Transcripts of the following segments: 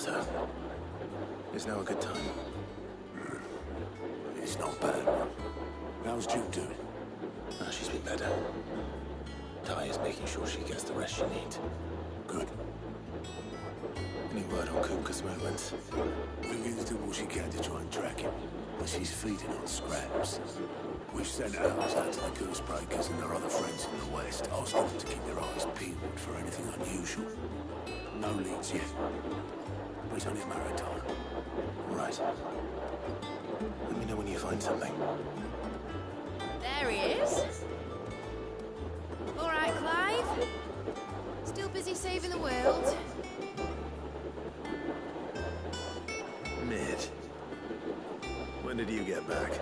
her. Is now a good time? It's not bad. How's Jude doing? Oh, she's been better. Ty is making sure she gets the rest she needs. Good. Any word on Kupka's movements? We've used all she can to try and track him, but she's feeding on scraps. We've sent ours out to the Goosebreakers and their other friends in the West, asking them to keep their eyes peeled for anything unusual. No leads yet. But it's only a matter of time. Right. Let me know when you find something. There he is. All right, Clive. Still busy saving the world. Mid. When did you get back?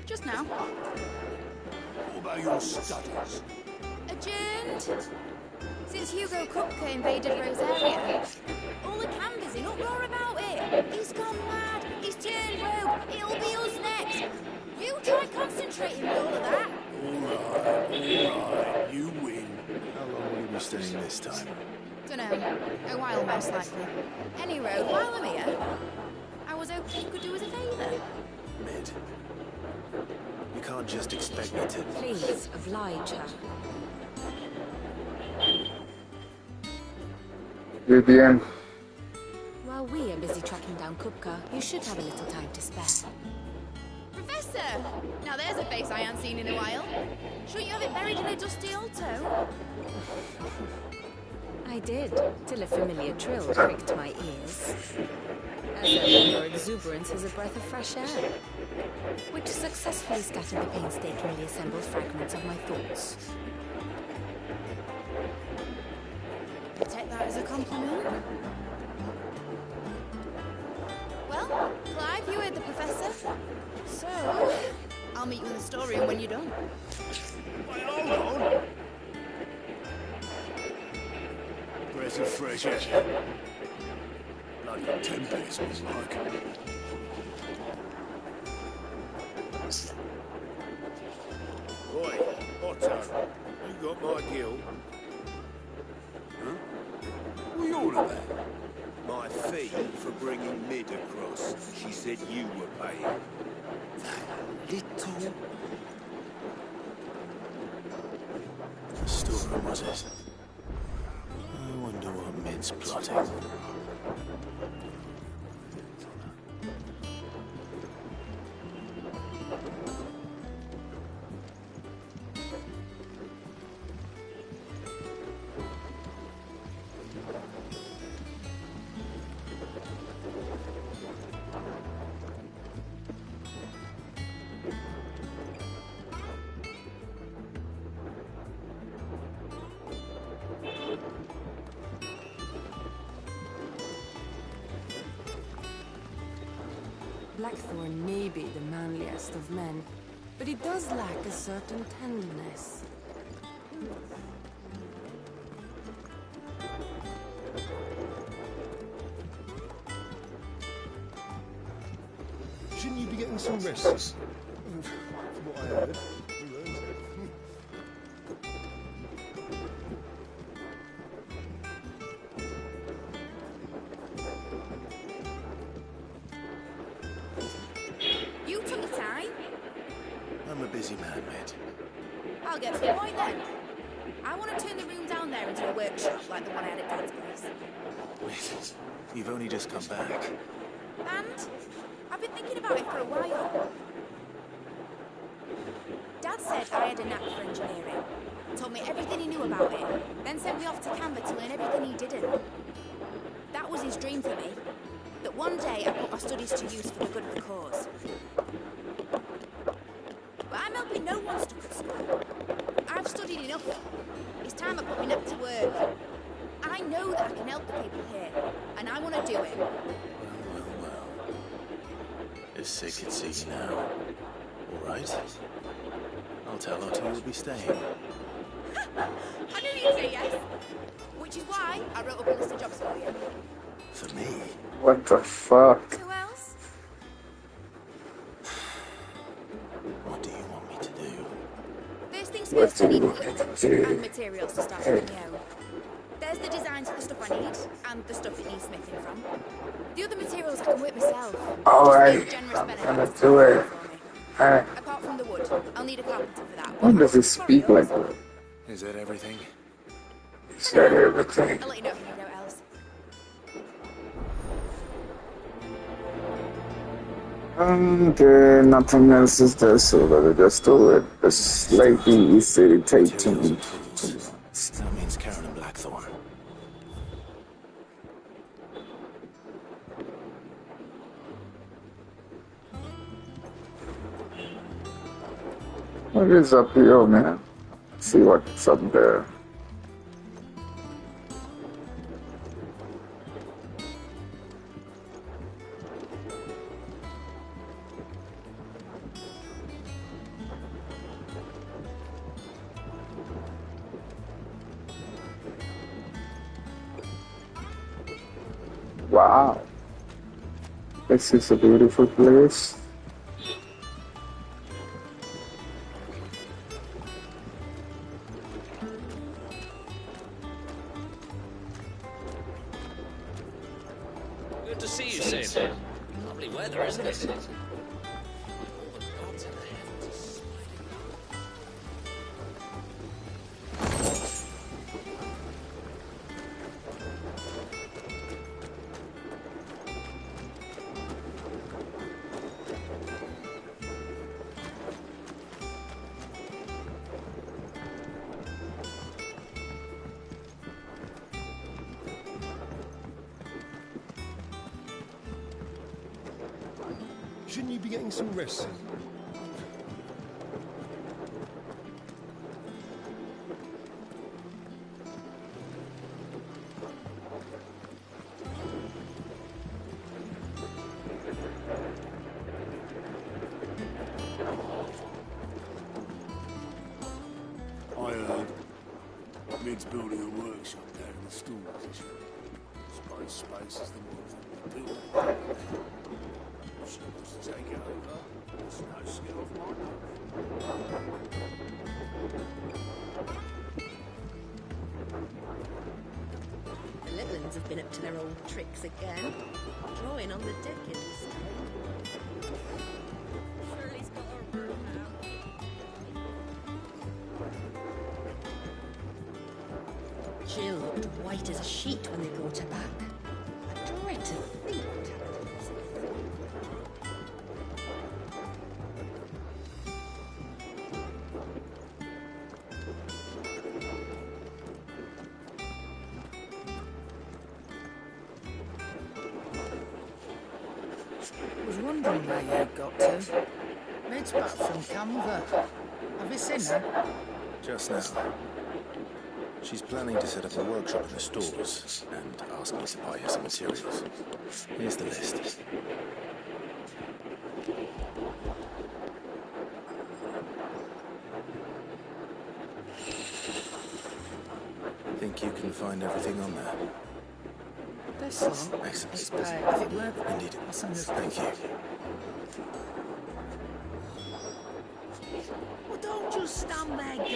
Just now. What about your studies? Adjourned. Since Hugo Kupka invaded Rosaria. All the campers in uproar about it. He's gone mad. He's turned rogue. It'll be us next. You try concentrating with all of that. All right. You win. How long will you be staying this time? Dunno. A while, most likely. Any road, while I'm here, I was hoping you could do us a favour. Mid. You can't just expect me to... Please, oblige her. VPN. While we are busy tracking down Kupka, you should have a little time to spare. Professor! Now there's a face I haven't seen in a while. Shouldn't you have it buried in a dusty alto? I did, till a familiar trill pricked my ears. As ever, your exuberance is a breath of fresh air, which successfully scattered the painstakingly assembled fragments of my thoughts. Take that as a compliment. Well, Clive, you heard the professor. So, I'll meet you in the storeroom when you're done. Wait, hold on. Breath of fresh air. Bloody tempest, was like. Oi, Otto, you got my guilt. Huh? What are you all about? My fee for bringing Mid across. She said you were paying. Little... The storeroom, was it? I wonder what Mid's plotting. Blackthorn may be the manliest of men, but he does lack a certain tenderness. Shouldn't you be getting some rest? From what I heard. Who earns it? You took your time. I'm a busy man, Mid. I'll get to the point then. I want to turn the room down there into a workshop like the one I had at Dad's place. Wait, you've only just come back. And I've been thinking about it for a while. Dad said I had a knack for engineering. Told me everything he knew about it. Then sent me off to Canberra to learn everything he didn't. That was his dream for me. That one day I put my studies to use for the good of the cause. But I'm helping no one stuck at school. I've studied enough. It's time I put my neck to work. I know that I can help the people here, and I want to do it. Well. If Sid could see you now. All right. I'll tell Otto you'll be staying. I knew you'd say yes. Which is why I wrote up a list of jobs for you. For me? What the fuck? Who else? What do you want me to do? First things first, I need equipment and materials to start something out. There's There's the designs for the stuff I need, and the stuff it needs smithing from. The other materials I can whip myself. Alright, Just give generous I'm benefits gonna to do the it. for me. Alright. Apart from the wood, I'll need a carpenter for that. When does it speak like that? Is that everything? Is that everything? I'll let you know if you need out else. Okay, nothing else is there, so let me just do it. It's slightly easy, take Materials and 2 tools. That means Karen and Blackthorn. What is up here, man? See what's up there. Wow. This is a beautiful place. Good to see you, Sid. Lovely weather, isn't it? Shouldn't you be getting some rest soon? I heard Mid's building a workshop down in the store position. Suppose space is the one thing to build. If she wants to take it over, it's no skill of mine. The Letlands have been up to their old tricks again. Drawing on the deck in this time. Shirley's got her room now. Jill looked white as a sheet when they brought her back. I dread to think what happened to Elizabeth. I was wondering where you got to. Med's back from Canva. Have you seen her? Just now. She's planning to set up a workshop in the stores and asked me to buy her some materials. Here's the list. Think you can find everything on there? This lot. Excellent. It's paid. If it works, Indeed. I'll send it. Thank you. Well, don't just stand there, God.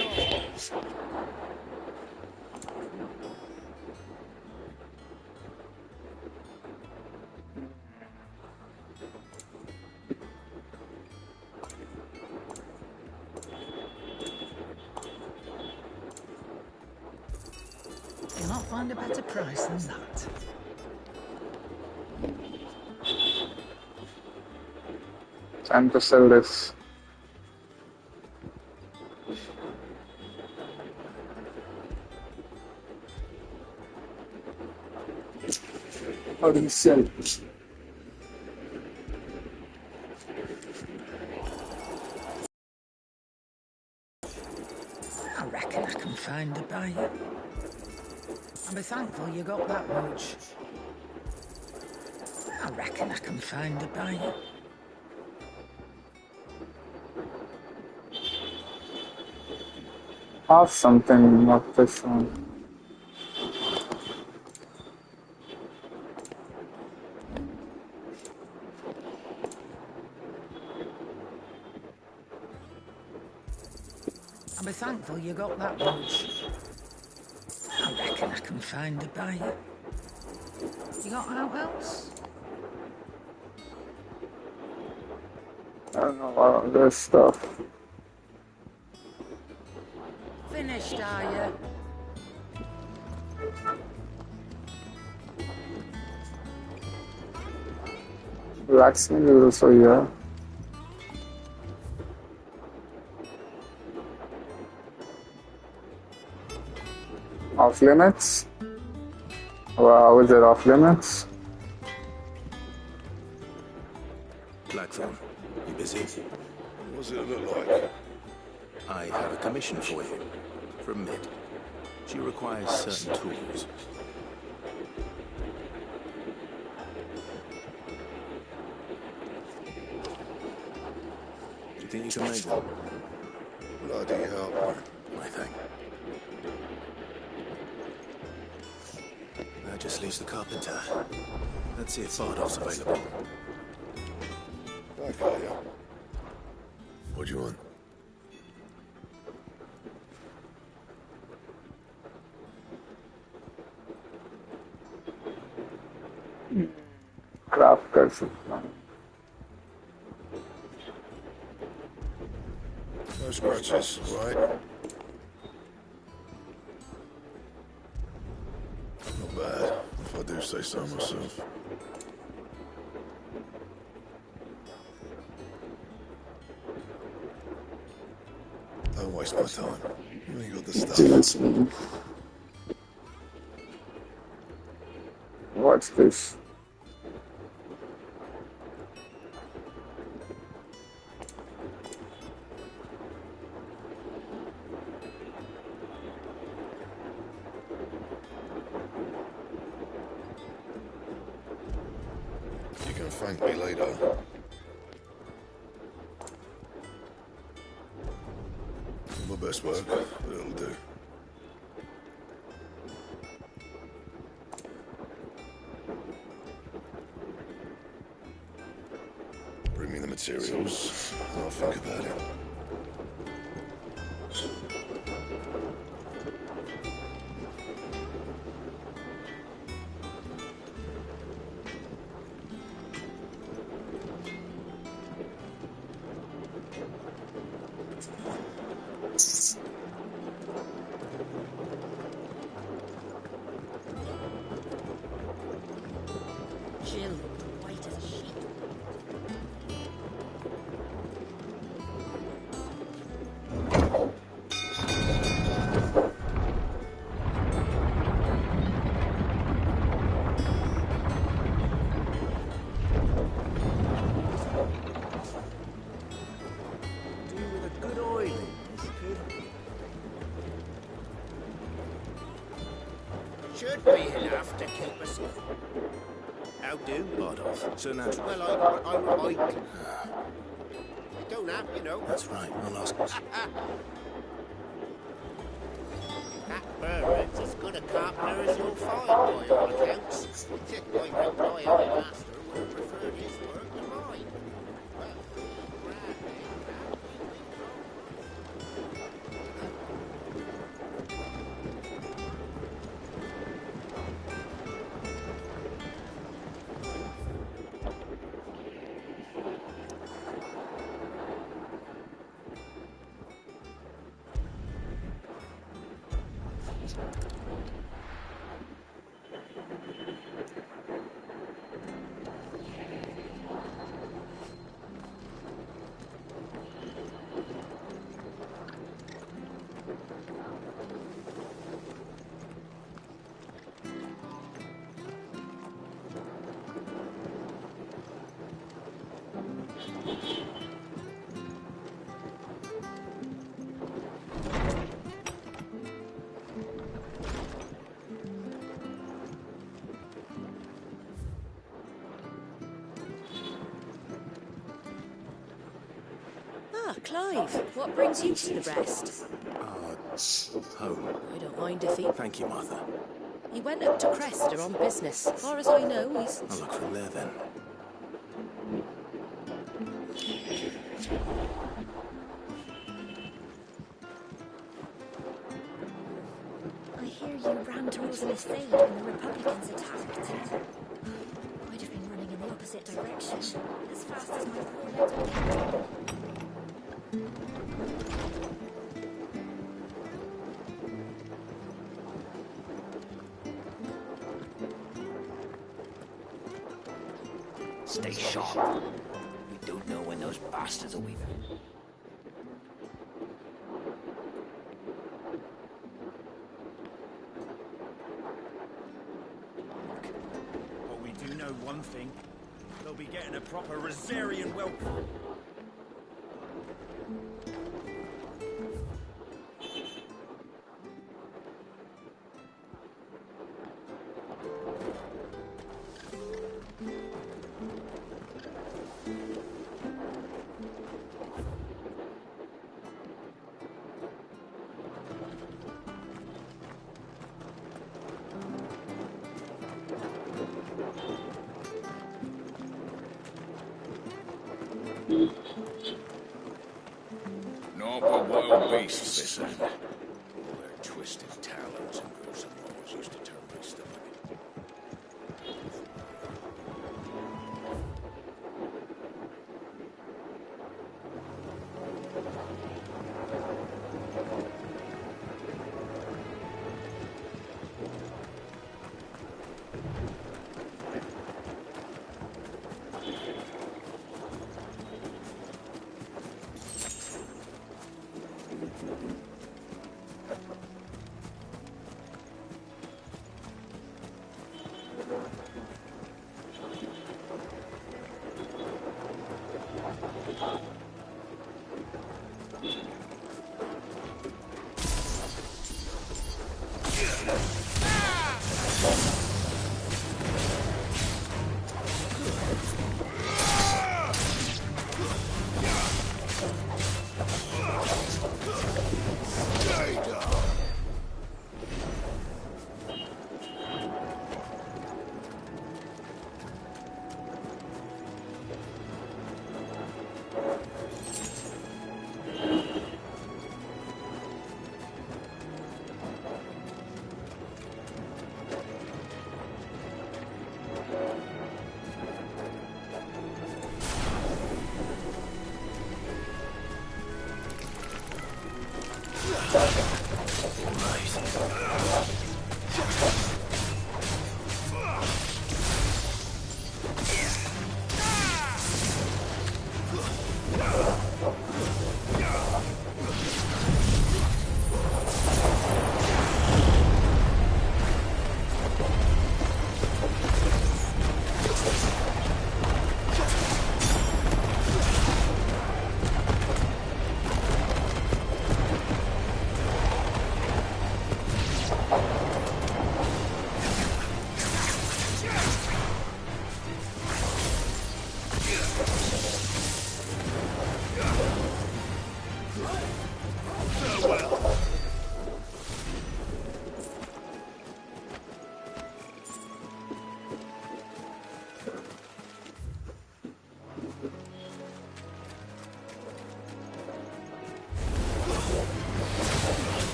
You'll not find a better price than that. Time to sell this. How do you sell it? I reckon I can find a buyer. I'll be thankful you got that much. I reckon I can find a buyer. Have something, not this one. I'll be thankful you got that much. I reckon I can find a buyer. You got out else? I don't know all of this stuff. Finished, are you? Blacksmith is also here. Off limits? Wow, is it off limits? Blackthorn, you busy? What does it look like? I have a commission for you. From Mid. She requires certain tools. Do you think you can make them? Bloody hell. I think. That just leaves the carpenter. Let's see if Bardolph's available. Okay, yeah. What do you want? Craft cursive. No scratches, right? Not bad, if I do say so myself. Don't waste my time. You ain't got the stuff. What's this? You can thank me later. My best work, but it'll do. Bring me the materials, and I'll think about it. Jill, white as a sheet. Do with a good oiling, this kid. Should be enough to keep us. How do, Bardolph? So natural. Well, I don't have, you know. That's right, I'll ask. That Burrid's as good a carpenter as you'll find, by all accounts. I reckon I and my master would have preferred his work to mine. Well, Ah, Clive, what brings you to the rest? Home. I don't mind if he... Thank you, Martha. He went up to Cresta on business. As far as I know, he's... I'll look from there then. I hear hear you ran towards an estate when the Republicans attacked. I'd have been running in the opposite direction, as fast as my poor legs would get me. Stay sharp. We don't know when those bastards will be there. But we do know one thing. They'll be getting a proper Rosarian welcome. No but wild beasts, this end. All their twisted talons and gruesome laws used to turn my stomach.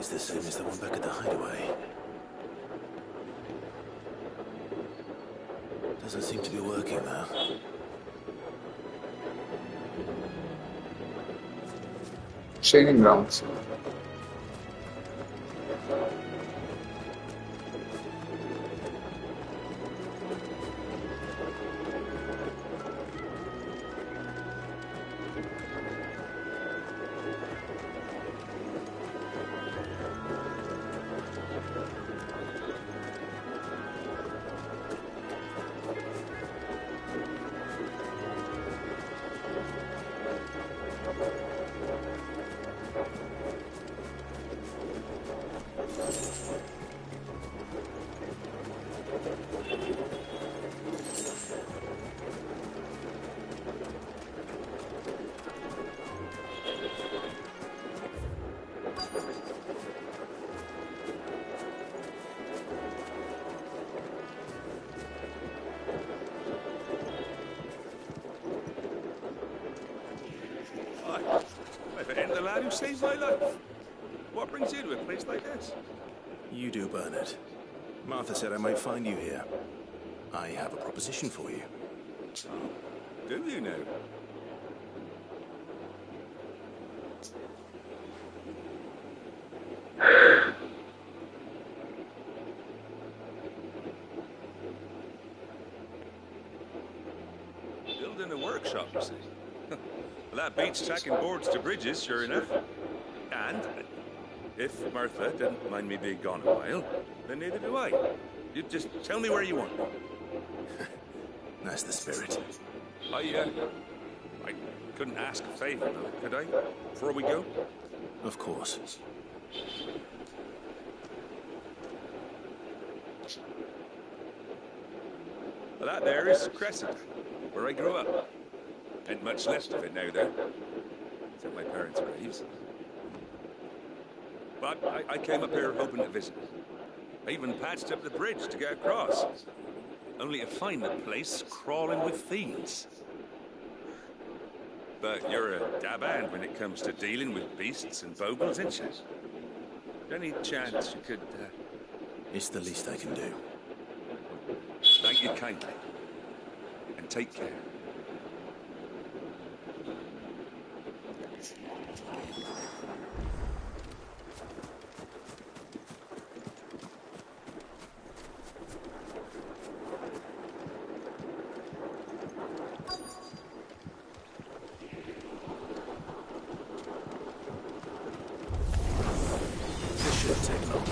It's the same as the one back at the hideaway. Doesn't seem to be working though. Training grounds. Who saved my life? What brings you to a place like this? You do, Bernard. Martha said I might find you here. I have a proposition for you. Oh, do you know? Building a workshop, you see. Well, that beats tacking boards to bridges, sure enough. And if Martha didn't mind me being gone a while, then neither do I. You just tell me where you want me. That's the spirit. I couldn't ask a favor, though, could I? Before we go? Of course. Well, that there is Crescent, where I grew up. Ain't much left of it now, though. Except my parents' graves. But I came up here hoping to visit. I even patched up the bridge to get across. Only to find the place crawling with thieves. But you're a dab hand when it comes to dealing with beasts and bogles, ain't you? Any chance you could, It's the least I can do. Thank you kindly. And take care. This should take long.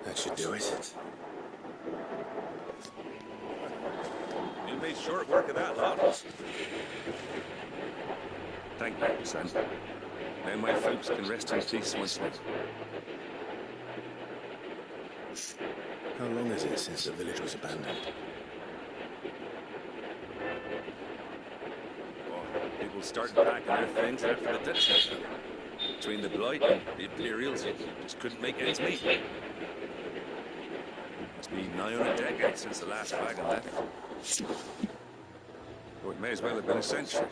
That should do it. You made short work of that lot. Thank you, son. Now my folks can rest in peace once more. How long is it since the village was abandoned? Oh, people started packing their things after the Dutch left them. Between the Blight and the Imperials, you just couldn't make ends meet. It's been nigh on a decade since the last wagon left. Oh, it may as well have been a century,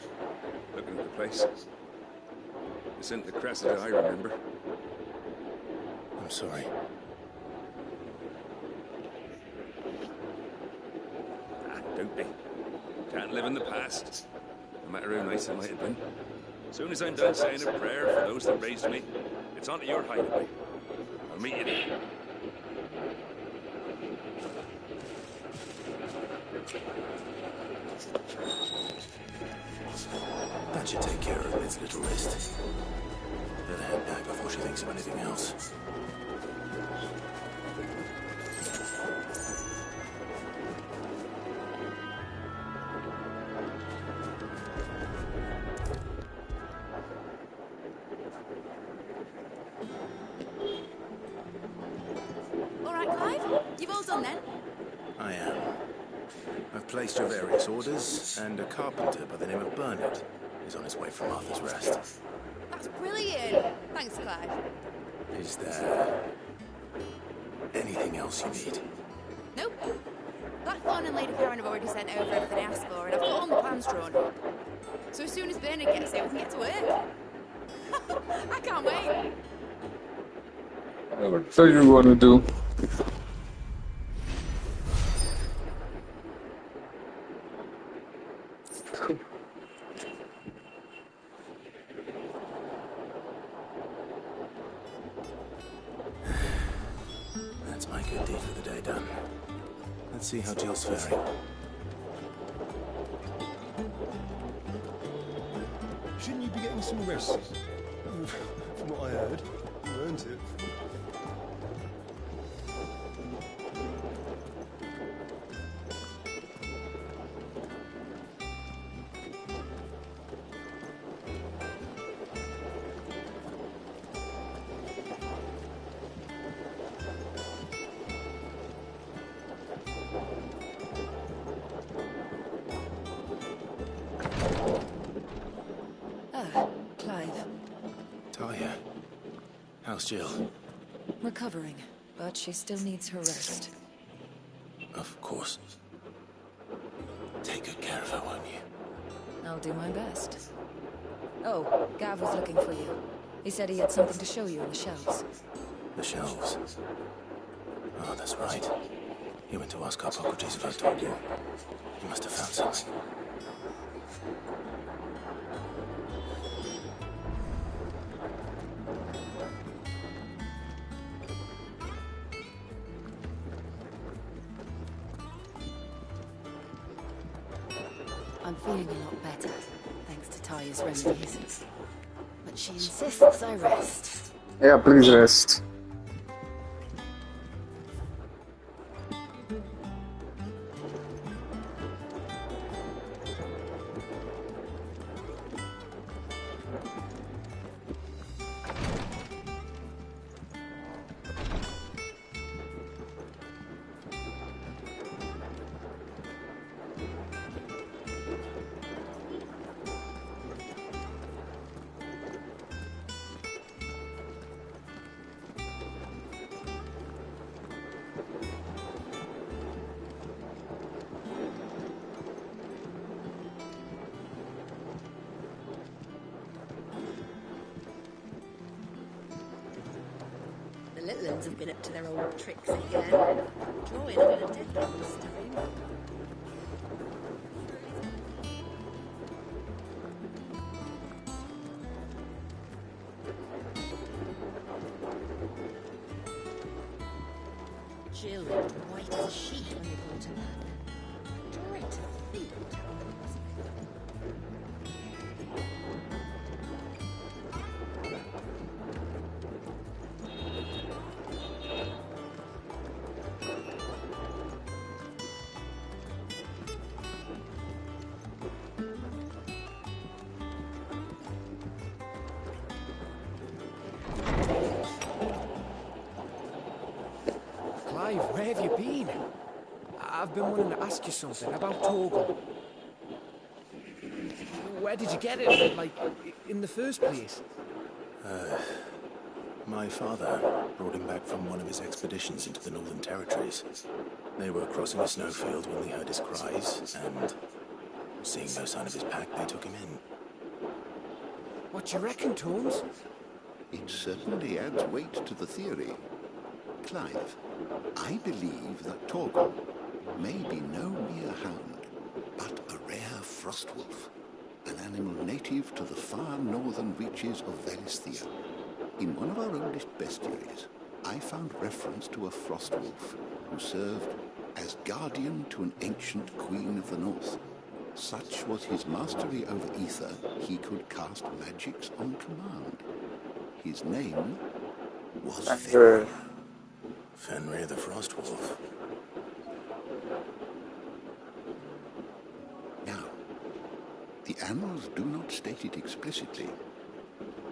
looking at the place. This isn't the Cressida I remember. I'm sorry. Ah, don't be. Can't live in the past, no matter how nice it might have been. As soon as I'm done saying a prayer for those that raised me, it's on to your hideaway. I'll meet you there. That should take care of its little list. Let her head back before she thinks of anything else. All right, Clive? You've all done then? I am. I've placed your various orders, and a carpenter by the name of Bernard is on his way from Arthur's Rest. That's brilliant. Thanks, Clive. Is there anything else you need? Nope. Blackthorn and Lady Karen have already sent over everything I asked for, and I've got all my plans drawn up. So as soon as Bernard gets here, we can get to work. I can't wait. What are you gonna do? That's my good deed for the day done. Let's see how Jill's faring. Shouldn't you be getting some rest? From what I heard, you earned it. Clive. Talia, how's Jill? Recovering, but she still needs her rest. Of course. Take good care of her, won't you? I'll do my best. Oh, Gav was looking for you. He said he had something to show you on the shelves. The shelves. Oh, that's right. He went to ask Harpocrates if I told you. He must have found something. I'm feeling a lot better, thanks to Taya's remedies. But she insists I rest. Yeah, please rest. The little ones have been up to their old tricks again. Drawing on the deck this time. Jill looked white as a sheet when they brought her back. Draw it to the field. Clive, where have you been? I've been wanting to ask you something about Torgal. Where did you get it, like, in the first place? My father brought him back from one of his expeditions into the Northern Territories. They were crossing a snowfield when they heard his cries, and seeing no sign of his pack, they took him in. What do you reckon, Tomes? It certainly adds weight to the theory. Clive, I believe that Torgal may be no mere hound, but a rare frostwolf, an animal native to the far northern reaches of Valisthea. In one of our oldest bestiaries, I found reference to a frostwolf who served as guardian to an ancient queen of the north. Such was his mastery over ether, he could cast magics on command. His name was Fenrir. Fenrir the Frostwolf. Now, the annals do not state it explicitly,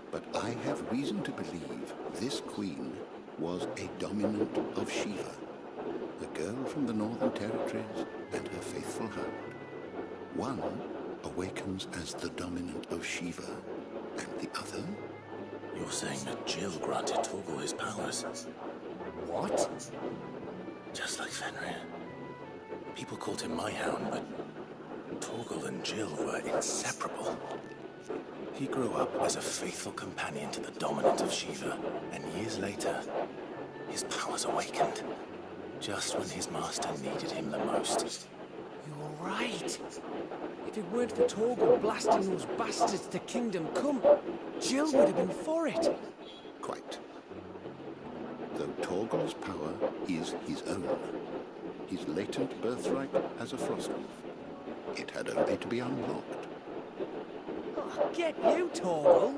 but I have reason to believe this queen was a dominant of Shiva, a girl from the Northern Territories and her faithful hound. One awakens as the dominant of Shiva, and the other... You're saying that Jill granted Torgal his powers? What? Just like Fenrir. People called him my hound, but Torgal and Jill were inseparable. He grew up as a faithful companion to the dominant of Shiva, and years later, his powers awakened. Just when his master needed him the most. You're right. If it weren't for Torgal blasting those bastards to Kingdom Come, Jill would have been for it. Quite. Though Torgal's power is his own, his latent birthright as a frostwolf, it had only to be unlocked. Oh, get you, Torgal!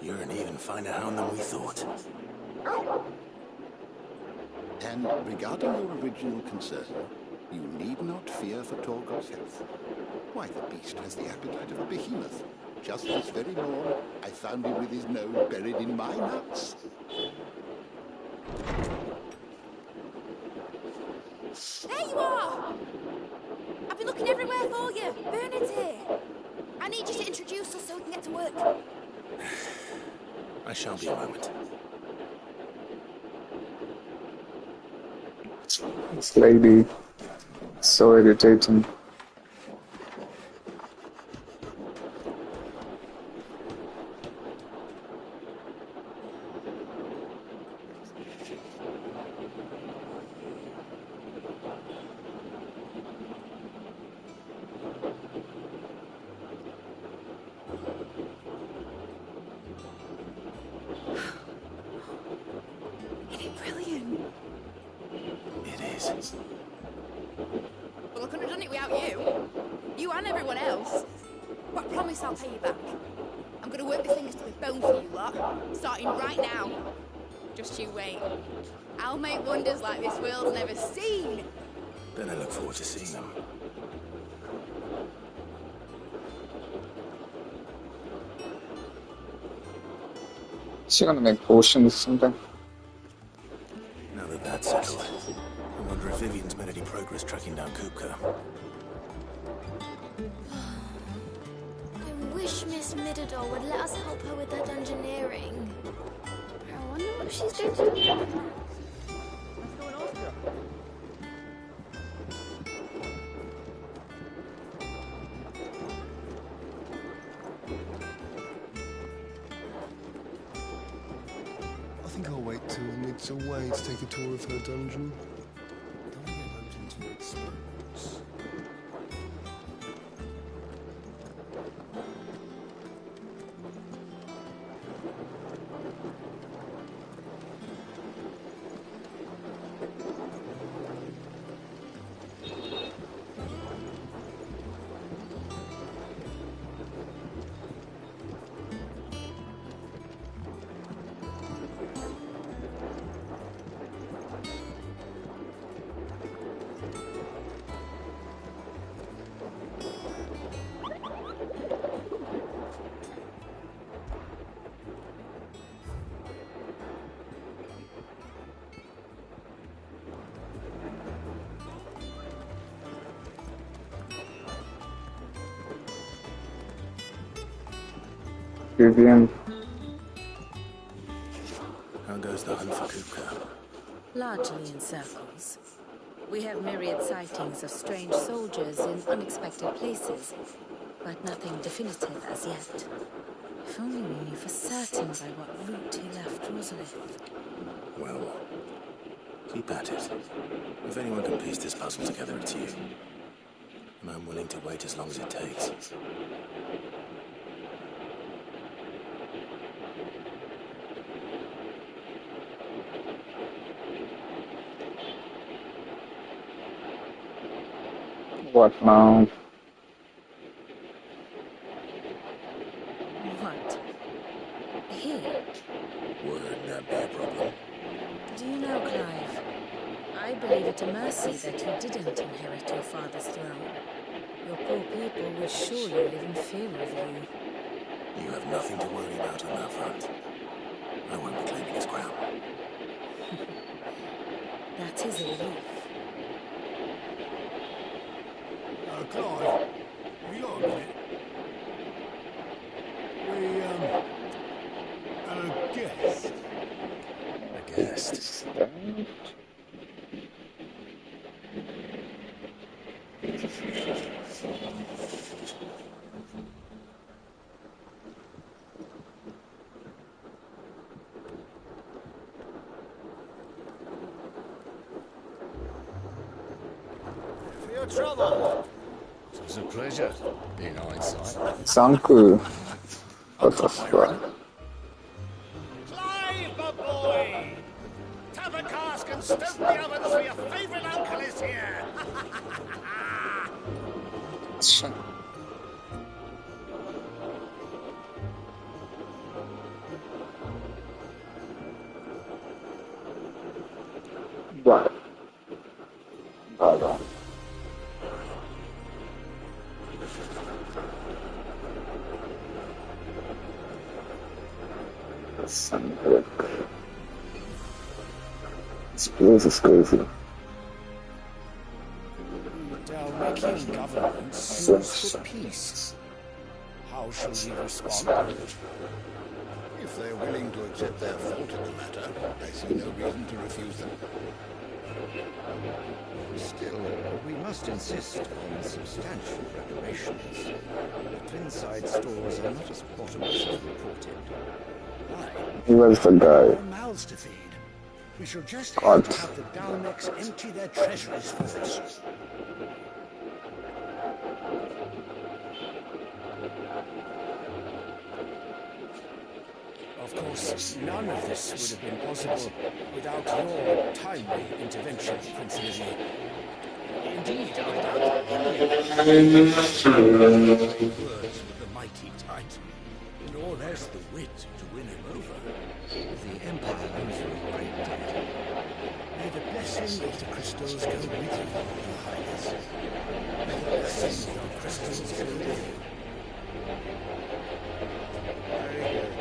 You're an even finer hound than we thought. And regarding your original concern, you need not fear for Torgal's health. Why, the beast has the appetite of a behemoth. Just this very morn, I found him with his nose buried in my nuts. There you are! I've been looking everywhere for you. Bernard's here. I need you to introduce us so we can get to work. I shall be a moment. This lady, so irritating. Brilliant. It is. Well, I couldn't have done it without you. I'll pay you back. I'm gonna work my fingers to the bone for you lot, starting right now. Just you wait. I'll make wonders like this world's never seen. Then I look forward to seeing them. Is she gonna make potions or something? Now that that's settled, I wonder if Vivian's made any progress tracking down Kupka. I wish Miss Midador would let us help her with her dungeoneering. I wonder what she's going to do. I think I'll wait till Nig's away to take a tour of her dungeon. Don't get dungeon to experiments. Vivian. How goes the hunt for Kupka? Largely in circles. We have myriad sightings of strange soldiers in unexpected places, but nothing definitive as yet. If only we knew for certain by what route he left Rosalith. Well, keep at it. If anyone can piece this puzzle together, it's you. And I'm willing to wait as long as it takes. What now? What? Here? Wouldn't that be a problem? Do you know, Clive? I believe it a mercy that you didn't inherit your father's throne. Your poor people will surely live in fear of you. You have nothing to worry about on that front. I won't be claiming his crown. That is a relief. Clive, have you got a minute? We, had a guest. A guest? For your trouble. It's a pleasure, in hindsight. Zanku. What the fuck? Clive, my boy! Tap a cask and stoke the ovens for your favourite uncle is here! Right. Bye-bye. Sunbrook. This place is crazy. Dalmekian government sues for peace. How shall we respond? If they're willing to accept their fault in the matter, I see no reason to refuse them. Still, we must insist on substantial reparations. The Clinside stores are not as bottomless as reported. He was the guy. Mouths to feed. We shall just God. have the Dalmecs empty their treasuries for us. Of course, none of this would have been possible without your timely intervention, Prince Olivier. Indeed, I doubt any of the words of the mighty Where's the wit to win him over? The Empire owes you a great debt. May the blessing of the crystals go with you, Your Highness. May the blessing of the crystals go with you. Very good.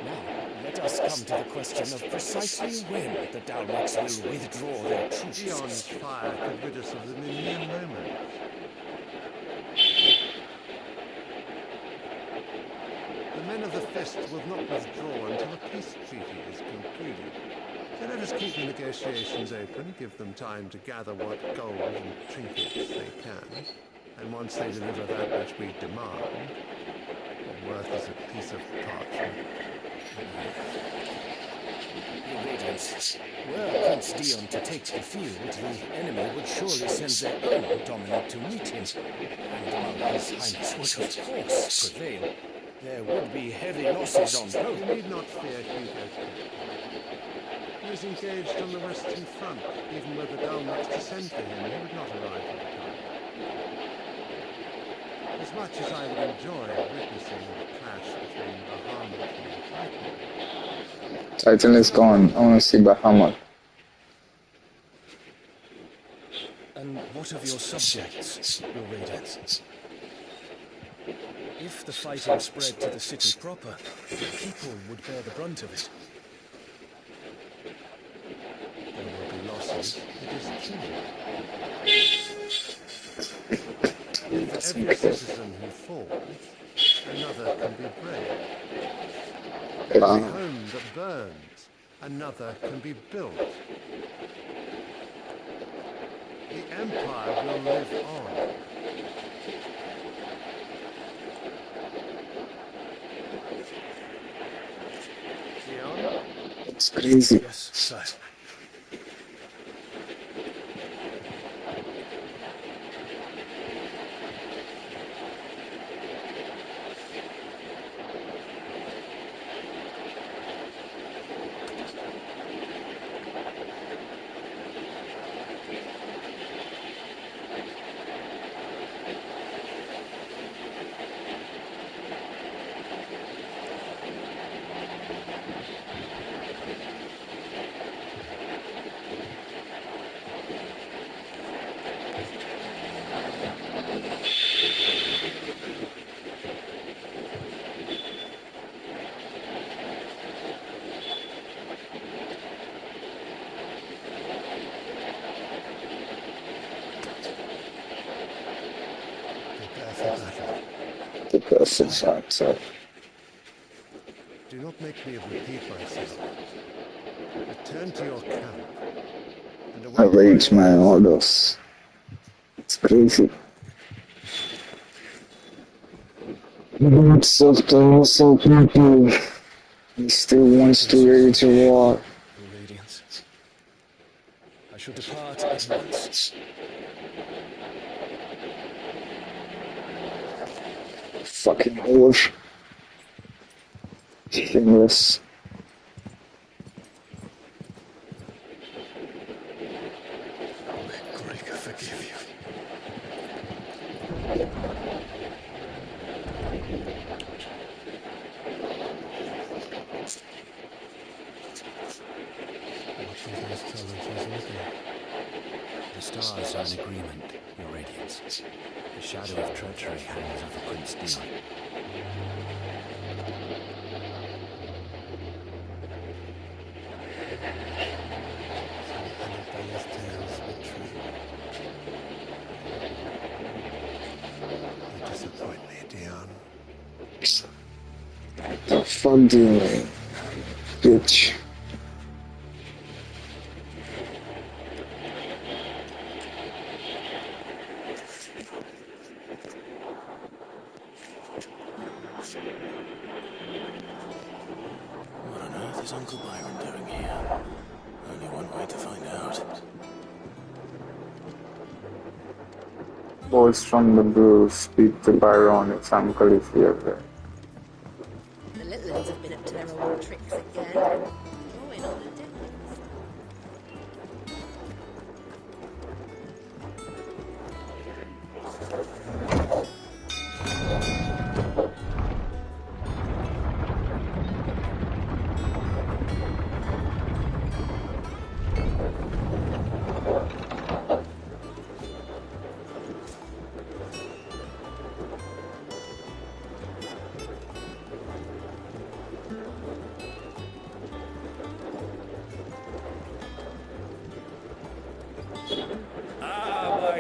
Now, let us come to the question of precisely when the Daleks will withdraw their troops. Dion's fire could rid us of them in mere moments. The men of the Fist will not withdraw until a peace treaty is concluded. So let us keep the negotiations open, give them time to gather what gold and trinkets they can. And once they deliver that which we demand, worth is a piece of parchment. Your Radiance, were Prince Dion to take the field, the enemy would surely send their own dominant to meet him. And while His Highness would of course prevail, there would be heavy losses on both. You need not fear Hugo. He is engaged on the Western Front. Even were the Daleks to send for him, he would not arrive on time. As much as I would enjoy witnessing the clash between Bahamut and Titan. Titan is gone. I want to see Bahamut. And what of your subjects, Your Radiance? If the fighting spread to the city proper, the people would bear the brunt of it. There will be losses, it is true. For every citizen who falls, another can be brave. For every home that burns, another can be built. The Empire will live on. It's crazy. Yes, sir. The person shot, so. Do not make me repeat myself. Return to your camp. And I rage my orders. It's crazy. Lots of also people. He still wants to rage a war. Your Radiance. I shall depart at once. Fucking horse. Shameless. Greg, I forgive you. The stars are in agreement, Your Radiance. The shadow of treachery hangs over Prince Dion. You disappoint me, Dion. The fuck do you mean? Bitch. What on earth is Uncle Byron doing here? Only one way to find out. Boys from the Blues speak to Byron, its uncle is here. The little ones have been up to their old tricks again. Drawing on the deckings.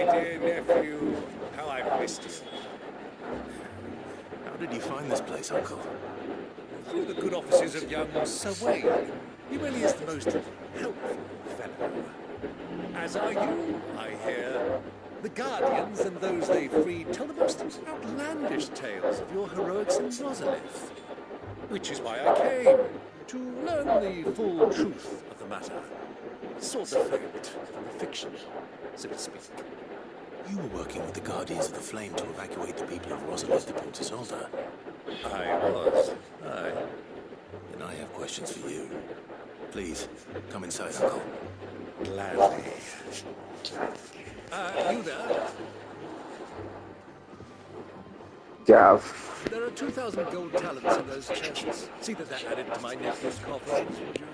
dear nephew. How I've missed you. How did you find this place, Uncle? Through the good offices of young Sir Wayne. He really is the most helpful fellow. As are you, I hear. The Guardians and those they freed tell the most outlandish tales of your heroics in Rosalith. Which is why I came, to learn the full truth of the matter. Sort the fact from the fiction, so to speak. You were working with the Guardians of the Flame to evacuate the people of Rosalith to Port Isolde. I was. Aye. Then I have questions for you. Please, come inside, Uncle. Gladly. You there? Gav. There are 2,000 gold talents in those chests. See that they're added to my nephew's coffers, would you?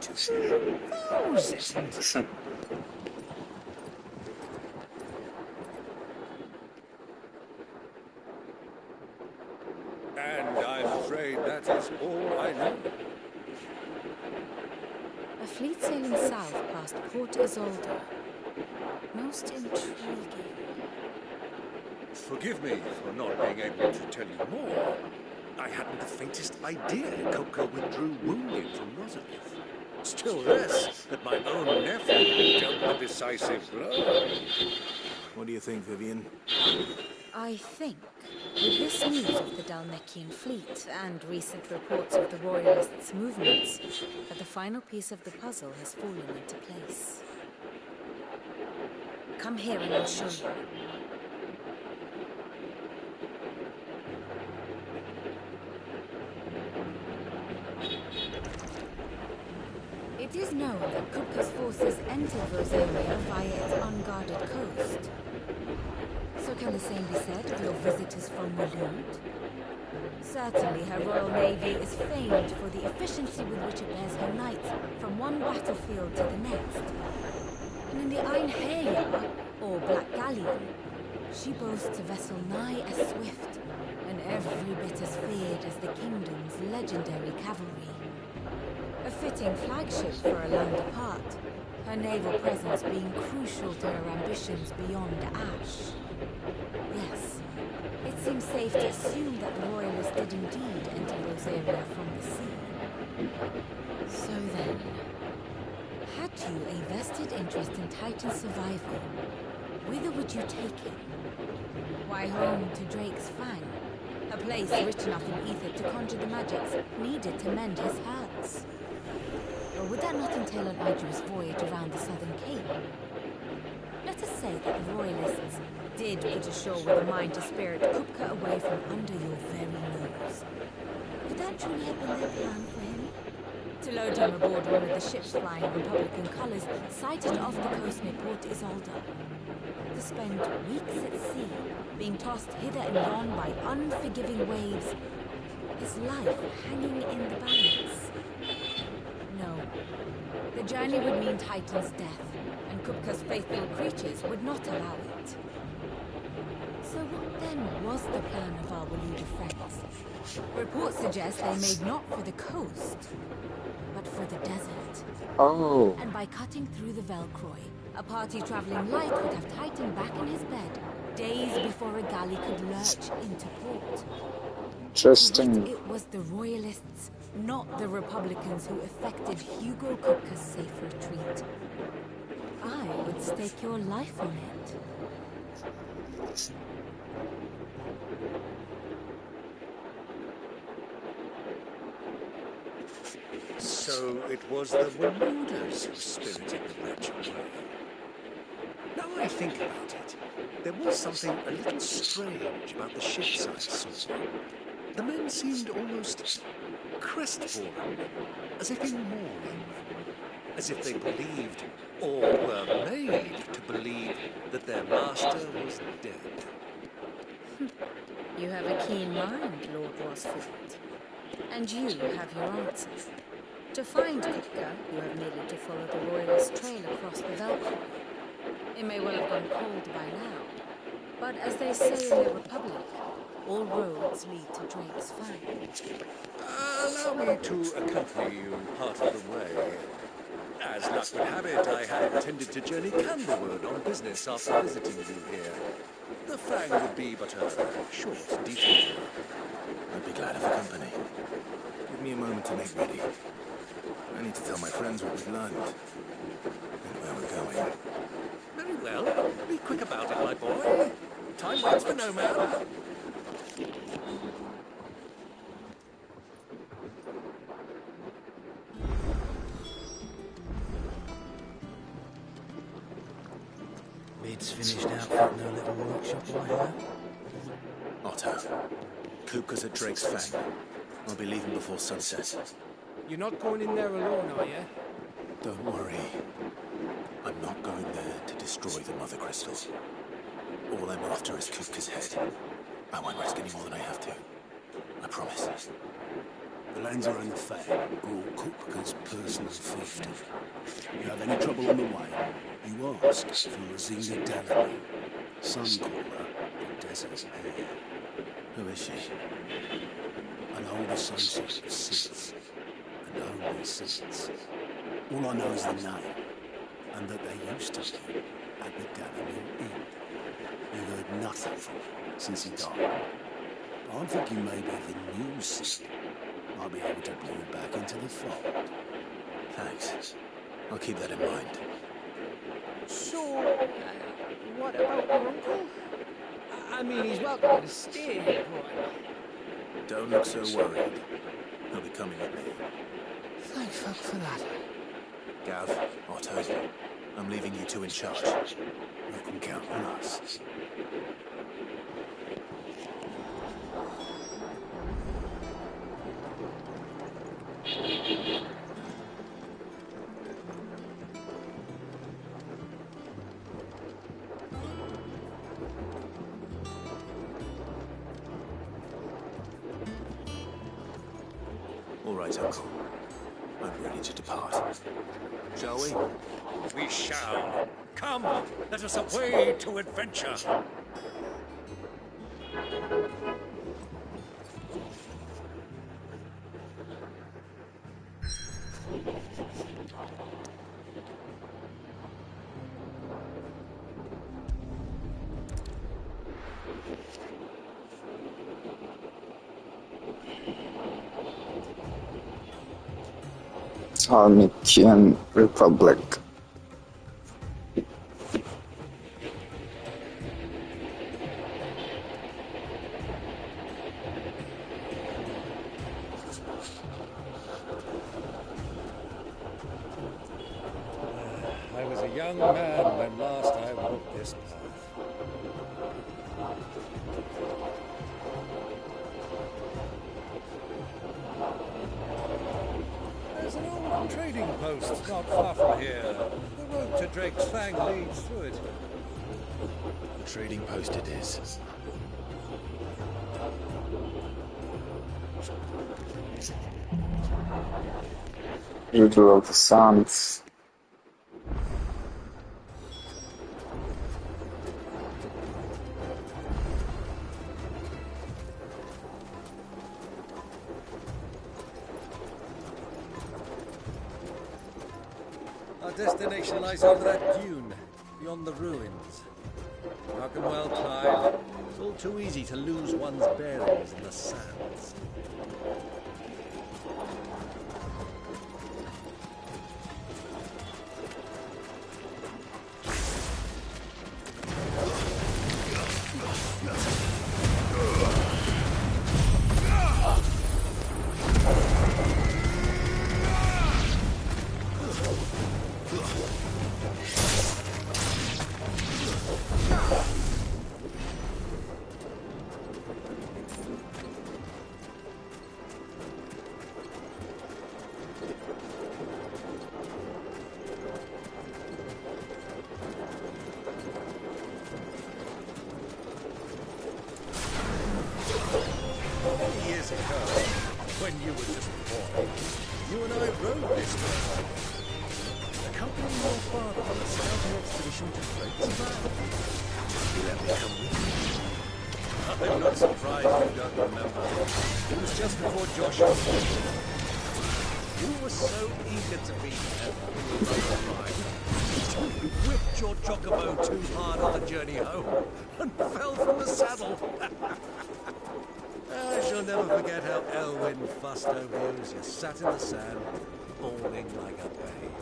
2,000? And I'm afraid that is all I know. A fleet sailing south past Port Isolde. Most intriguing. Forgive me for not being able to tell you more. I hadn't the faintest idea Kopka withdrew wounded from Rosalith. Still less that my own nephew dealt the decisive blow. What do you think, Vivian? I think, with this news of the Dalnekian fleet and recent reports of the Royalists' movements, that the final piece of the puzzle has fallen into place. Come here and I'll show you. It is known that Kupka's forces entered Rosaria via its unguarded coast. So can the same be said of your visitors from Waloed? Certainly her royal navy is famed for the efficiency with which it bears her knights from one battlefield to the next. And in the Einherjar, or Black Galleon, she boasts a vessel nigh as swift, and every bit as feared as the kingdom's legendary cavalry. A fitting flagship for a land apart, her naval presence being crucial to her ambitions beyond Ash. Yes, it seems safe to assume that the Royalists did indeed enter Rosaria from the sea. So then, had you a vested interest in Titan's survival, whither would you take him? Why, home to Drake's Fang, a place rich enough in ether to conjure the magics needed to mend his hurts. Or would that not entail an arduous voyage around the southern cape? Let us say that the Royalists did put ashore with a mind to spirit Kupka away from under your very nose. Could that truly have been their plan for him? To load him aboard one of the ships flying Republican colors sighted off the coast near Port Isolde. To spend weeks at sea, being tossed hither and yon by unforgiving waves, his life hanging in the balance. No. The journey would mean Titan's death, and Kupka's faithful creatures would not allow it. So what then was the plan of our Waloed friends? Reports suggest they made not for the coast, but for the desert. Oh. And by cutting through the Velcroy, a party traveling light would have Titan back in his bed, days before a galley could lurch into port. Interesting. It was the Royalists, not the Republicans, who effected Hugo Kupka's safe retreat. I would stake your life on it. So it was the Waloeders who spirited the wretch away. Now I think about it, there was something a little strange about the ships I saw. The men seemed almost crestfallen, as if in mourning, as if they believed, or were made to believe, that their master was dead. You have a keen mind, Lord Rosfield. And you have your answers. To find Kupka, you have merely to follow the Royalist trail across the Velcroy. It may well have gone cold by now, but as they say in the Republic, all roads lead to Drake's Fang. Allow me to accompany you part of the way. As luck would have it, I had intended to journey Candlewood on business after visiting you here. The Fang would be but a short detour. I'd be glad of the company. Give me a moment to make ready. I need to tell my friends what we've learned. And where we're going. Very well. Be quick about it, my boy. Time waits for no man. Bid's finished outfitting her little workshop, I hear. Otto, Kupka's at Drake's Fang. I'll be leaving before sunset. You're not going in there alone, are you? Don't worry. I'm not going there to destroy the Mother Crystal. All I'm after is Kupka's head. I won't risk any more than I have to. I promise. The Lancer and the Fang are all Kupka's personal fiefdom. If you have any trouble on the way, you ask for Rosina Dallamy, Suncaller and Desert Heir. Who is she? An old associate of Sid's, and only Sid's. All I know is the name, and that they used to be at the Dallamy Inn. We've heard nothing from him since he died. I'm thinking maybe the new Sid might be able to bring him back into the fold. Thanks. I'll keep that in mind. So, what about your uncle? I mean, he's welcome to stay, but... Don't look so worried. He'll be coming with me. Thank fuck for that. Gav, Otto, I'm leaving you two in charge. You can count on us. All right, Uncle. I'm ready to depart. Shall we? We shall. Come, let us away to adventure. Sarmatian Republic. I was a young man when last I walked this path. There's an old trading post not far from here. The road to Drake's Fang leads through it. The trading post it is. Leader of the Suns. Our destination lies over that dune, beyond the ruins. Dark and well tied. It's all too easy to lose one's bearings in the sands. When you were just a boy, you and I rode this way, accompanying your father on a scouting expedition to Drake's Fang. You let me come with you. I'm not surprised you don't remember. It was just before Joshua. You were so eager to be there when your brother arrived. You whipped your chocobo too hard on the journey home and fell from the saddle. I shall never forget how Elwyn fussed over you as you sat in the sand, bawling like a babe.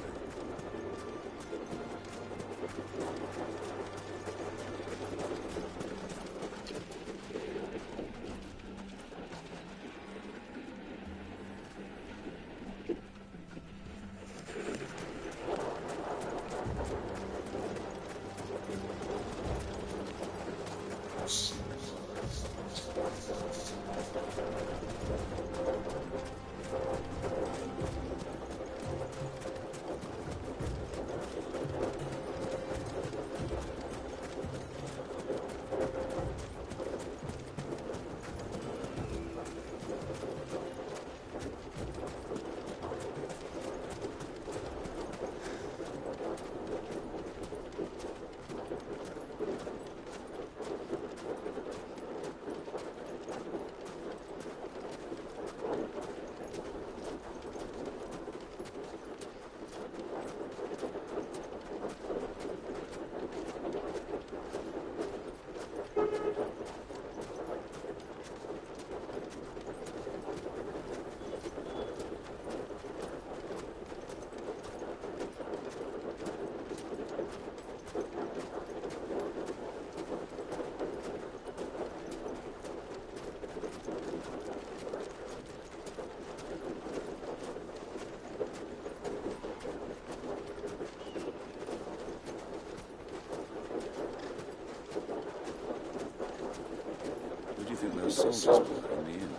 Those soldiers were in the inn.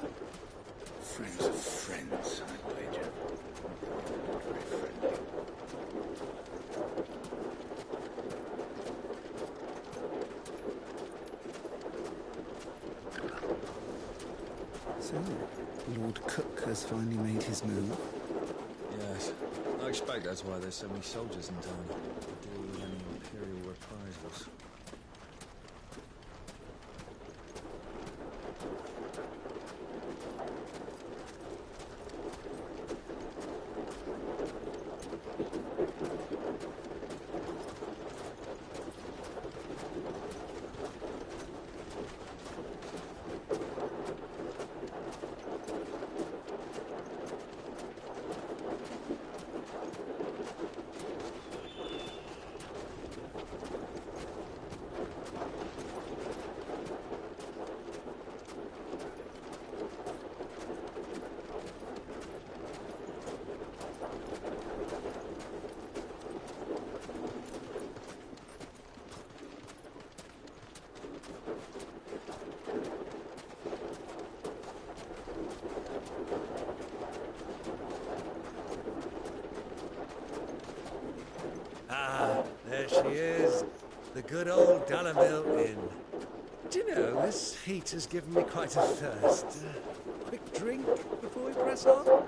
Friends of friends, I'd wager. Not very friendly. So, Lord Cook has finally made his move. Yes. I expect that's why there's so many soldiers in town. To deal with any Imperial reprisals. Ah, there she is. The good old Dalamil Inn. Do you know, this heat has given me quite a thirst. Quick drink before we press on?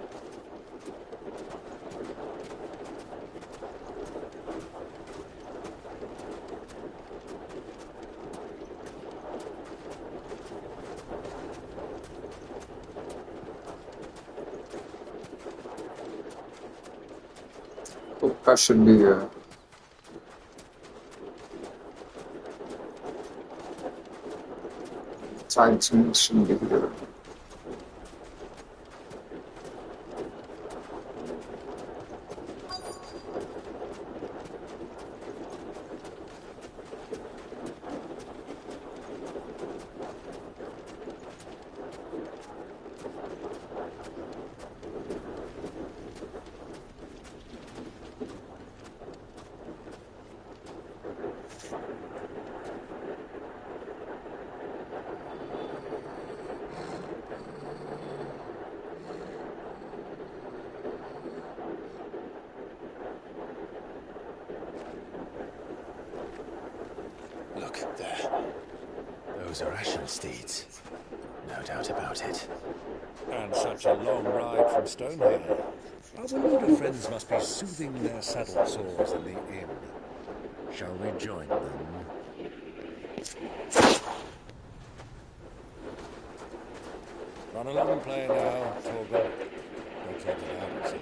That should be time to shouldn't be here. Look, there. Those are Ashen steeds. No doubt about it. And such a long ride from Stonehaven. Our Bermuda friends must be soothing their saddle sores in the inn. Shall we join them? Run along and play now, Torgal. Don't take it out,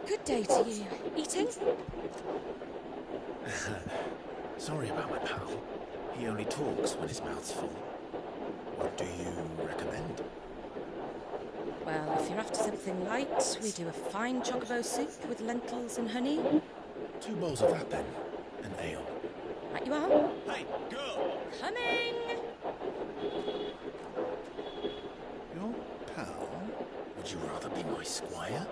Good day to you. Eating? Sorry about my pal. He only talks when his mouth's full. What do you recommend? Well, if you're after something light, we do a fine chocobo soup with lentils and honey. 2 bowls of that, then. An ale. Right you are. Hey, girl! Coming! Your pal? Would you rather be my squire?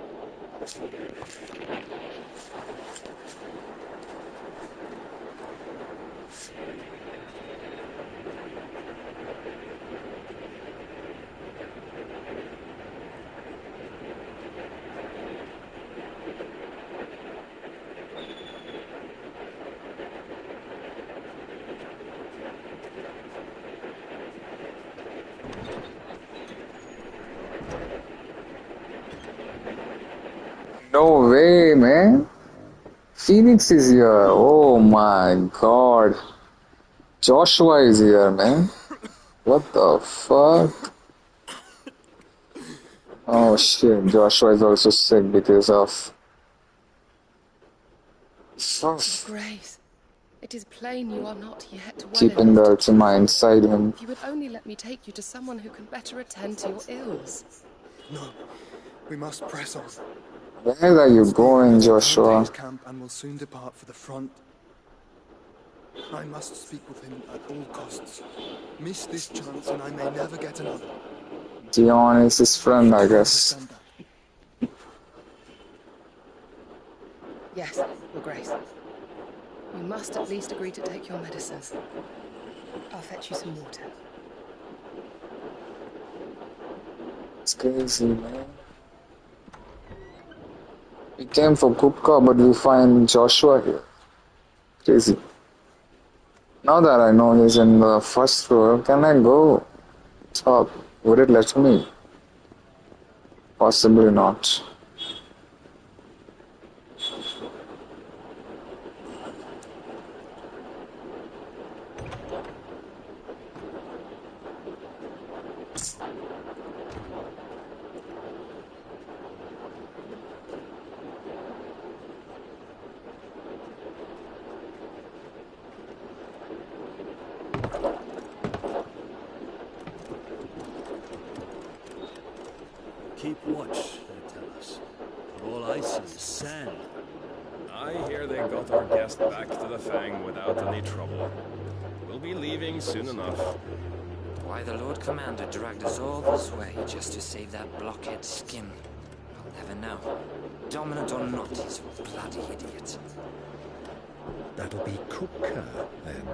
No way, man. Phoenix is here. Oh my god. Joshua is here, man. What the fuck? Oh shit, Joshua is also sick because of... Grace, it is plain you are not yet well keeping the enough Ultima inside him. If you would only let me take you to someone who can better attend to your ills. No, we must press on. Where are you going, Joshua? Camp and will soon depart for the front. I must speak with him at all costs. Miss this chance and I may never get another. Dion is his friend, I guess. Yes, Your Grace. You must at least agree to take your medicines. I'll fetch you some water. It's crazy, man. We came for Kupka, but we find Joshua here. Crazy. Now that I know he's in the first floor, can I go top? Would it let me? Possibly not. Keep watch, they tell us. But all I see is sand. I hear they got our guest back to the Fang without any trouble. We'll be leaving soon enough. Why the Lord Commander dragged us all this way just to save that blockhead skin, I'll never know. Dominant or not, he's a bloody idiot. That'll be Kupka, then.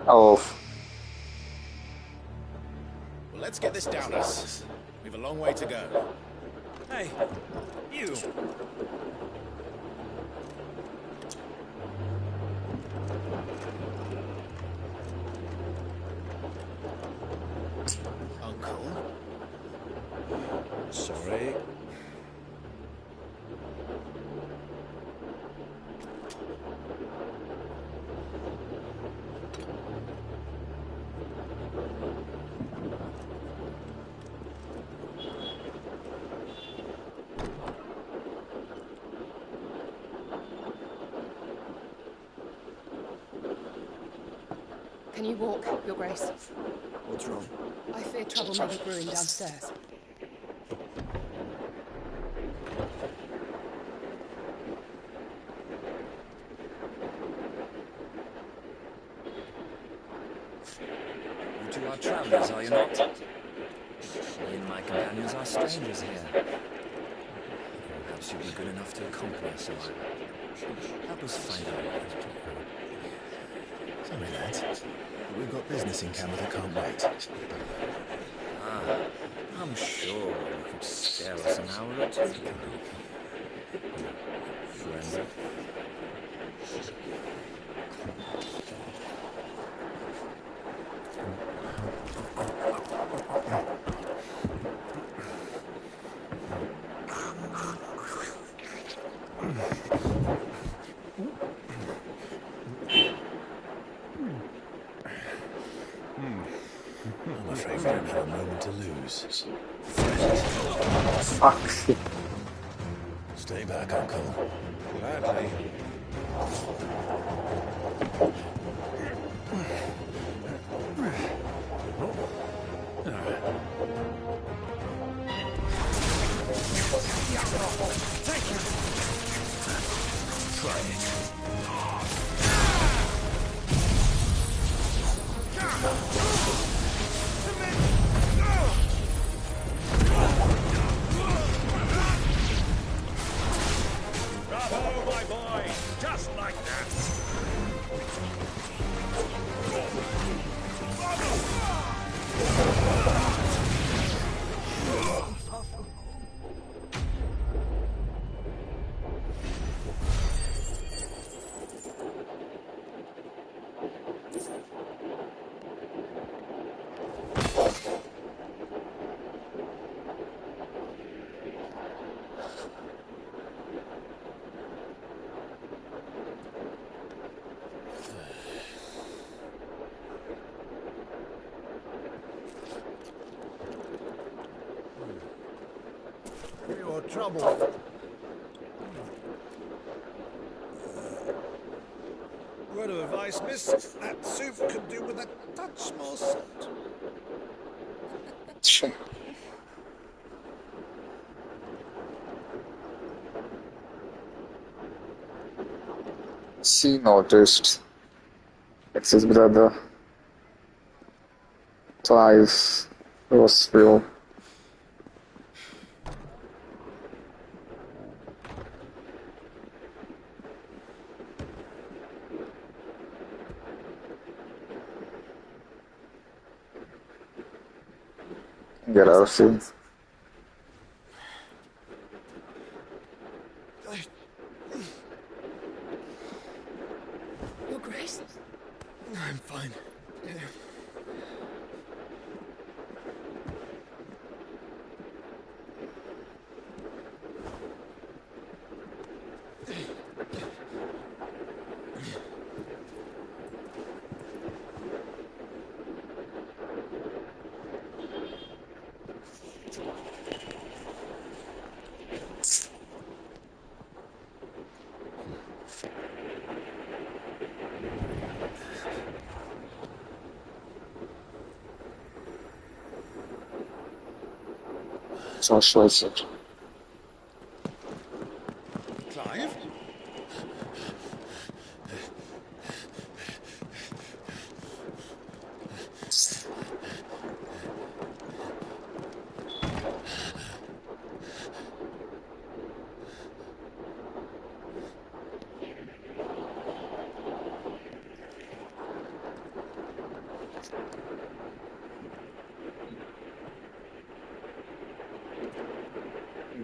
Oh. Well, let's get this down us. We've a long way to go. Hey, you! Uncle? Sorry. Can you walk, Your Grace? What's wrong? I fear trouble may be brewing downstairs. You two are travelers, are you not? Me and my companions are strangers here. Perhaps you'd be good enough to accompany us a while. Help us find our way. Sorry, lads. We've got business in Canada, can't wait. Ah, I'm sure you could spare us an hour or two. Friend. I'm afraid we don't have a moment to lose. Fuck. Stay back, Uncle. Gladly. Thank you. Try it. Bravo, my boy! Just like that! Your trouble. Word of advice, miss. That soup could do with a touch more salt. Sure. She noticed it's his brother. Clive Roseville. Get out of here. Your Grace? I'm fine. Joshua said. Clive?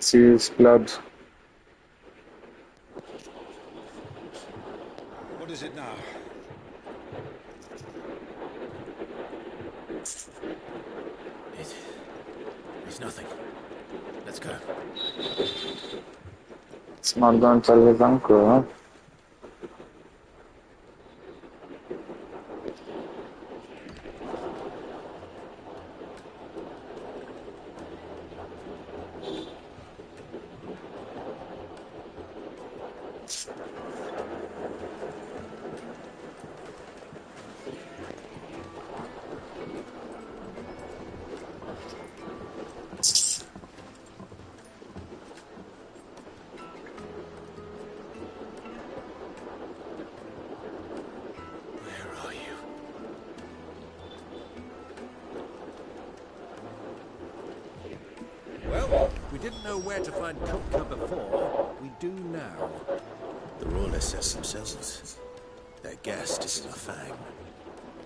See his blood. What is it now? It's nothing. Let's go. It's not going to tell his uncle, huh? Well, we didn't know where to find Kupka before. We do now. The Royalists says themselves. Their guest is a Fang.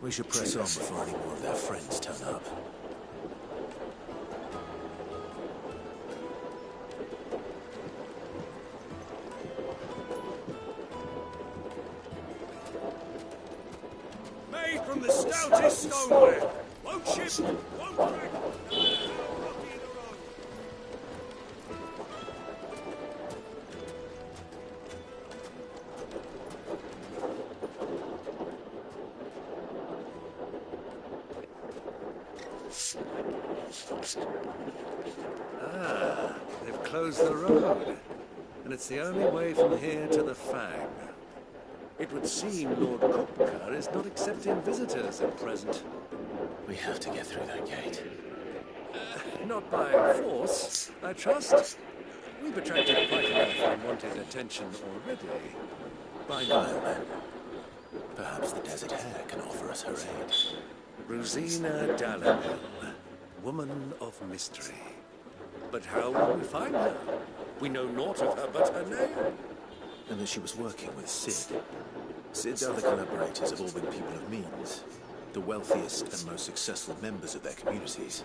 We should press on before any more of their friends turn up. Made from the stoutest stoneware. Won't chip, won't crack. Ah, they've closed the road. and it's the only way from here to the Fang. It would seem Lord Kupka is not accepting visitors at present. We have to get through that gate. Not by force, I trust. We've attracted quite enough unwanted attention already. By guile, then. Perhaps the Desert Hare can offer us her aid. Rosina Dalamil, woman of mystery. But how will we find her? We know naught of her but her name. And that she was working with Cid. Cid's other collaborators have all been people of means. The wealthiest and most successful members of their communities.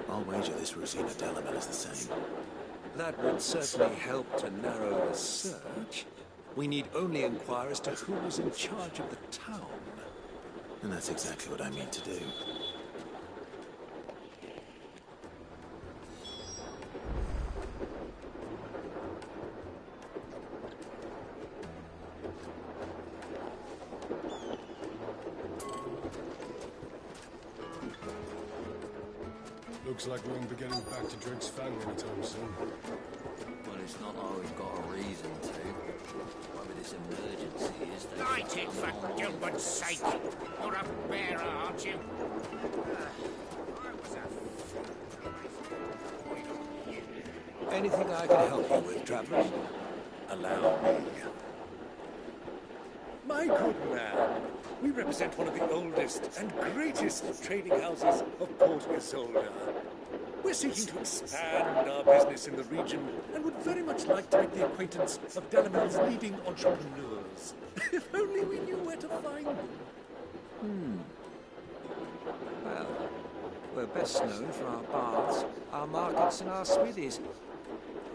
I'll wager this Rosina Dalamil is the same. That would certainly help to narrow the search. We need only inquire as to who was in charge of the town. And that's exactly what I mean to do. Looks like we won't be getting back to Drake's Fang anytime soon. Well, it's not like we've got a reason to. Whatever this emergency is, they... Light it, for Gilbert's sake! You're a bearer, aren't you? Anything I can help you with, travelers? Allow me. My good man, we represent one of the oldest and greatest trading houses of Port Isolde. We're seeking to expand our business in the region and would very much like to make the acquaintance of Dalamil's leading entrepreneurs. If only we knew where to find them. Well, we're best known for our baths, our markets, and our smithies.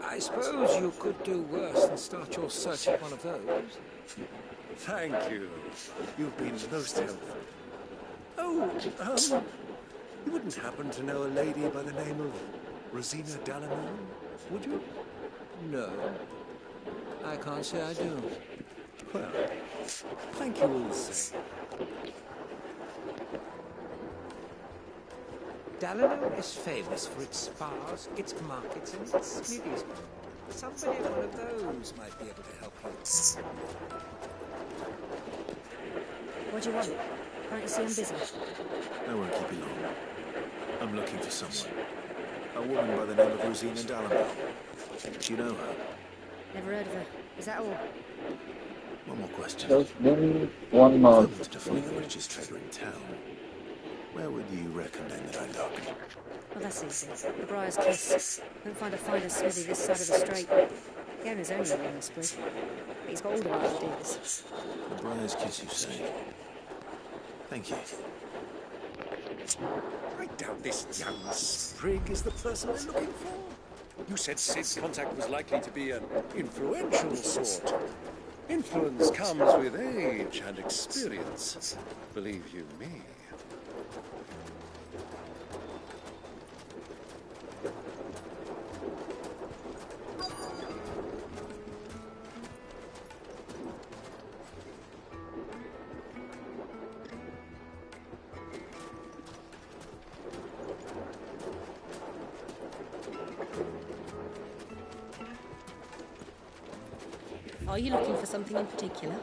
I suppose you could do worse than start your search at one of those. Thank you. You've been most helpful. Oh, you wouldn't happen to know a lady by the name of Rosina Dalamil, would you? No. I can't say I do. Well, thank you all the same. Dalamil is famous for its spas, its markets, and its smithies. Somebody at one of those might be able to help you. What do you want? Can't you see I'm busy? I won't keep you long. I'm looking for someone. A woman by the name of Rosina Dalamil. Do you know her? Never heard of her. Is that all? One more question. Just one more. If I wanted to find the richest trader in town, where would you recommend that I look? Well, that's easy. The Briar's Kiss. Won't find a finer smithy this side of the strait. The owner's only a woman split. But he's got all the right ideas. The Briar's Kiss, you say? Thank you. I doubt this young sprig is the person we're looking for. You said Cid's contact was likely to be an influential sort. Influence comes with age and experience, believe you me. Are you looking for something in particular?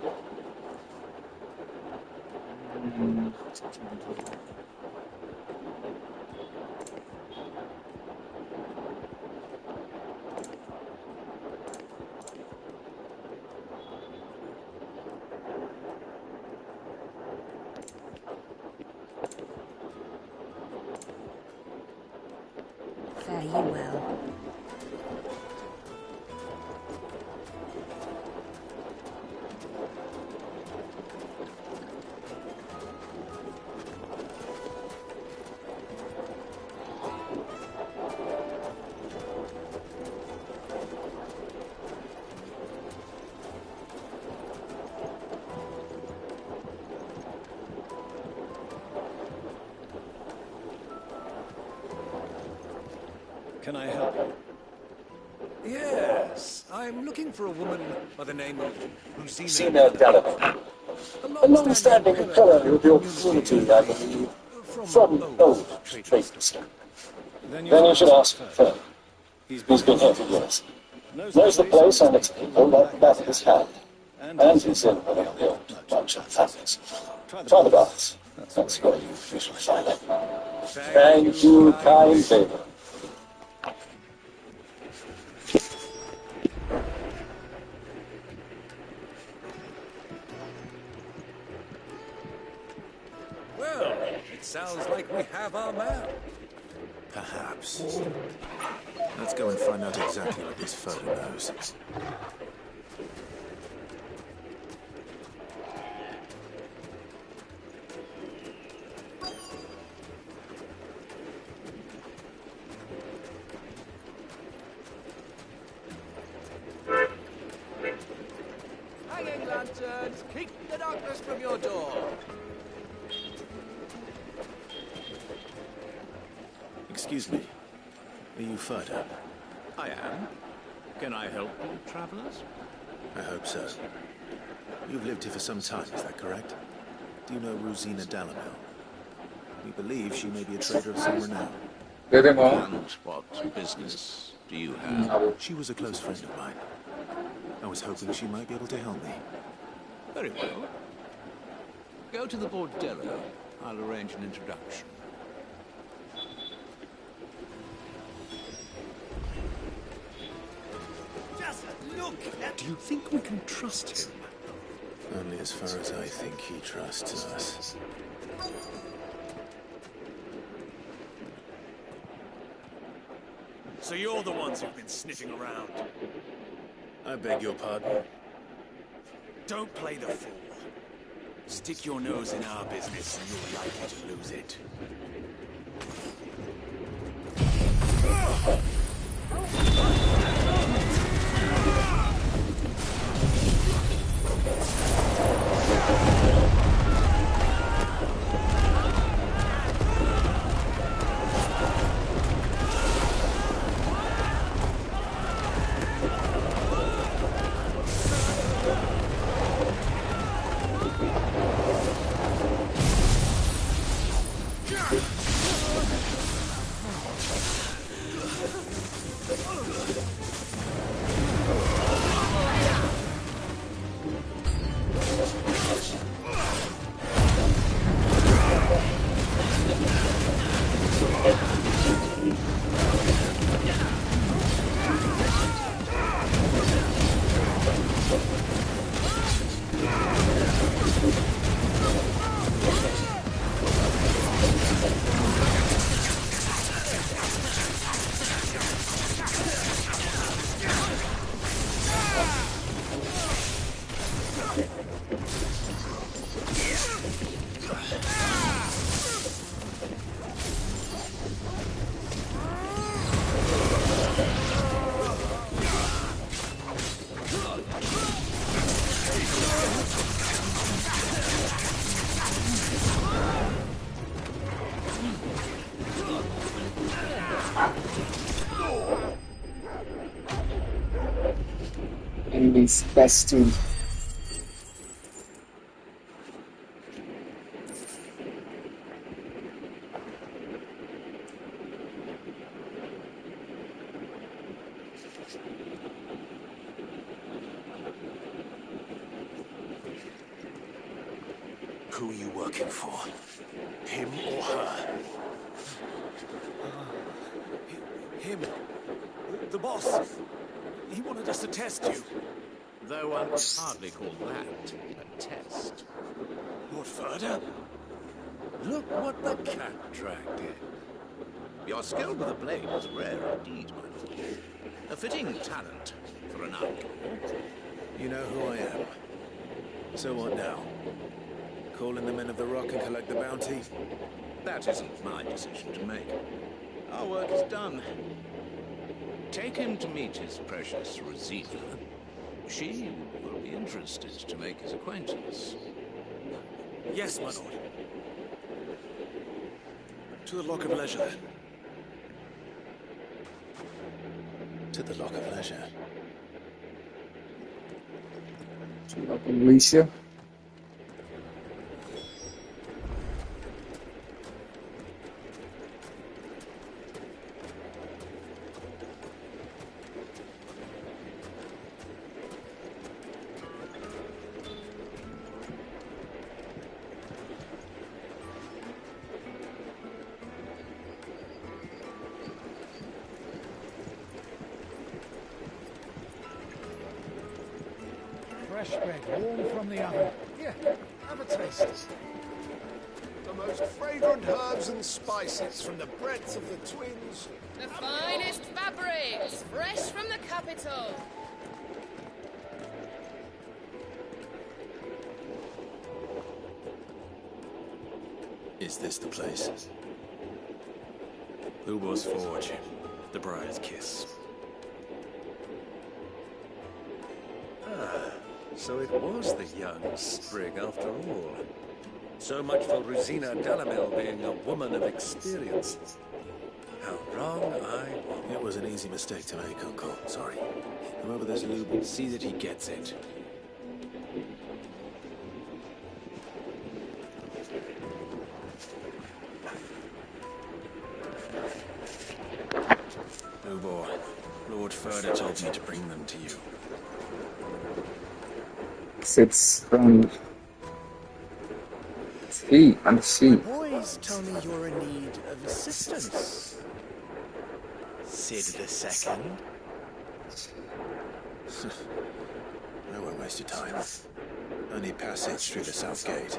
Fare you well. Can I help you? Yes, I'm looking for a woman by the name of Rosina Dalamil. A long-standing fellow of your community, I believe, from old traders. Then you should ask for He's been here for years. knows the place and its people like the back of his hand. And he's in with the old bunch of families. Try the baths. That's where you usually find it. Thank you, kind favor. Well, it sounds like we have our man. Perhaps. Let's go and find out exactly what this photo knows. Hanging lanterns, keep the darkness from your door. Excuse me. Are you Furta? I am. Can I help you, travelers? I hope so. You've lived here for some time, is that correct? Do you know Rosina Dalamil? We believe she may be a trader of some renown. And what business do you have? She was a close friend of mine. I was hoping she might be able to help me. Very well. Go to the bordello. I'll arrange an introduction. Just look at... Do you think we can trust him? Only as far as I think he trusts us. So you're the ones who've been sniffing around. I beg your pardon? Don't play the fool. Stick your nose in our business and you're likely to lose it. Enemies bestie. Who are you working for? Him or her? Him. The boss. He wanted us to test you. Though one could hardly call that a test. Lord Furta? Look what the cat dragged in. Your skill with a blade is rare indeed, my lord. A fitting talent for an outlaw. You know who I am. So what now? Call in the Men of the Rock and collect the bounty? That isn't my decision to make. Our work is done. Take him to meet his precious Rosina. She will be interested to make his acquaintance. Yes, my lord. To the Lock of Leisure, then. To the Lock of Leisure. Alicia. fresh bread, warm from the oven. Here, have a taste. The most fragrant herbs and spices from the breadth of the twins. The finest fabrics, fresh from the capital. Is this the place? Ubor's Forge. The Briar's Kiss. Ah, so it was the young sprig after all. So much for Rosina Dalamel being a woman of experience. How wrong I was. It was an easy mistake to make, Uncle. Sorry. Come over this lube and see that he gets it. Ubor, Lord Furder told me to bring them to you. Sits from sea and sea. Boys tell me you're in need of assistance. Sid the Second. I won't waste your time. Only passage through the south gate.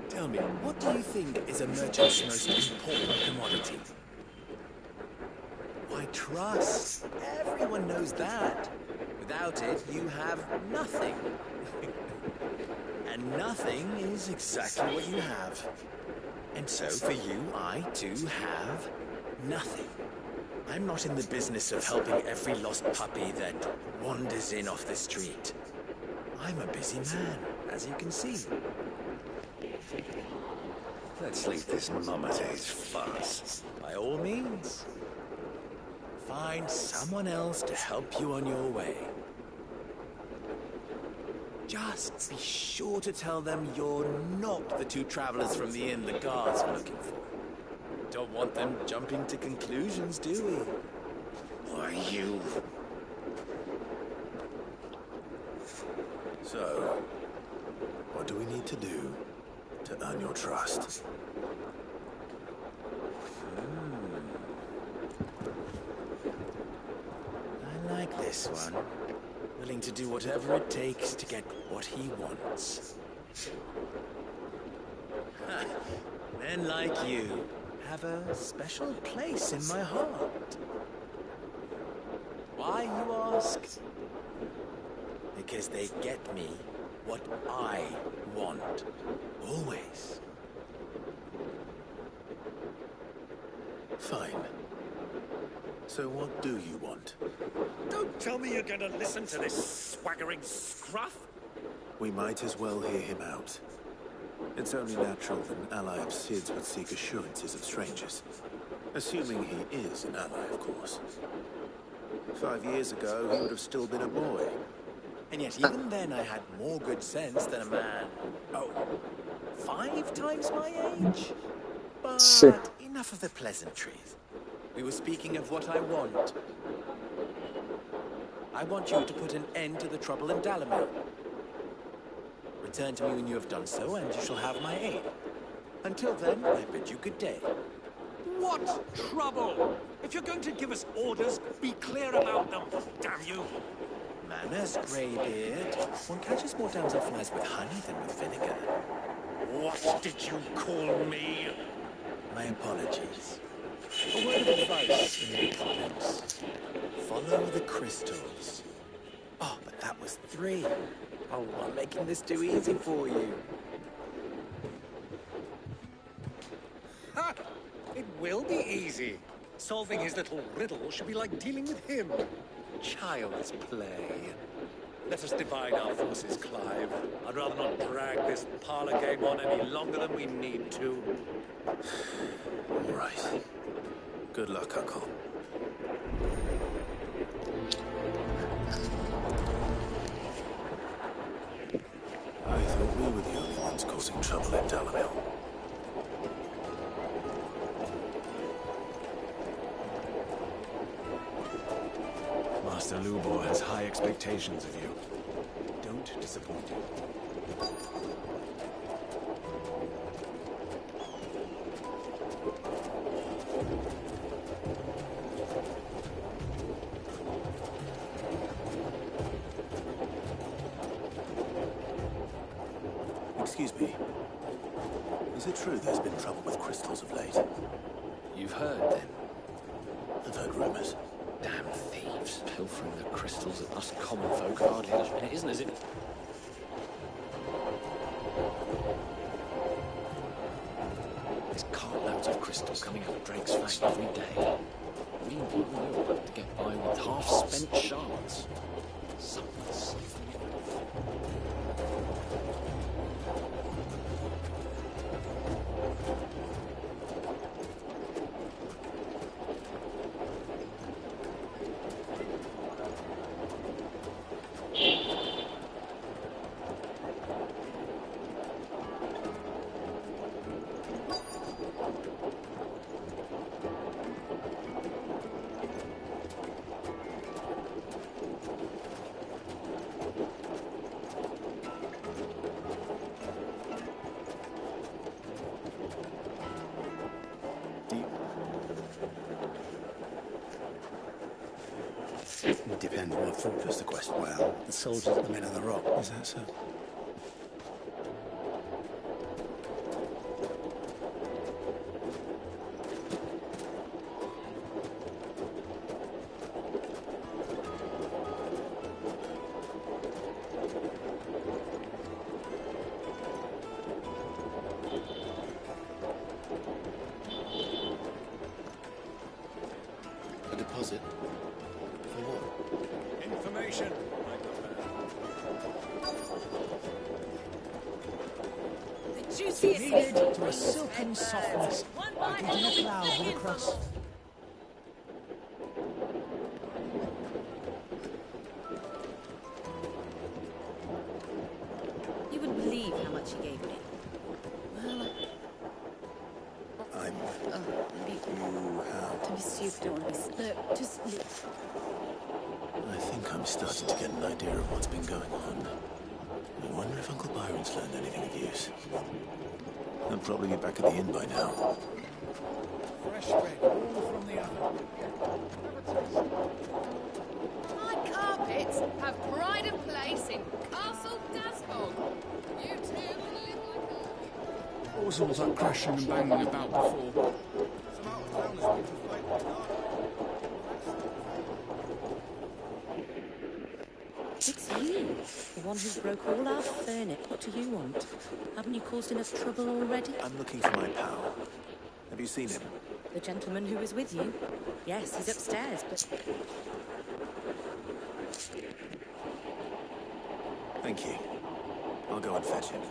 Tell me, what do you think is a merchant's most important commodity? Why, trust. Everyone knows that. Without it, you have nothing. And nothing is exactly what you have. And so, for you, I, too, have nothing. I'm not in the business of helping every lost puppy that wanders in off the street. I'm a busy man, as you can see. Let's leave this Mummertaze farce. By all means. Find someone else to help you on your way. Just be sure to tell them you're not the two travelers from the inn the guards are looking for. Don't want them jumping to conclusions, do we? Or you? So, what do we need to do to earn your trust? I like this one. Willing to do whatever it takes to get what he wants. Men like you have a special place in my heart. Why, you ask? Because they get me what I want. Always. Fine. So what do you want? Don't tell me you're gonna listen to this swaggering scruff. We might as well hear him out. It's only natural that an ally of Sid's would seek assurances of strangers. Assuming he is an ally, of course. 5 years ago, he would have still been a boy. And yet even then I had more good sense than a man, 5 times my age? But Shit. enough of the pleasantries. We were speaking of what I want. I want you to put an end to the trouble in Dalamel. Return to me when you have done so, and you shall have my aid. Until then, I bid you good day. What trouble? If you're going to give us orders, be clear about them, damn you. Manners, Greybeard. One catches more damselflies with honey than with vinegar. What did you call me? My apologies. A word of advice in recompense. Follow the crystals. Oh, but that was 3. Oh, I'm making this too easy for you. Ha! It will be easy. Solving his little riddle should be like dealing with him. Child's play. Let us divide our forces, Clive. I'd rather not drag this parlor game on any longer than we need to. All right. Good luck, Uncle. I thought we were the only ones causing trouble in Dalamel. Master Lubor has high expectations of you. Don't disappoint him. Excuse me. Is it true there's been trouble with crystals of late? You've heard, then? I've heard rumors. Damn thieves, pilfering the crystals that us common folk hardly had. It isn't as if... There's cartloads of crystal coming out of Drake's Fang every day. Meanwhile, we're about to get by with half-spent shards. Something's siphoning it off. It depends what fortress the quest. Well, the soldiers at the Men of the Rock. Is that so? A deposit? For what? Information. The juiciest Kneaded to a silken softness, like eating a cloud with a crust. You wouldn't believe how much he gave me. Well, I'm... you have... Don't be stupid, don't want to be... Look, just... I think I'm starting to get an idea of what's been going on. I wonder if Uncle Byron's learned anything of use. He'll probably be back at the inn by now. Fresh bread, all from the oven. My carpets have pride of place in Castle Dasbog. You two What was all that crashing and banging about before? It's you, the one who broke all our furniture. What do you want? Haven't you caused enough trouble already? I'm looking for my pal. Have you seen him? The gentleman who was with you? Yes, he's upstairs, but... Thank you. I'll go and fetch him.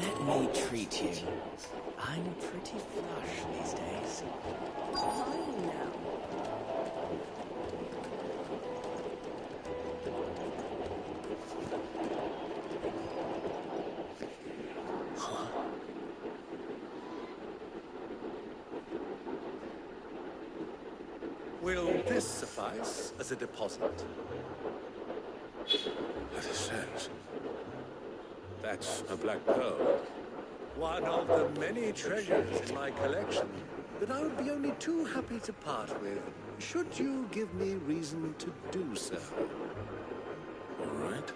Let me treat you. I'm pretty flush these days. I know. Will this suffice as a deposit? That is sense. That's a black pearl. One of the many treasures in my collection that I would be only too happy to part with, should you give me reason to do so. All right.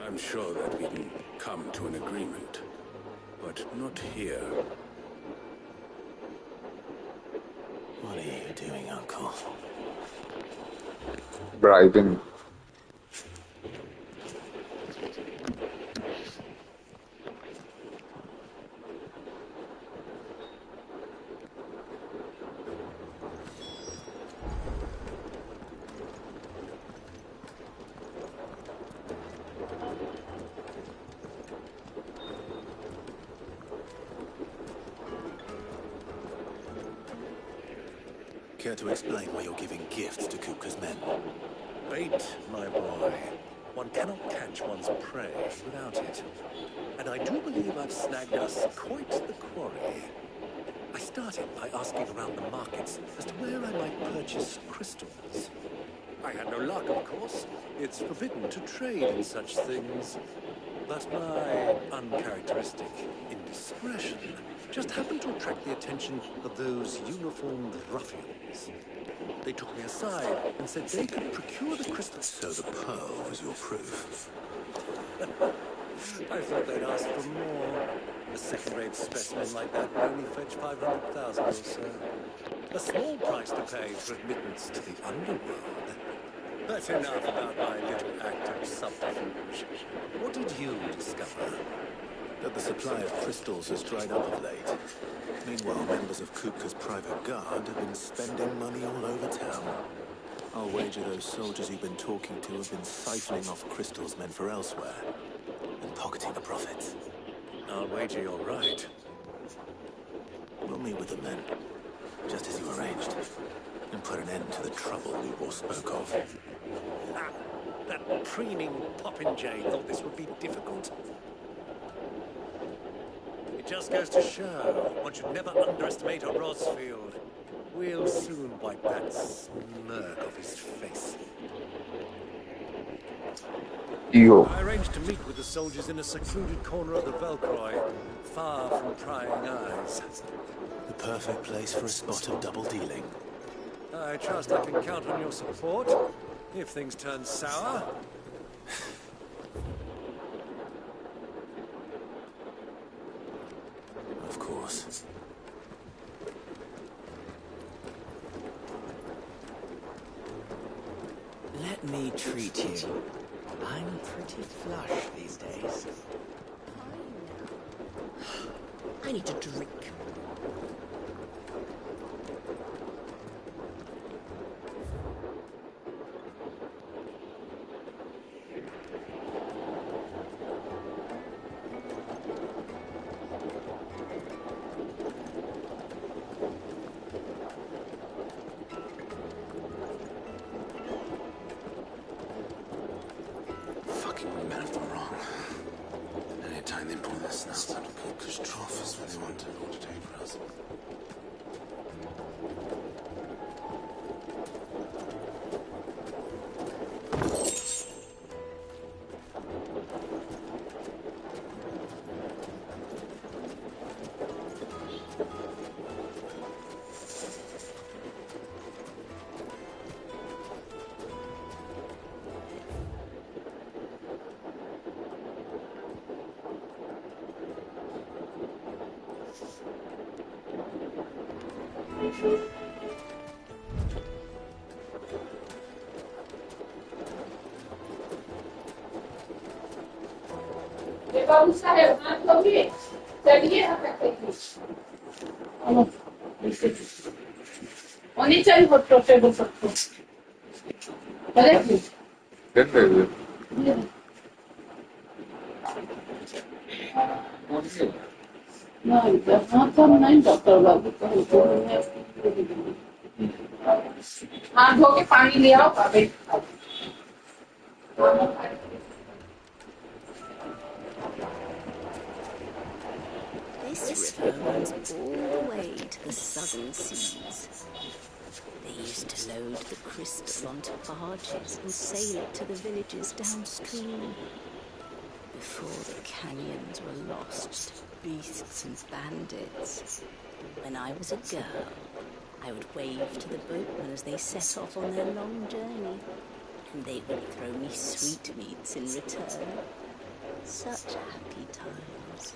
I'm sure that we can come to an agreement, but not here. What are you doing, Uncle? Bribing. Care to explain why you're giving gifts to Kupka's men? Bait, my boy. One cannot catch one's prey without it. And I do believe I've snagged us quite the quarry. I started by asking around the markets as to where I might purchase crystals. I had no luck, of course. It's forbidden to trade in such things. But my uncharacteristic indiscretion just happened to attract the attention of those uniformed ruffians. They took me aside and said they could procure the crystals. So the pearl was your proof? I thought they'd ask for more. A second-rate specimen like that would only fetch 500,000 or so. A small price to pay for admittance to the underworld. But enough about my little act of subterfuge. What did you discover? That the supply of crystals has dried up of late. Meanwhile, members of Kupka's private guard have been spending money all over town. I'll wager those soldiers you've been talking to have been siphoning off crystals meant for elsewhere and pocketing the profits. I'll wager you're right. We'll meet with them then, just as you arranged, and put an end to the trouble Lubor spoke of. Ah, that preening popinjay thought this would be difficult. It just goes to show one should never underestimate a Rosfield. We'll soon wipe that smirk off his face. Yo. I arranged to meet with the soldiers in a secluded corner of the Velcroy, far from prying eyes. The perfect place for a spot of double dealing. I trust I can count on your support if things turn sour. Of course. Let me treat you. I'm pretty flush these days. I need a drink. Men have them wrong. Anytime they pull their snouts out of Kupka's trough is when they want everyone to take for us. बाबू साहेब हाथ धोइए चलिए हम रखते oni chali hotto table hotto correct Good baby. no that's not some nine doctor babu हाथ धो के पानी ले आओ बाबे This river runs all the way to the southern seas. They used to load the crystal onto barges and sail it to the villages downstream. Before the canyons were lost to beasts and bandits. When I was a girl, I would wave to the boatmen as they set off on their long journey, and they would throw me sweetmeats in return. Such happy times.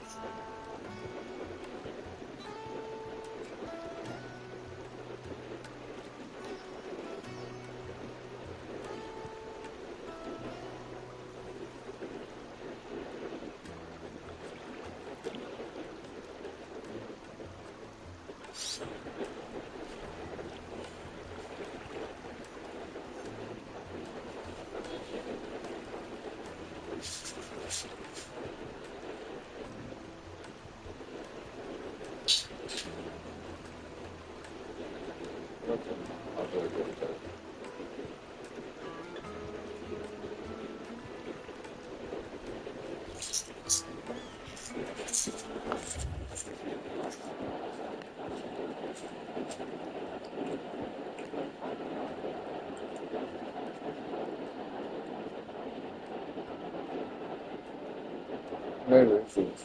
Where is it?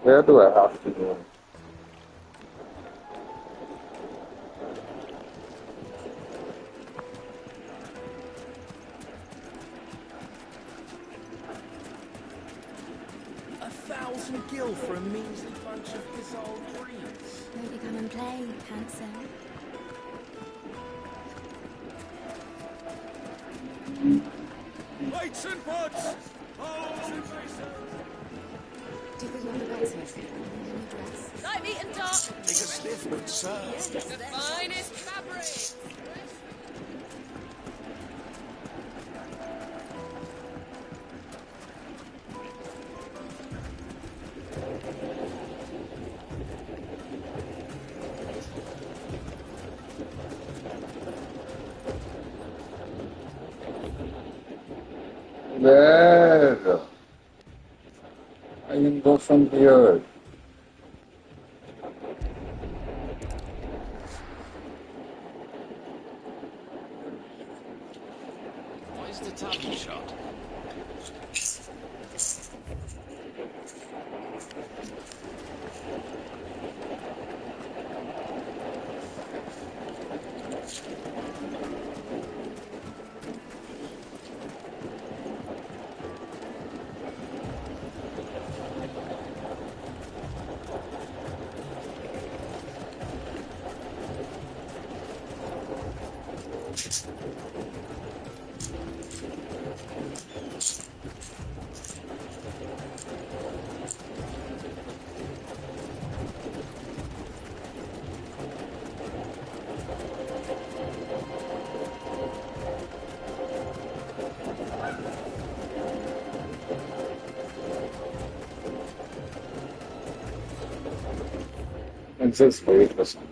Where do I have to go? $1,000 for a measly bunch of dissolved greens. Won't you come and play, handsome? Weights and pots! Bowls and basins! Do you think you're the better? In a new dress? Light meat and dark. Take a sniff, good sir. The finest fabric. Where? I can go from here. Where's the tavern shot? It's just very interesting.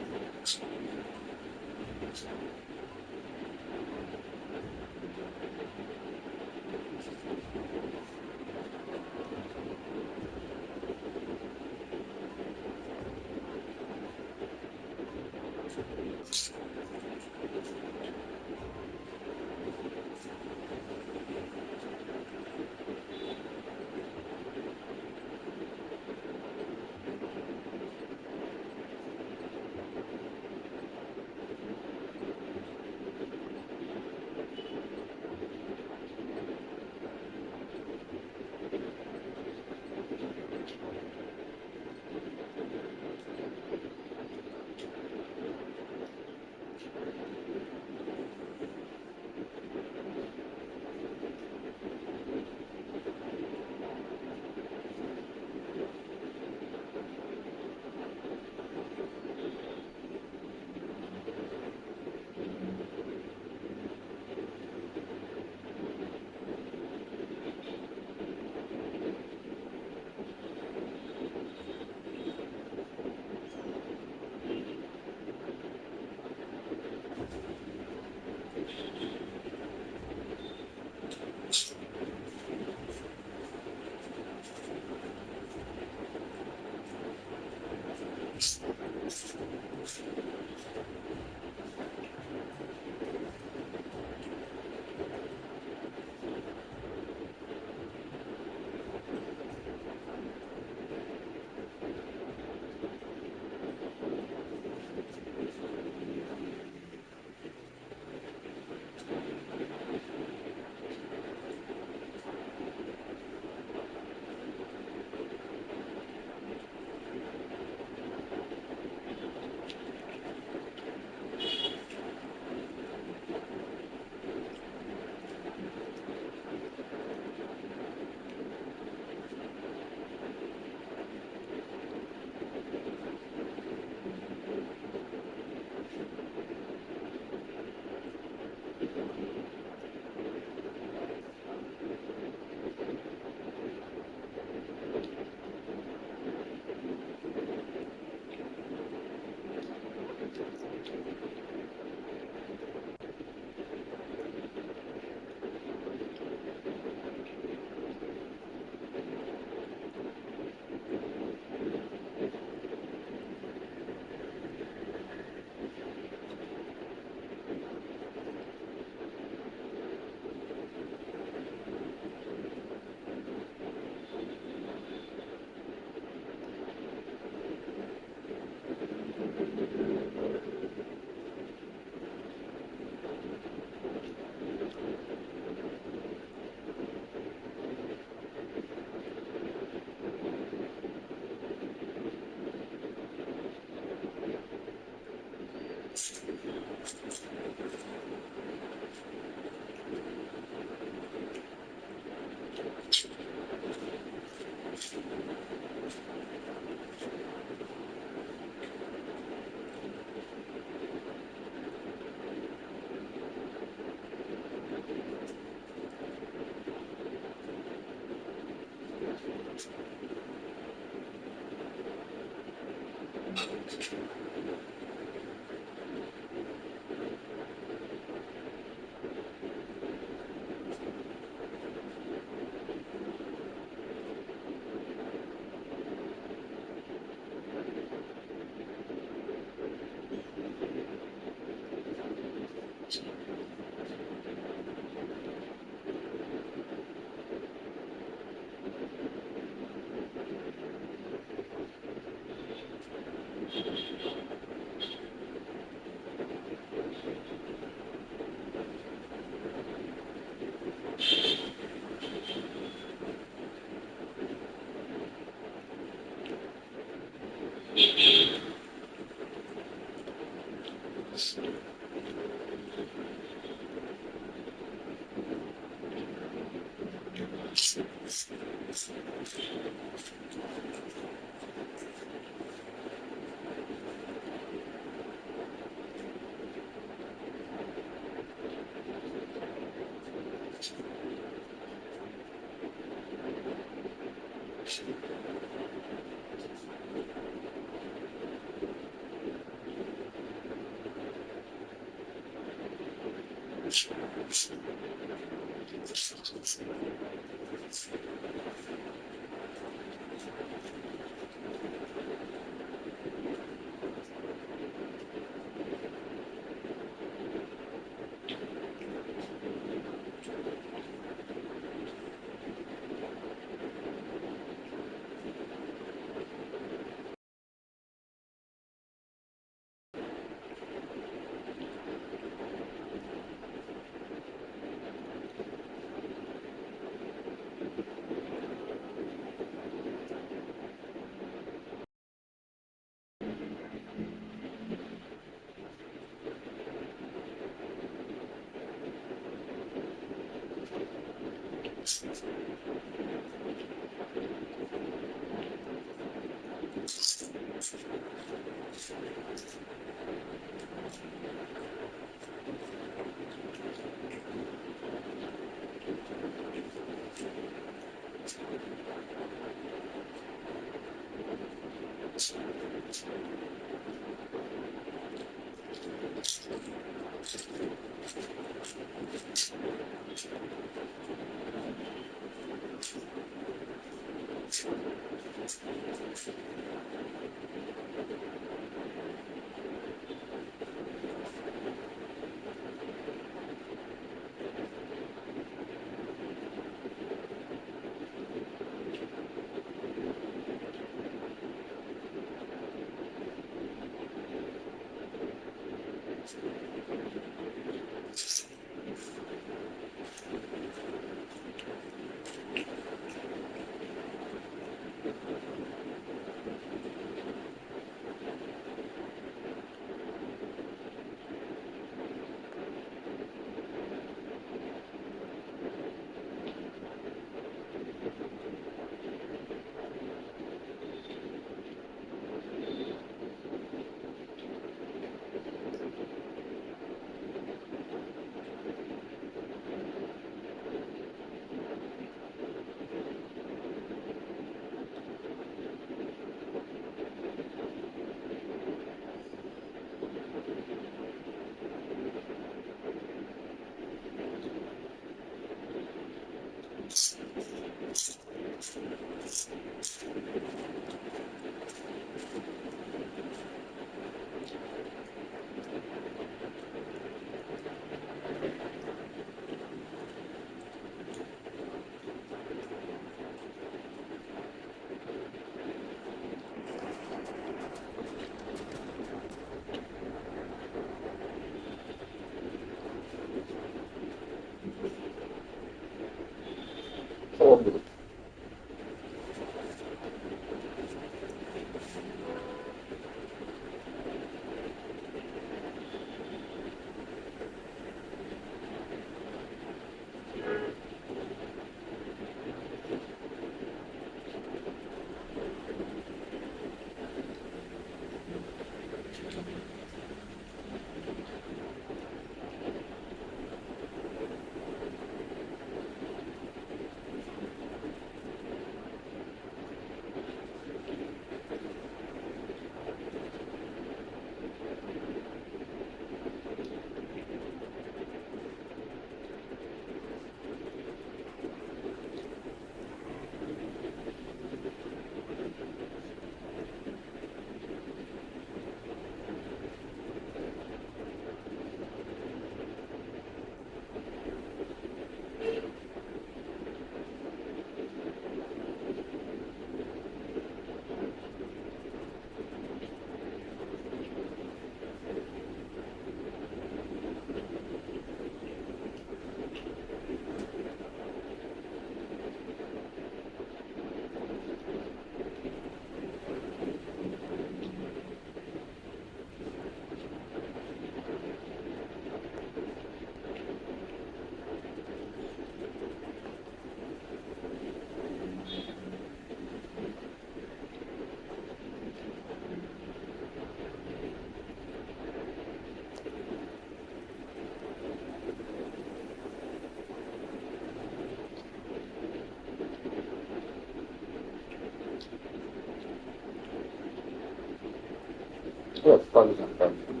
Yes, Pakistan.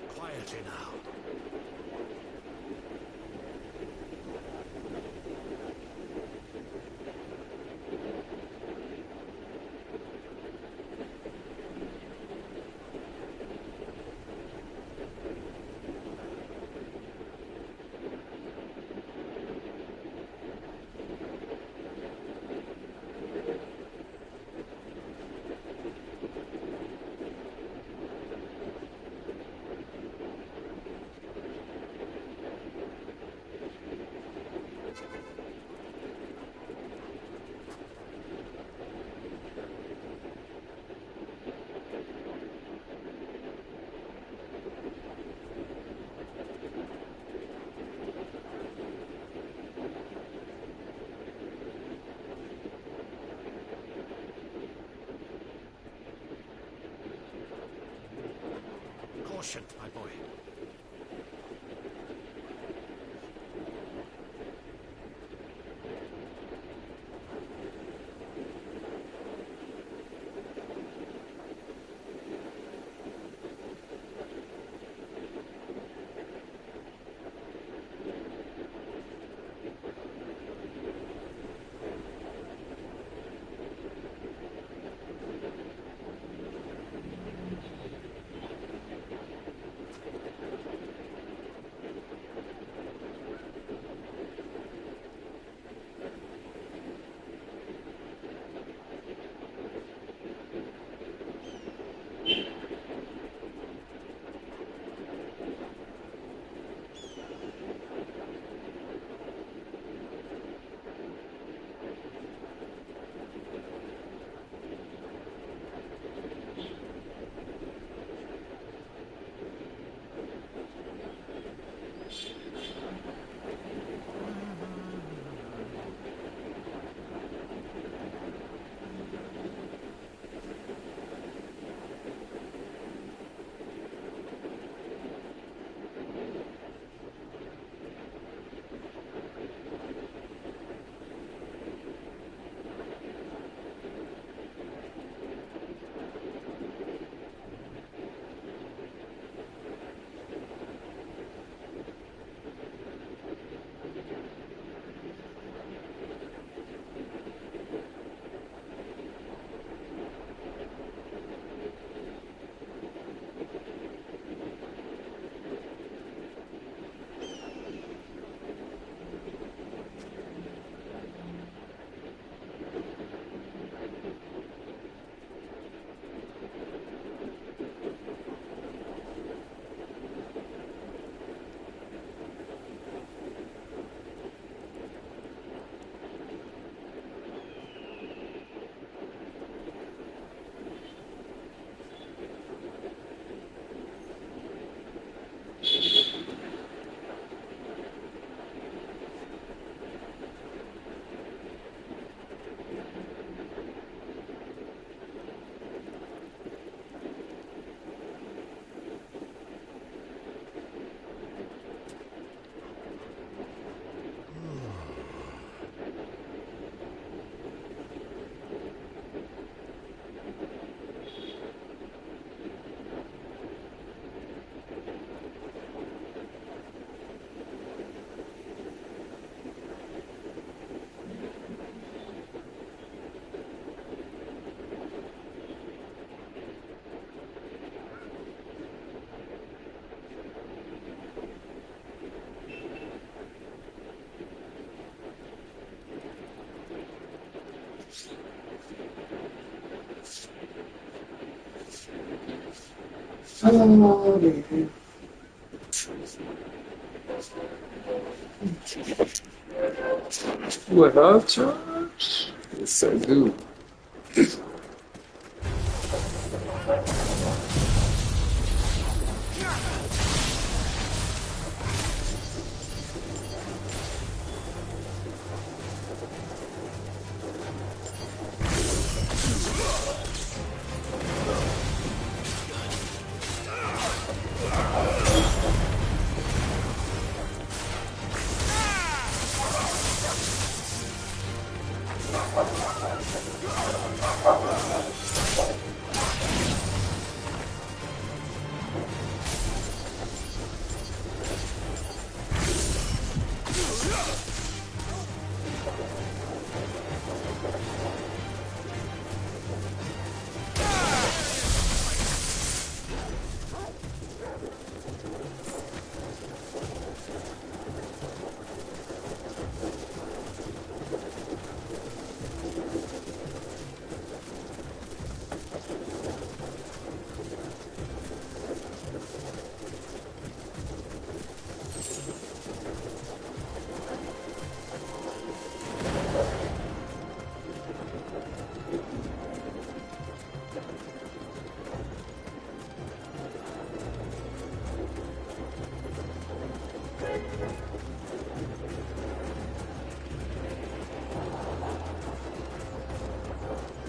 Quietly now. Caution, my boy. Do I have charge? Yes, I do.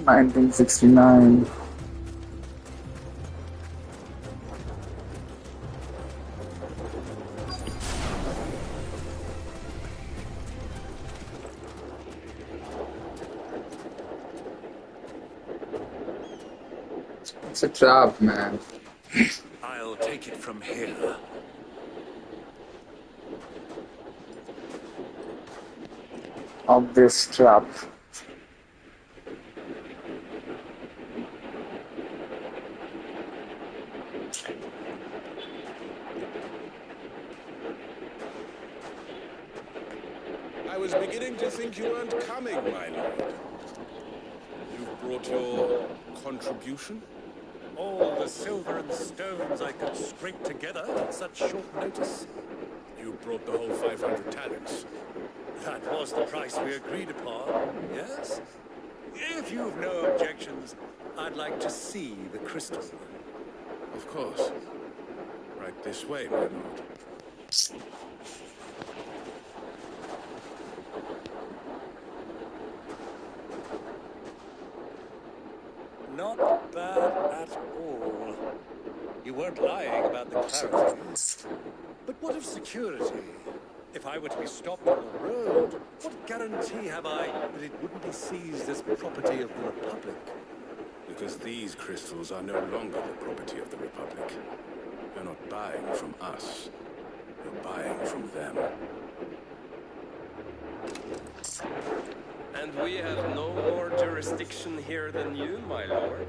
$1969. It's a trap, man. I'll take it from here. Of this trap. I was beginning to think you weren't coming, my lord. You've brought your contribution? All the silver and stones I could scrape together at such short notice. You brought the whole 500 talents. That was the price we agreed upon, yes? If you've no objections, I'd like to see the crystal. Of course. Right this way, my lord. Not bad at all. You weren't lying about the clarity. But what of security? If I were to be stopped on the road, what guarantee have I that it wouldn't be seized as property of the Republic? Because these crystals are no longer the property of the Republic. You're not buying from us. You're buying from them. And we have no more jurisdiction here than you, my lord.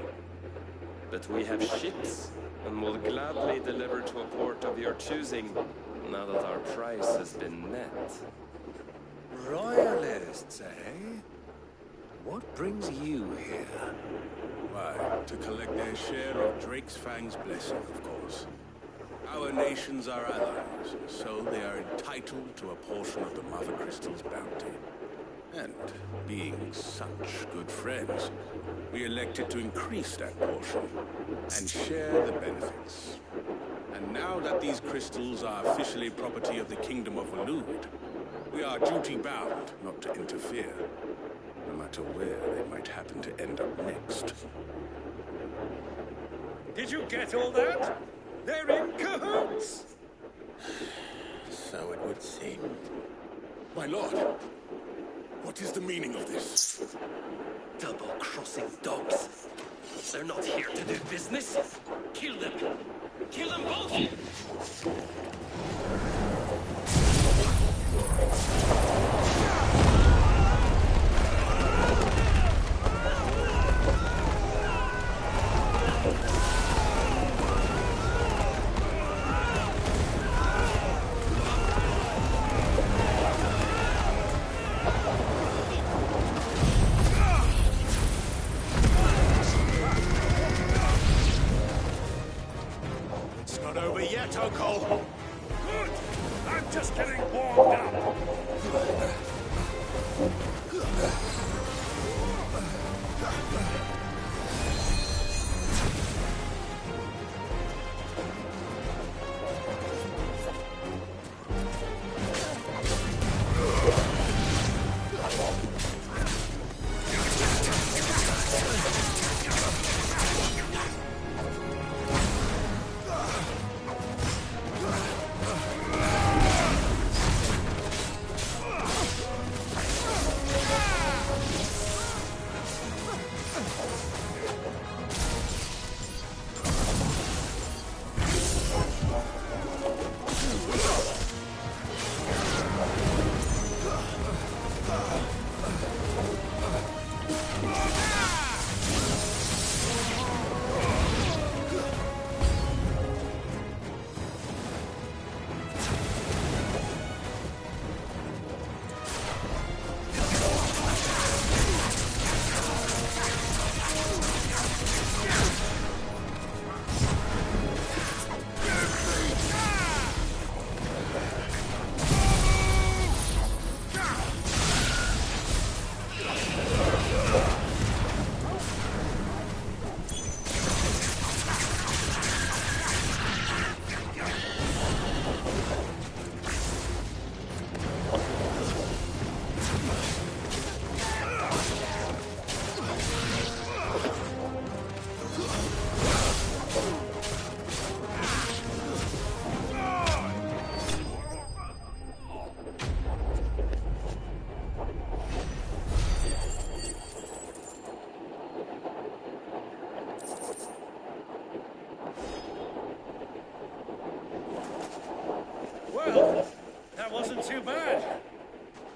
But we have ships, and will gladly deliver to a port of your choosing, now that our price has been met. Royalists, eh? What brings you here? Why, to collect their share of Drake's Fang's blessing, of course. Our nations are allies, so they are entitled to a portion of the Mother Crystal's bounty. And, being such good friends, we elected to increase that portion and share the benefits. And now that these crystals are officially property of the Kingdom of Waloed, we are duty-bound not to interfere, no matter where they might happen to end up next. Did you get all that? They're in cahoots! So it would seem. My lord, what is the meaning of this? Double-crossing dogs. They're not here to do business. Kill them. Kill them both! Tokol. Good. I'm just getting warmed up. Well, that wasn't too bad.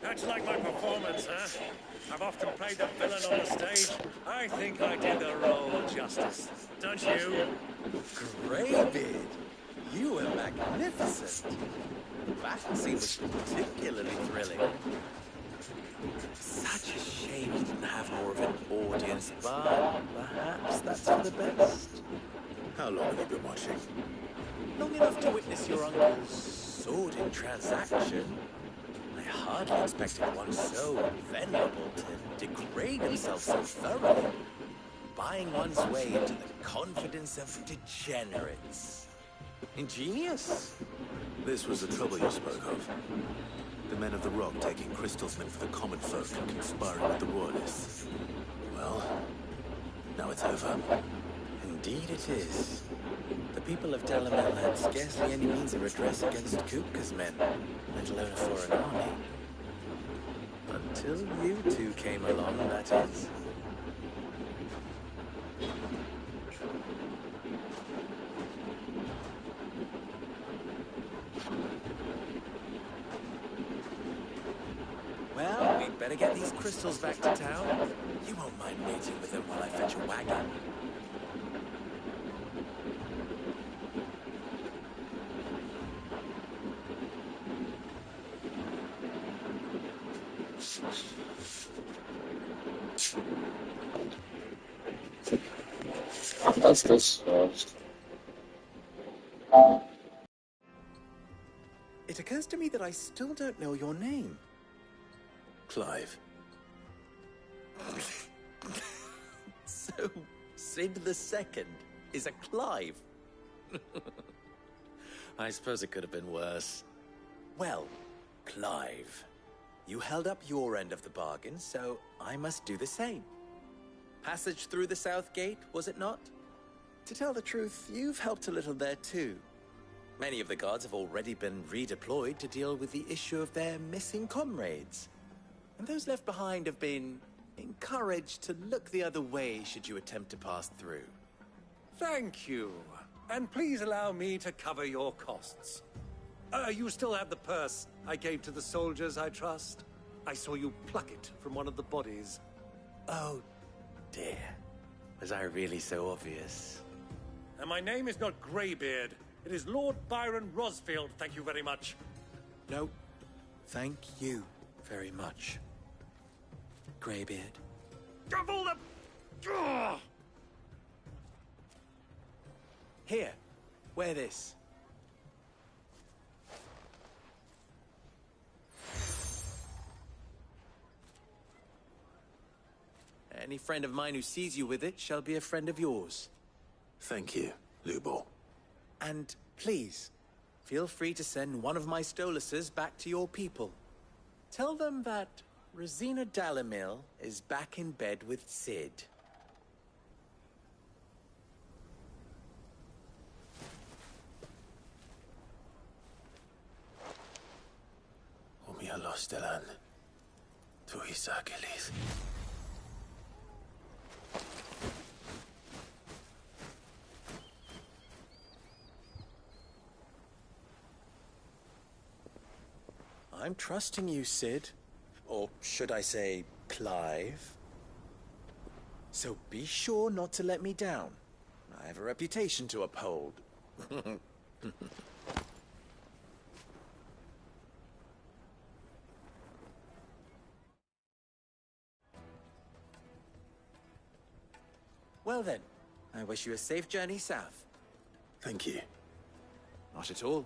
How'd you like my performance, huh? I've often played the villain on the stage. I think I did the role justice. Don't you? Greybeard, you were magnificent. The battle scene was particularly thrilling. Such a shame you didn't have more of an audience, but perhaps that's for the best. How long have you been watching? Long enough to witness your uncle's sordid transaction. I hardly expected one so venerable to degrade himself so thoroughly. Buying one's way into the confidence of degenerates. Ingenious. This was the trouble you spoke of. The men of the Rock taking Crystalsmen for the common folk and conspiring with the Royalists. Well, now it's over. Indeed it is. The people of Dalamel had scarcely any means of redress against Kupka's men, let alone a foreign army. Until you two came along, that is. Well, we'd better get these crystals back to town. You won't mind waiting with them while I fetch a wagon. That's this. It occurs to me that I still don't know your name. Clive. So, Sid the Second is a Clive. I suppose it could have been worse. Well, Clive, you held up your end of the bargain, so I must do the same. Passage through the South Gate, was it not? To tell the truth, you've helped a little there too. Many of the guards have already been redeployed to deal with the issue of their missing comrades. And those left behind have been encouraged to look the other way should you attempt to pass through. Thank you. And please allow me to cover your costs. You still have the purse I gave to the soldiers, I trust? I saw you pluck it from one of the bodies. Oh, dear. Was I really so obvious? And my name is not Greybeard. It is Lord Byron Rosfield, thank you very much. No, thank you very much, Greybeard. Of all the... Here, wear this. Any friend of mine who sees you with it shall be a friend of yours. Thank you, Lubor. And please, feel free to send one of my Stoluses back to your people. Tell them that Rosina Dalamil is back in bed with Sid. Umia Lostelan. Tuisa Achilles. I'm trusting you, Sid. Or should I say, Clive? So be sure not to let me down. I have a reputation to uphold. Well then, I wish you a safe journey south. Thank you. Not at all.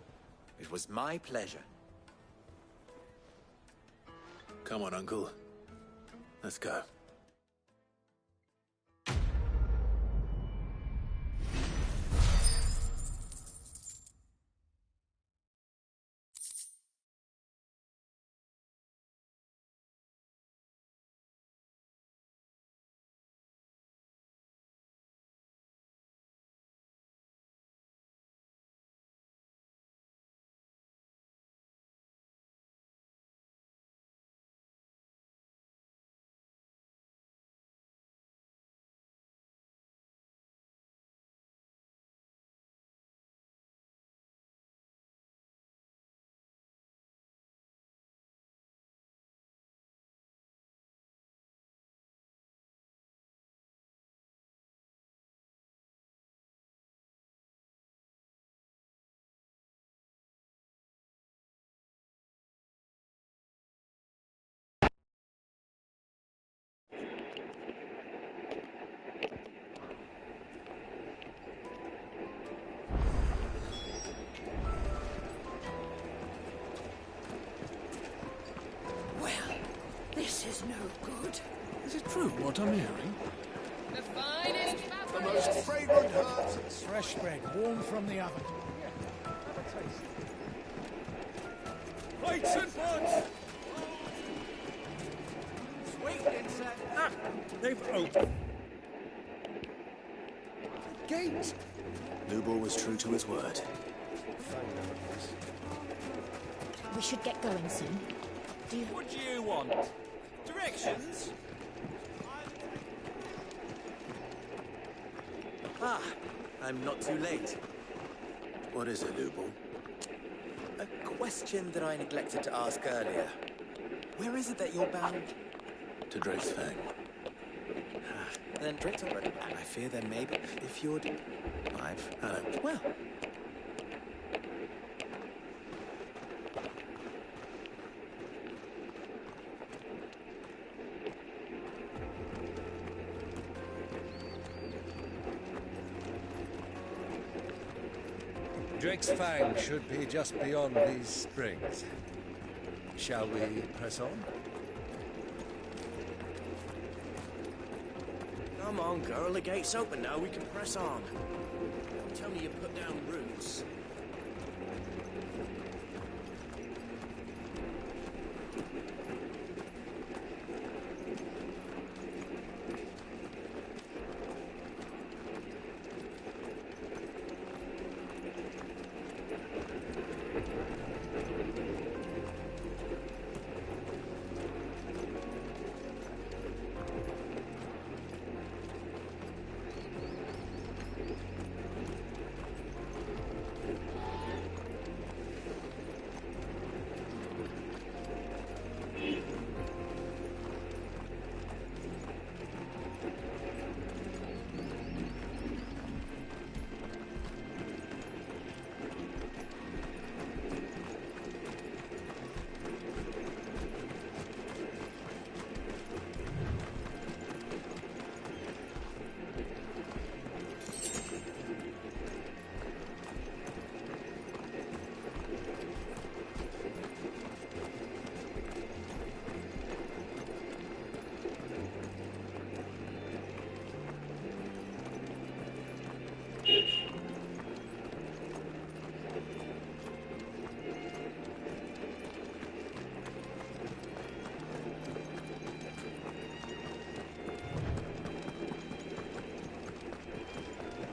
It was my pleasure. Come on, Uncle. Let's go. This is no good. Is it true what I'm hearing? The finest The fabrics. most fragrant herbs. Fresh bread, warm from the oven. Plates and pots! Sweet insect. Ah, they've opened. Gate! Lubor was true to his word. We should get going soon. Do you... What do you want? Directions? Ah, I'm not too late. What is it, Lubor? A question that I neglected to ask earlier. Where is it that you're bound? To Drake's Fang. Then Drake's already back. I fear there may be. If you'd... Hello. Well... Drake's Fang should be just beyond these springs. Shall we press on? Come on, girl. The gate's open now. We can press on. Don't tell me you put down roots.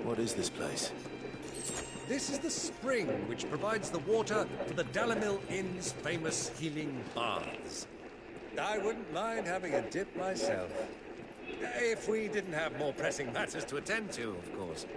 What is this place? This is the spring which provides the water for the Dalimil Inn's famous healing baths. I wouldn't mind having a dip myself. If we didn't have more pressing matters to attend to, of course.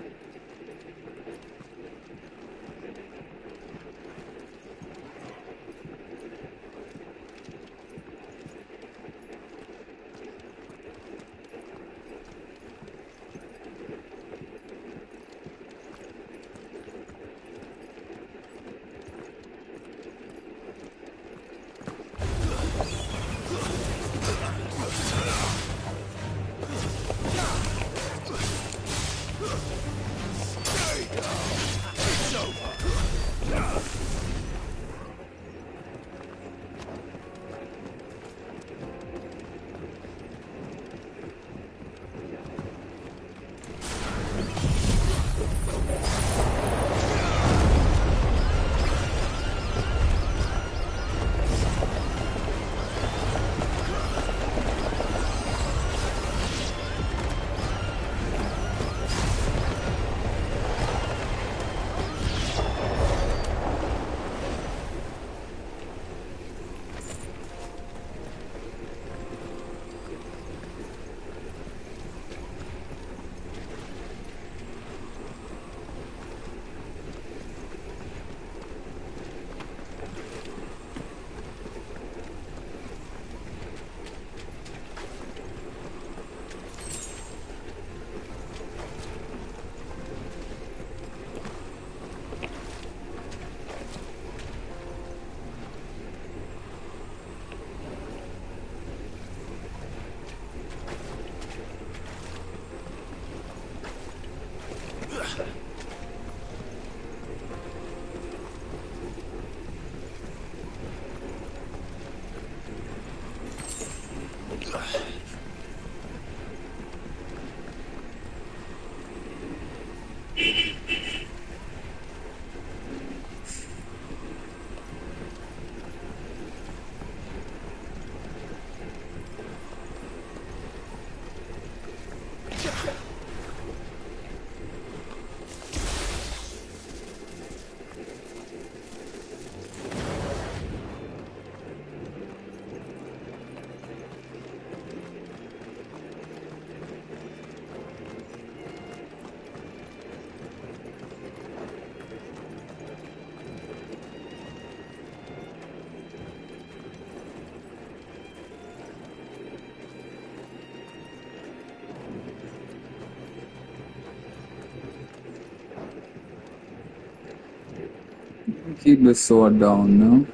Keep the sword down, no?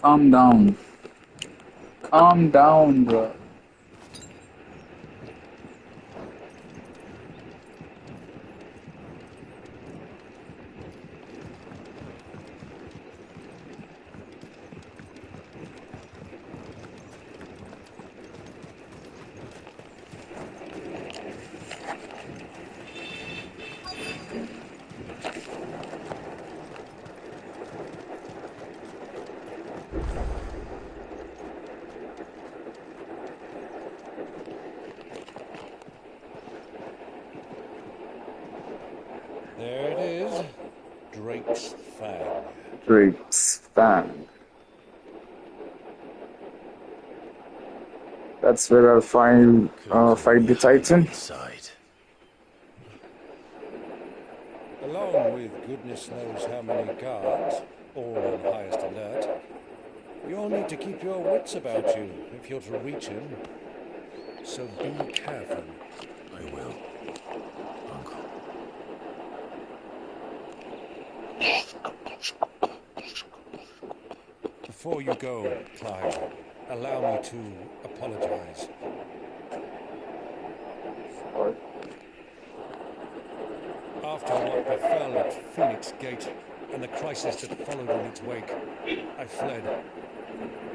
Calm down. Calm down, bro. There it is. Drake's Fang. Drake's Fang. That's where I'll fight the Titan. Along with goodness knows how many guards, all on highest alert, you'll need to keep your wits about you if you're to reach him. So be careful. I will, Uncle. Before you go, Clive, allow me to apologize. After what befell at Phoenix Gate and the crisis that followed in its wake, I fled.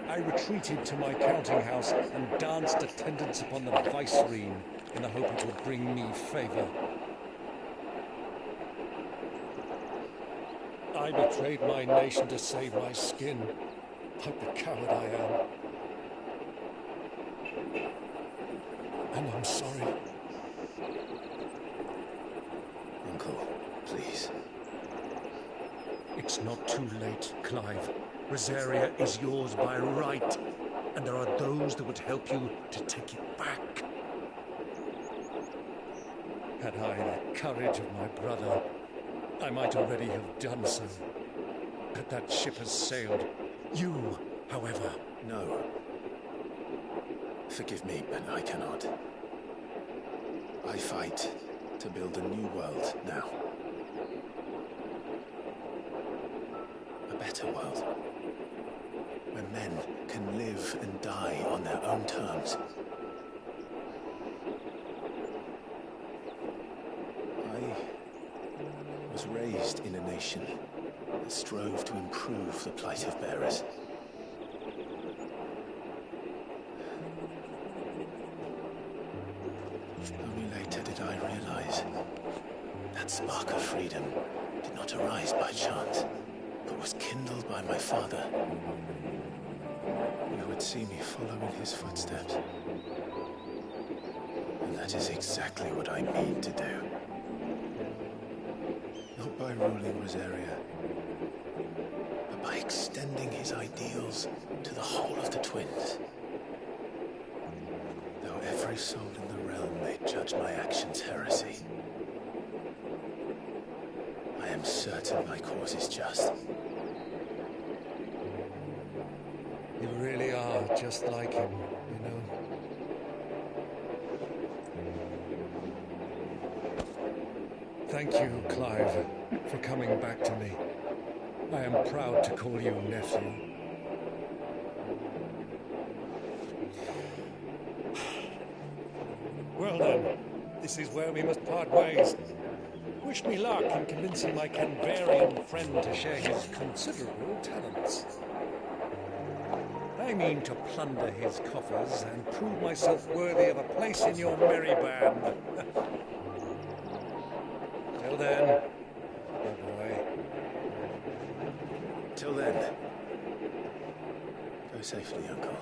I retreated to my counting house and danced attendance upon the vicereine in the hope it would bring me favor. I betrayed my nation to save my skin, like the coward I am. and I'm sorry. Uncle, please. It's not too late, Clive. Rosaria is yours by right, and there are those that would help you to take it back. Had I the courage of my brother, I might already have done so. But that ship has sailed. You, however... No. Forgive me, but I cannot. I fight to build a new world now. A better world. Where men can live and die on their own terms. I was raised in a nation that strove to improve the plight of bearers. Only later did I realize that spark of freedom did not arise by chance, but was kindled by my father, who would see me follow in his footsteps. And that is exactly what I mean to do. Not by ruling Rosaria, but by extending his ideals to the whole of the Twins. Though every soul in the realm may judge my actions heresy, I am certain my cause is just. You really are just like him, you know. Thank you, Clive, for coming back to me. I am proud to call you nephew. Well then, this is where we must part ways. Wish me luck in convincing my Canvarian friend to share his considerable talents. I mean to plunder his coffers and prove myself worthy of a place in your merry band. Till then, oh boy. Till then, go safely, Uncle.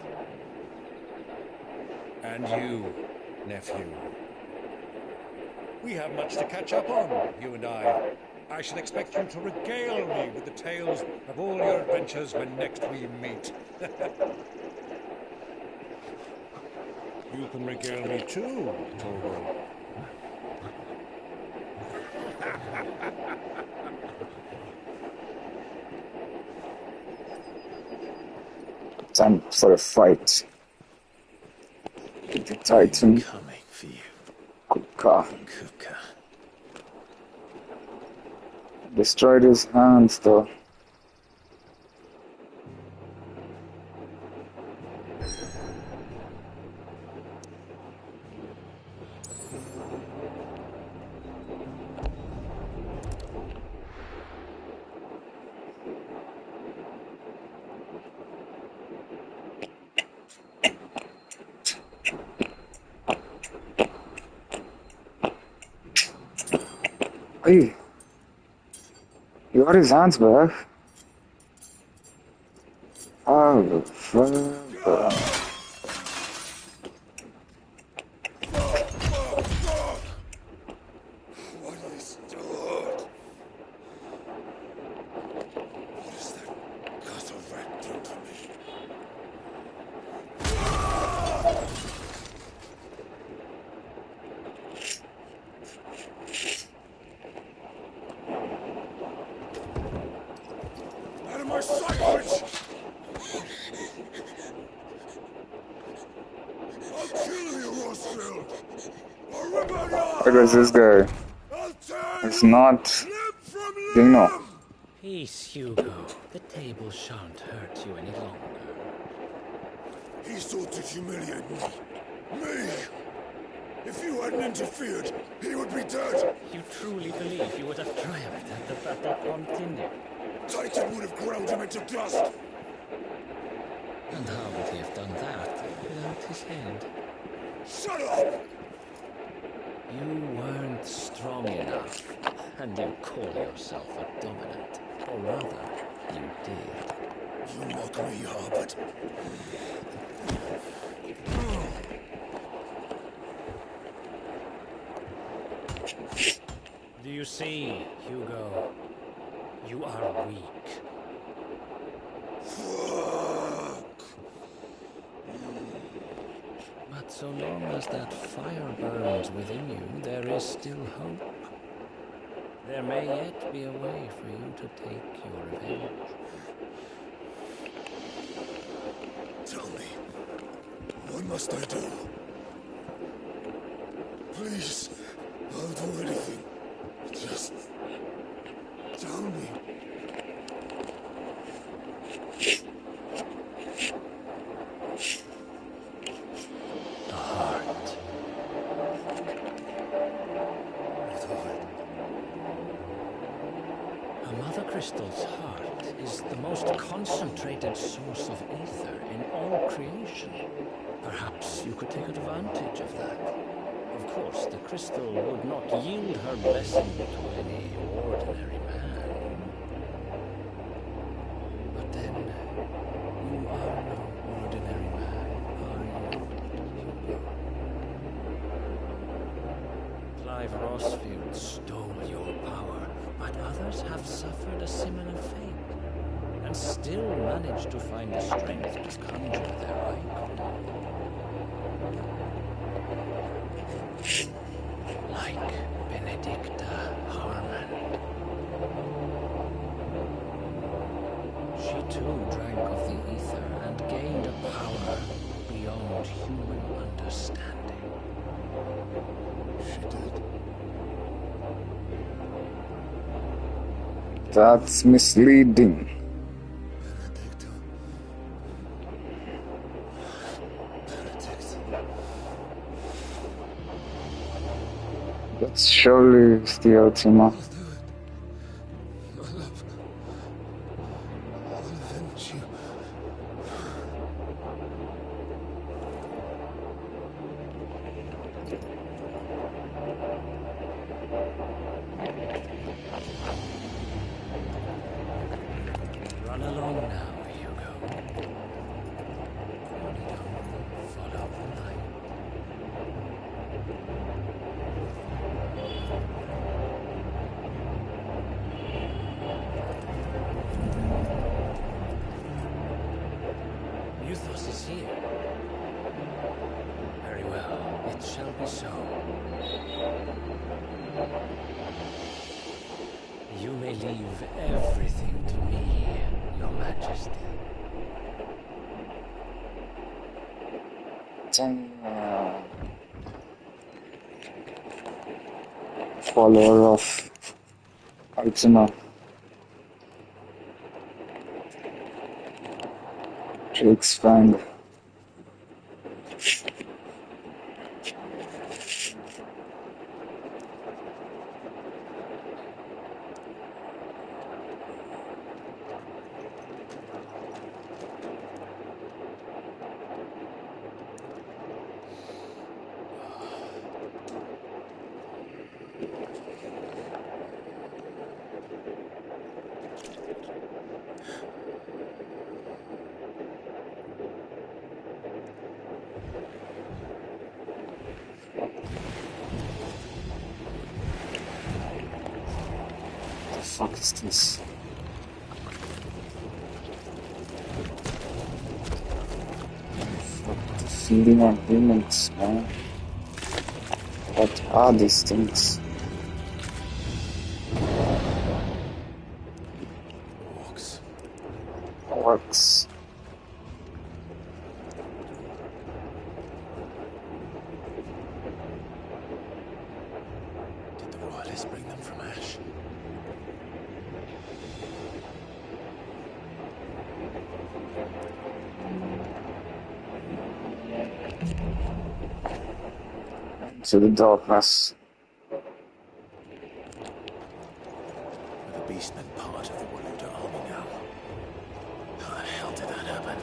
And you, nephew. We have much to catch up on, you and I. I shall expect you to regale me with the tales of all your adventures when next we meet. You can regale me too, Torgal. Time for a fight. The Titan. Coming for you. Kupka. Kupka. Destroyed his hands though. Hey, you got his hands back. Oh, fuck. What is done? What is that gutter rat done to me? Out of my sight, bitch! I'll kill you, Rossville! I'll rip out your What was this guy? It's not Dino. Peace, Hugo. The table shan't hurt you any longer. He sought to humiliate me. Me! If you hadn't interfered, he would be dead! You truly believe you would have triumphed had the battle continued? Titan would have ground him into dust! And how would he have done that without his hand? Shut up! You weren't strong enough, and you call yourself a dominant. Or rather, you did. You mock me, Harbert. you see, Hugo? You are weak. But so long as that fire burns within you, there is still hope. There may yet be a way for you to take your revenge. Tell me, what must I do? Please, I'll do anything. Just tell me. The heart. A Mother Crystal's heart is the most concentrated source of ether in all creation. Perhaps you could take advantage of that. Of course, the crystal would not yield her blessing to any ordinary man. But then, you are no ordinary man, are you, Hugo? Clive Rossfield stole your power, but others have suffered a similar fate, and still managed to find the strength to conjure their icon. Like Benedicta Harman. She too drank of the ether and gained a power beyond human understanding. She did. That's misleading. That's surely the Ultima. Run along now, Hugo. Only don't follow the light. Euthos is here. Very well, it shall be so. You may leave everything to me, Your Majesty. Follower of Ultima. Drake's Fang. The fuck is this? Fuck, the feeding on humans, man. What are these things? Orcs. Did the royalists bring them from Ash? To the darkness. The beastmen part of the Waluda army now. How the hell did that happen?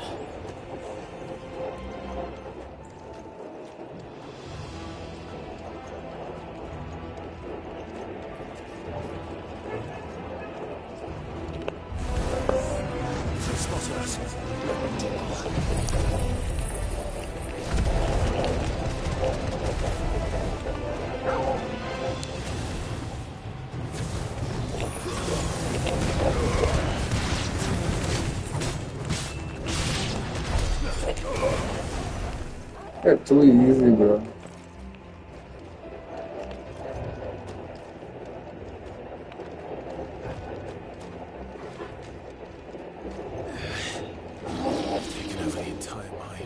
Spotted us. It's too easy, bro. Taken over the entire mine.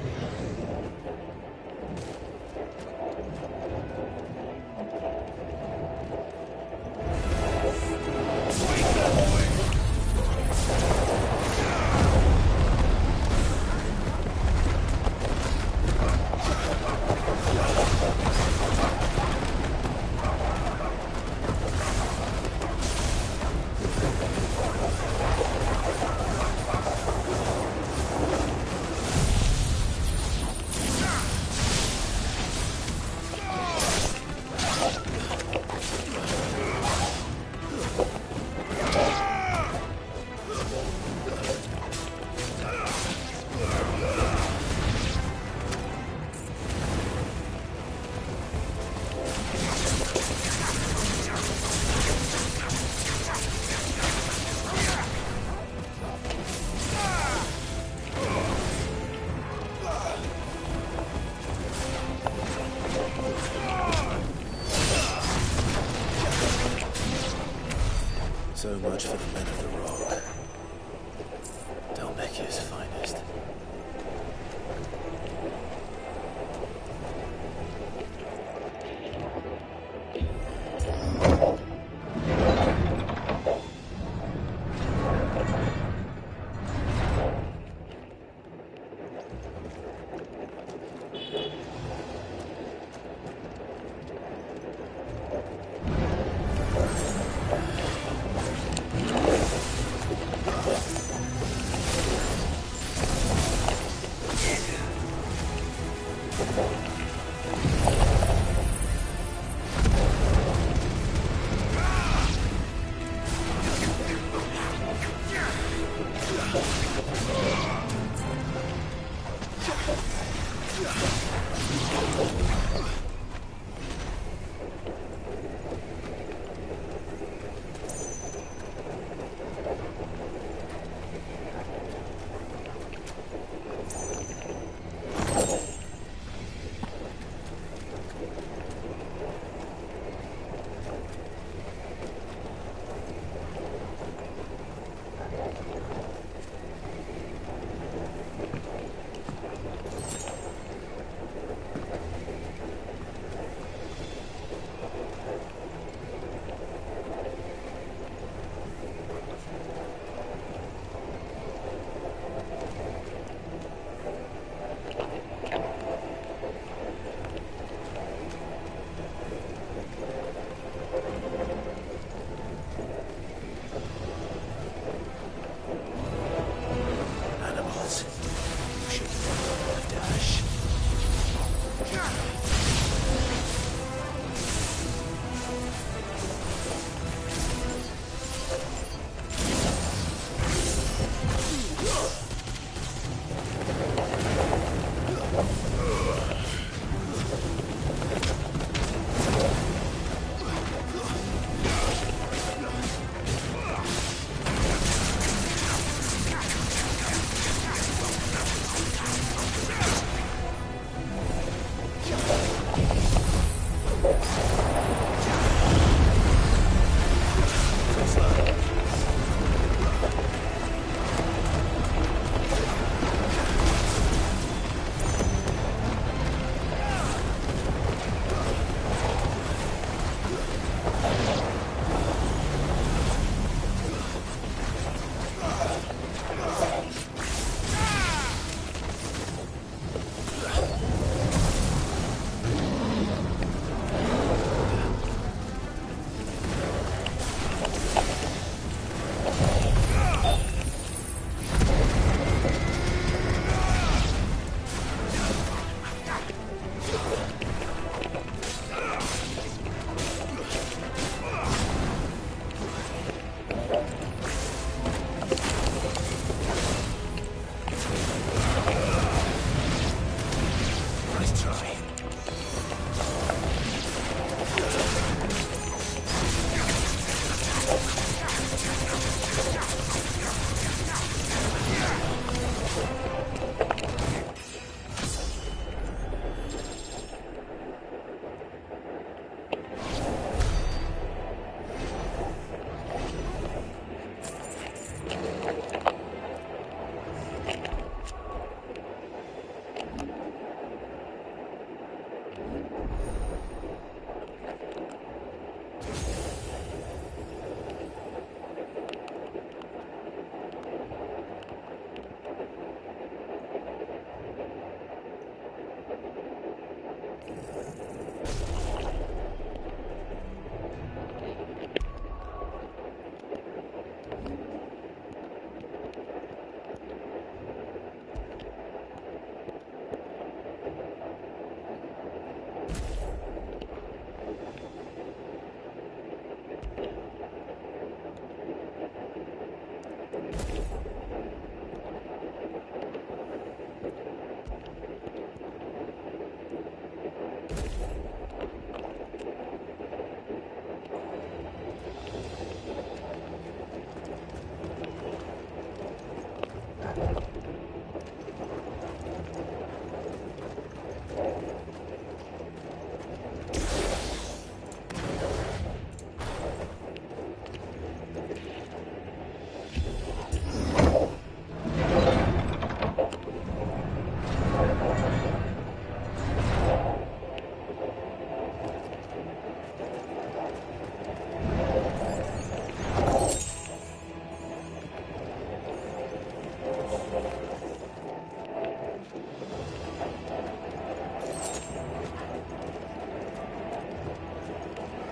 So much for the men of the rock. Dhalmekia's finest.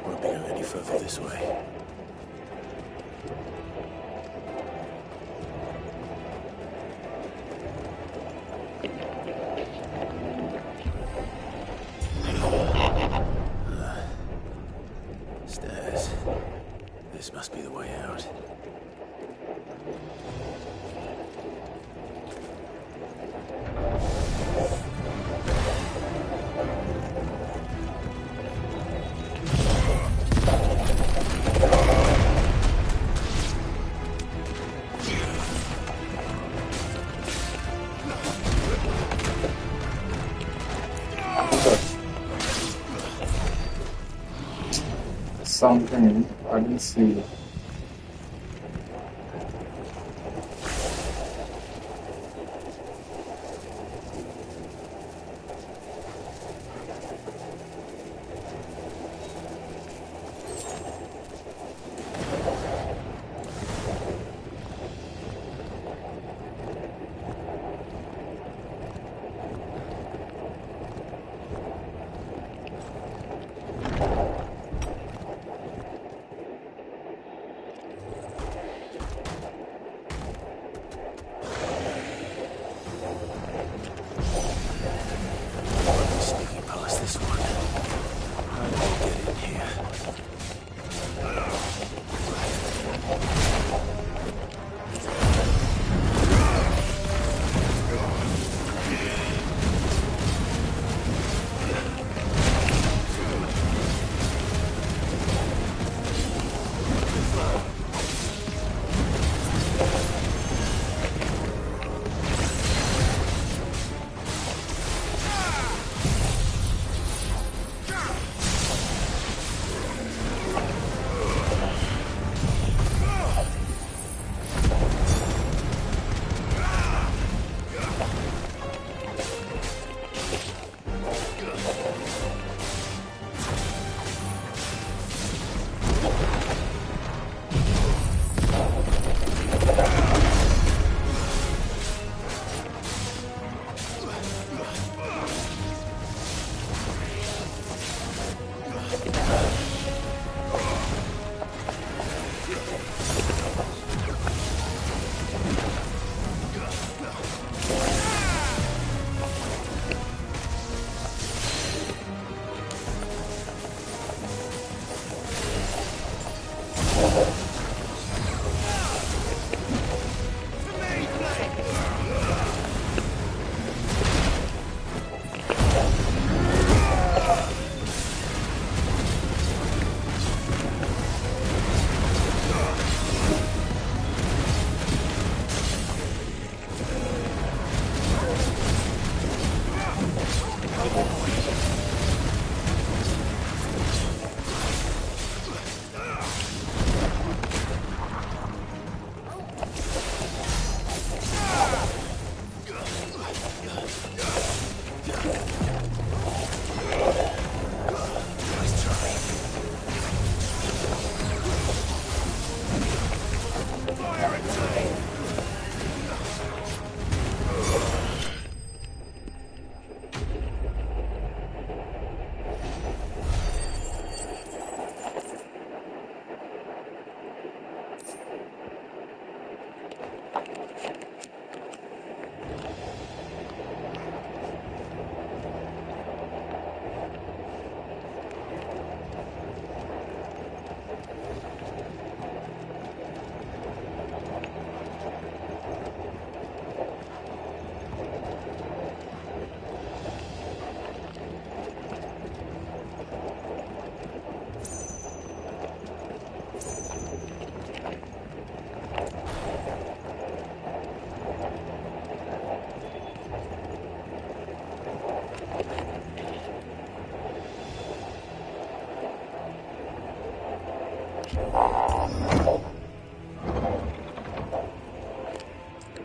Won't be going any further this way. Stairs. This must be the way out. Something I didn't see.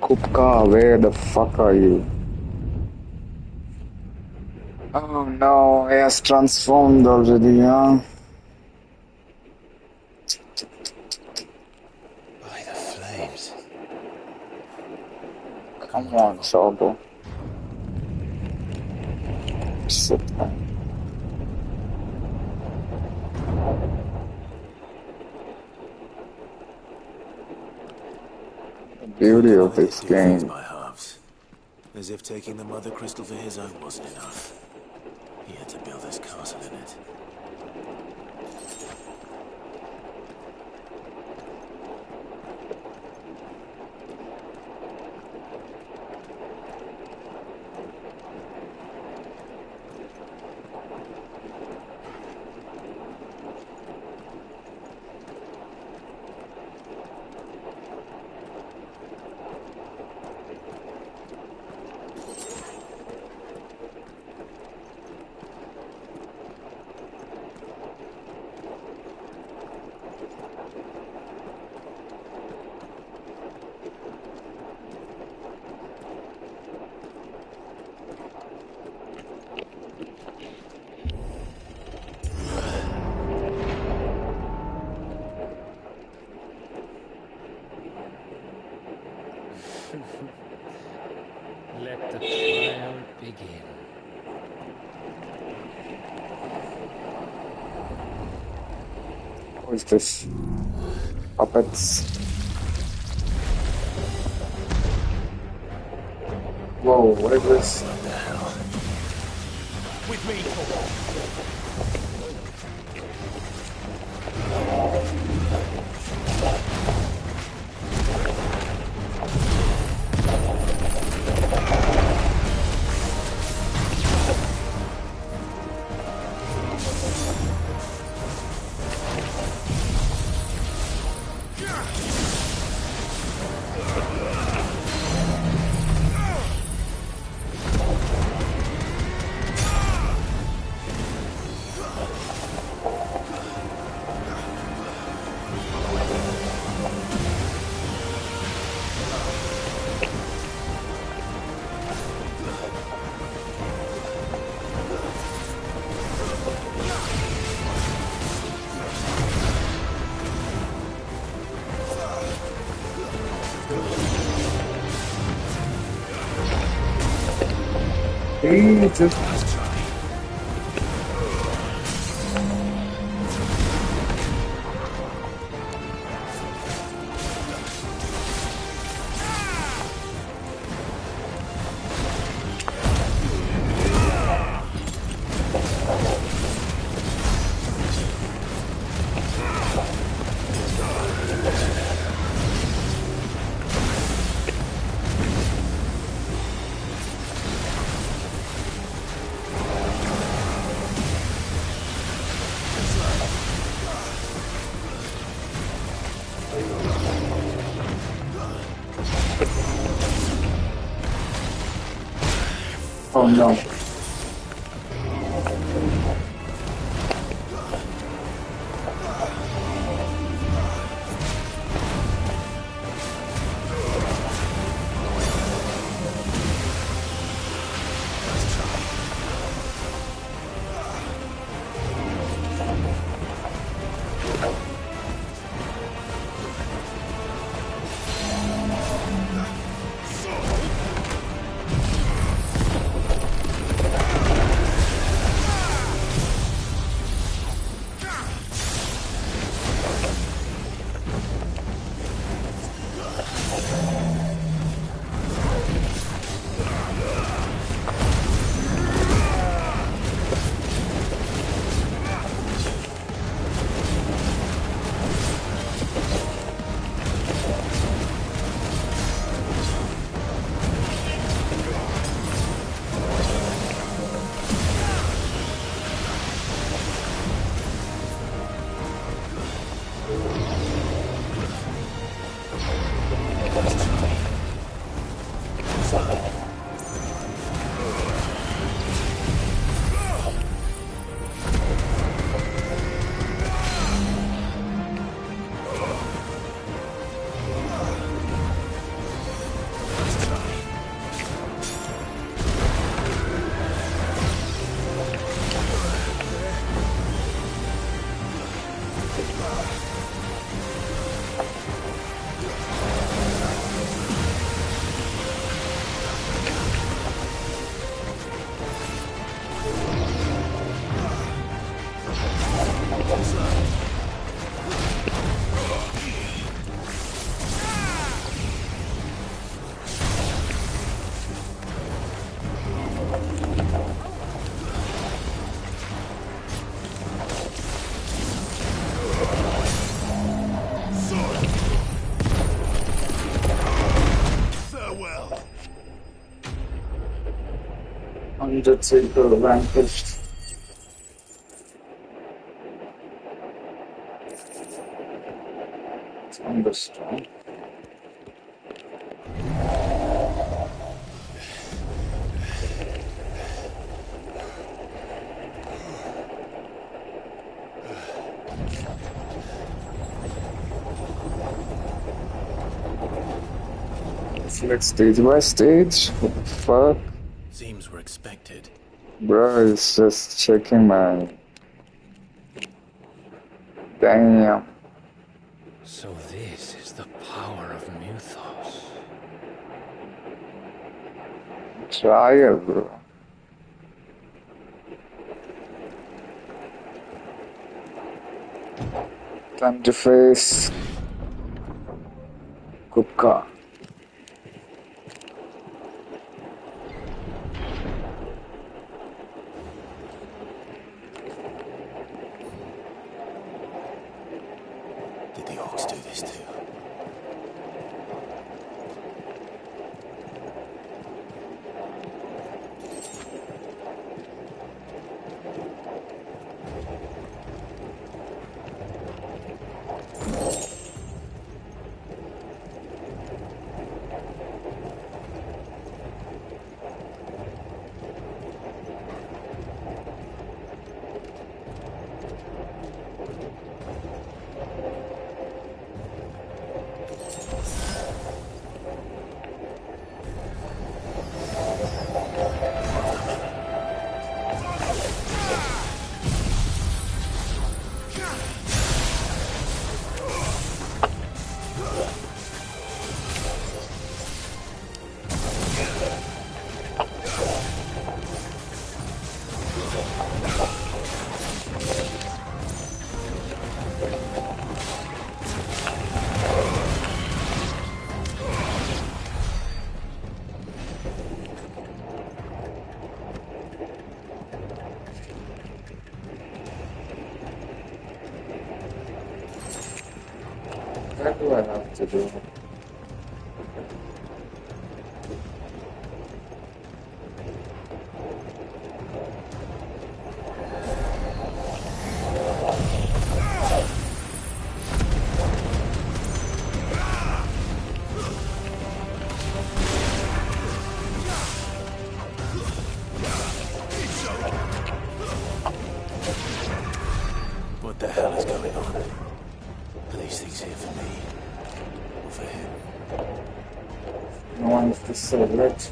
Kupka, where the fuck are you? Oh no, he has transformed already, huh? By the flames. Come on, Shogo. Sit down. The beauty of this game. By halves. As if taking the Mother Crystal for his own wasn't enough. He had to build his castle in it. Let the trial begin. What is this? Puppets. Whoa, what is this? What the hell? With me, Jesus. Oh no. Hundreds of vanquished. It's understood. Select stage by stage. What the fuck? Seems we're expected. Bro, it's just checking my. Damn. So this is the power of Mythos. Try it, bro. Time to face Kupka. Did the orcs do this too? What do I have to do? What the hell is going on? Are these things here for me? Or for him? No one is the select.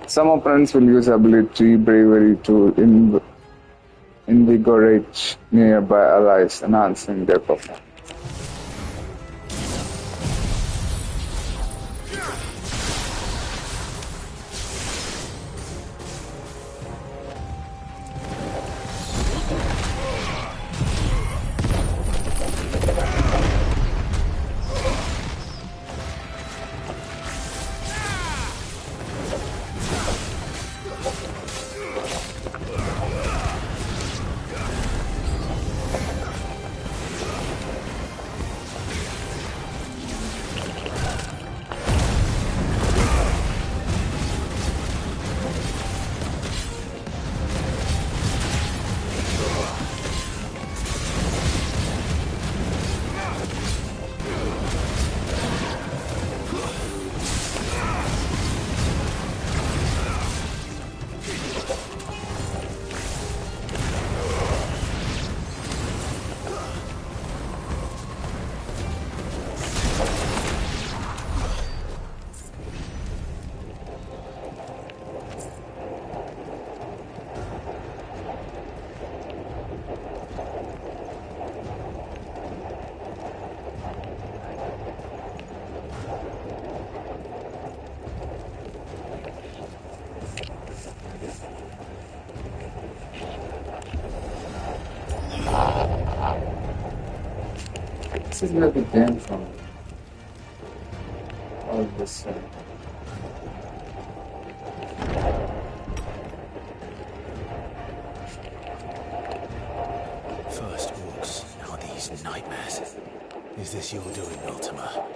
Some opponents will use ability bravery to invigorate nearby allies, enhancing their performance. This is where we came from. All this. First orcs, now these nightmares. Is this your doing, Ultima?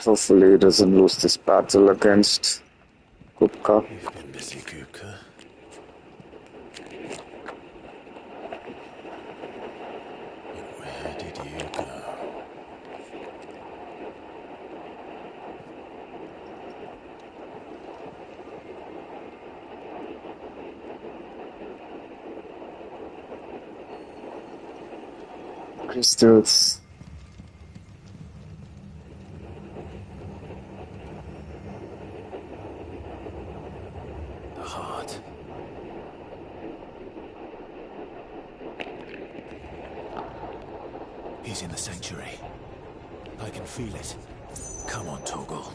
Hopefully he doesn't lose this battle against Kupka. You've been busy, Kupka. Where did you go? Crystals. He's in the sanctuary. I can feel it. Come on, Torgal.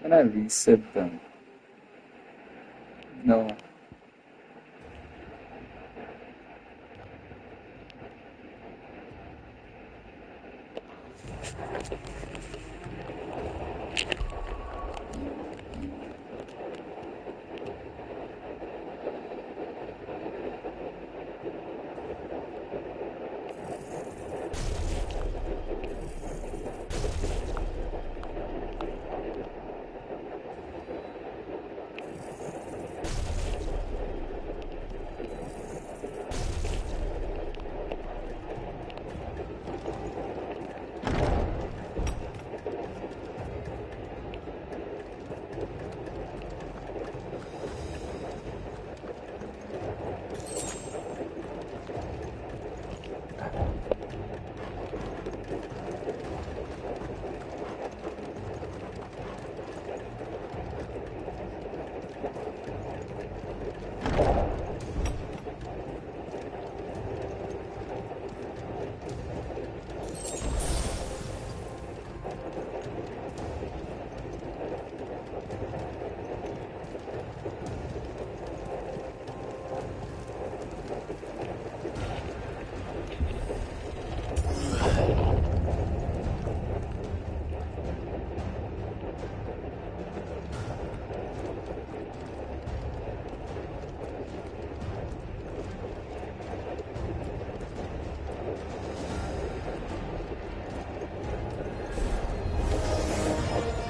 Can I reset them? No.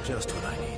Just what I needed.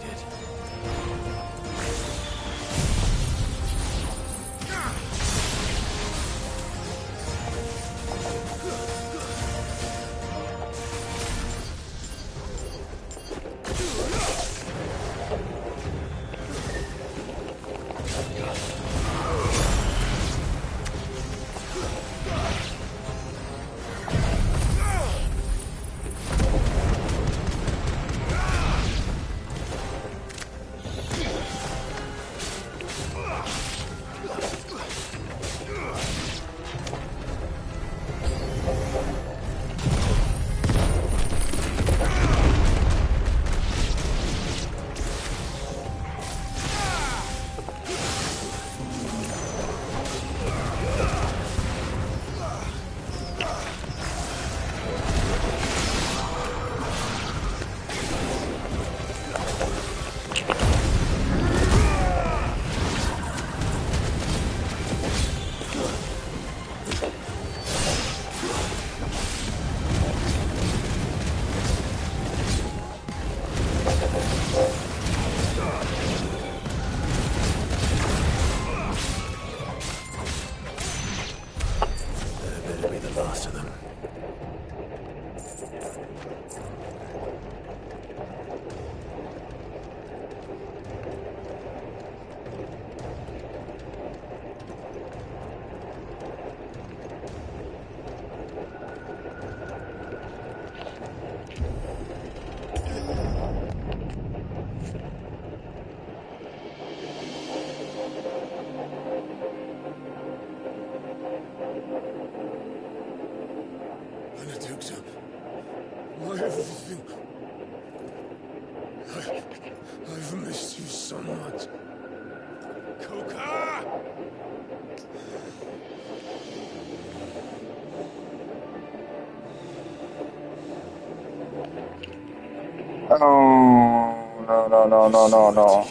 My everything. I've missed you so much. Coca! Oh, no.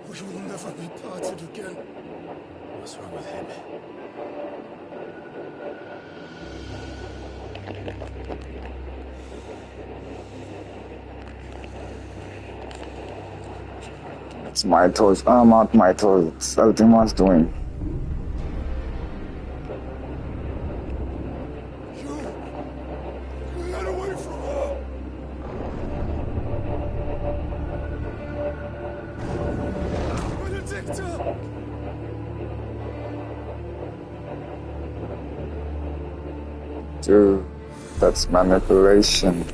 We will never be parted again. What's wrong with him? It's my toes. Not my toes. It's Ultima's doing. Get away from her! Benedicta! Dude, that's manipulation.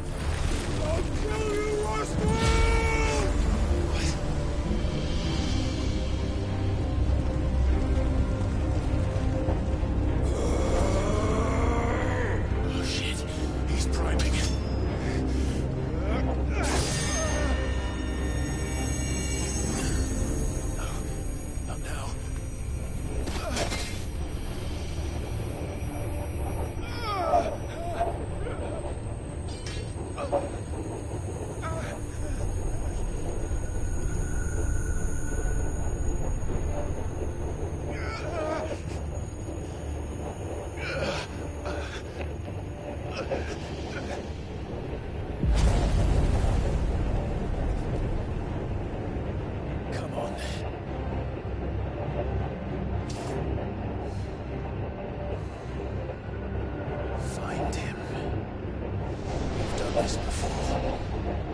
this before.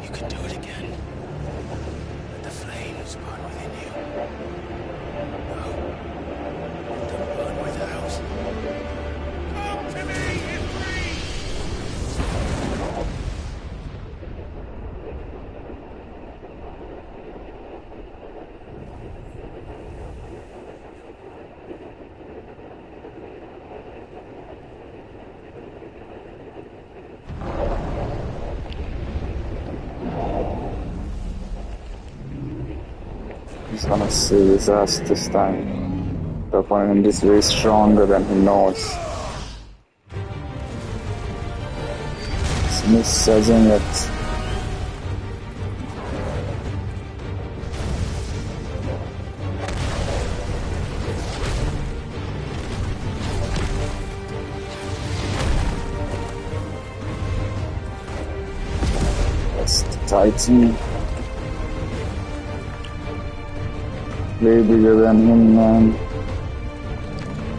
You can do it again. Let the flames burn within you. No. Let them burn without. Come to me, Ifrit! He's gonna save his ass this time. The opponent is way stronger than he knows. He's misjudging it. That's the Titan. Way bigger than him, man.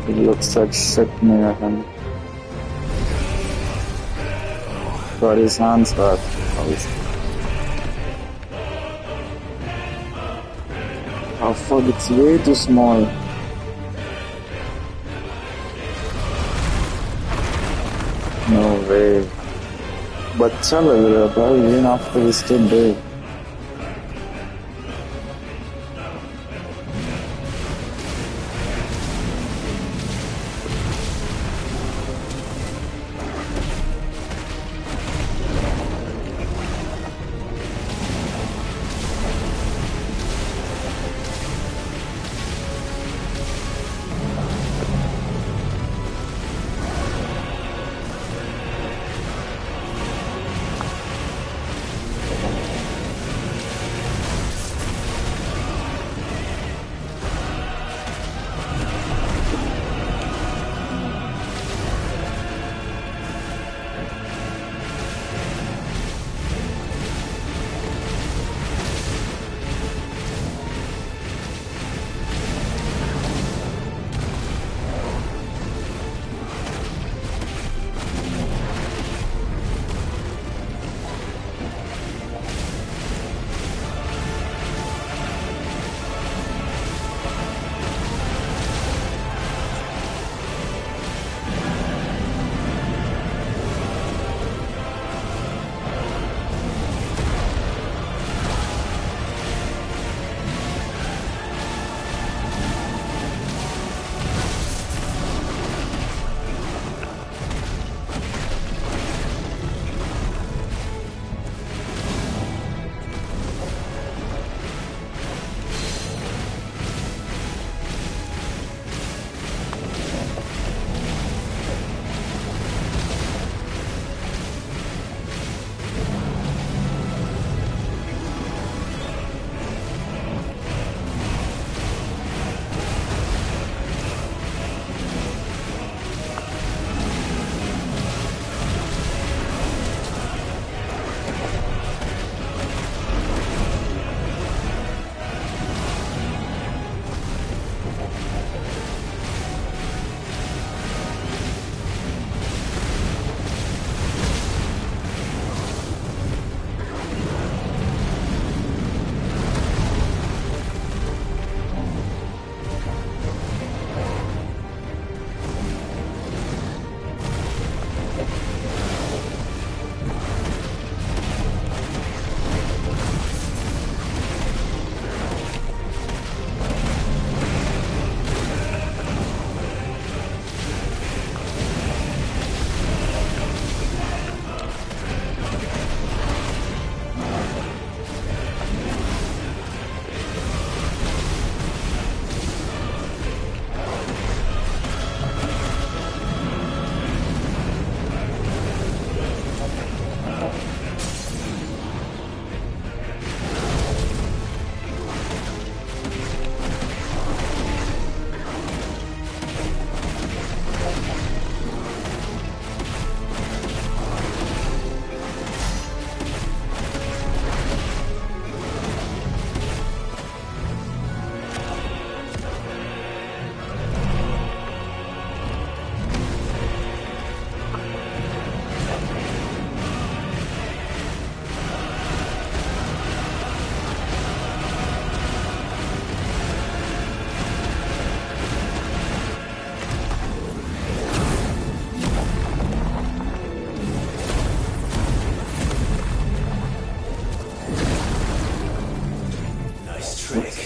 It looks like shit near him. But his hands hurt, obviously. Oh fuck, it's way too small. No way. But chalo, bro, even after he's too big.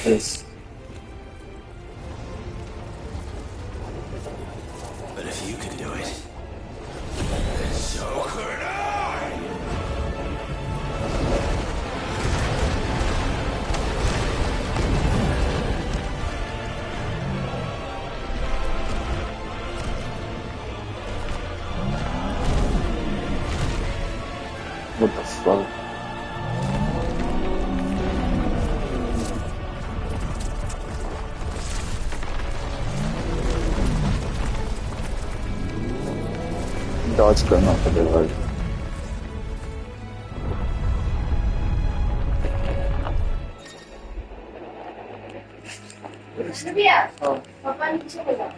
Yes. But if you can do it, then so could I! What the fuck? Dodge करना पड़ेगा. पापा नीचे बोला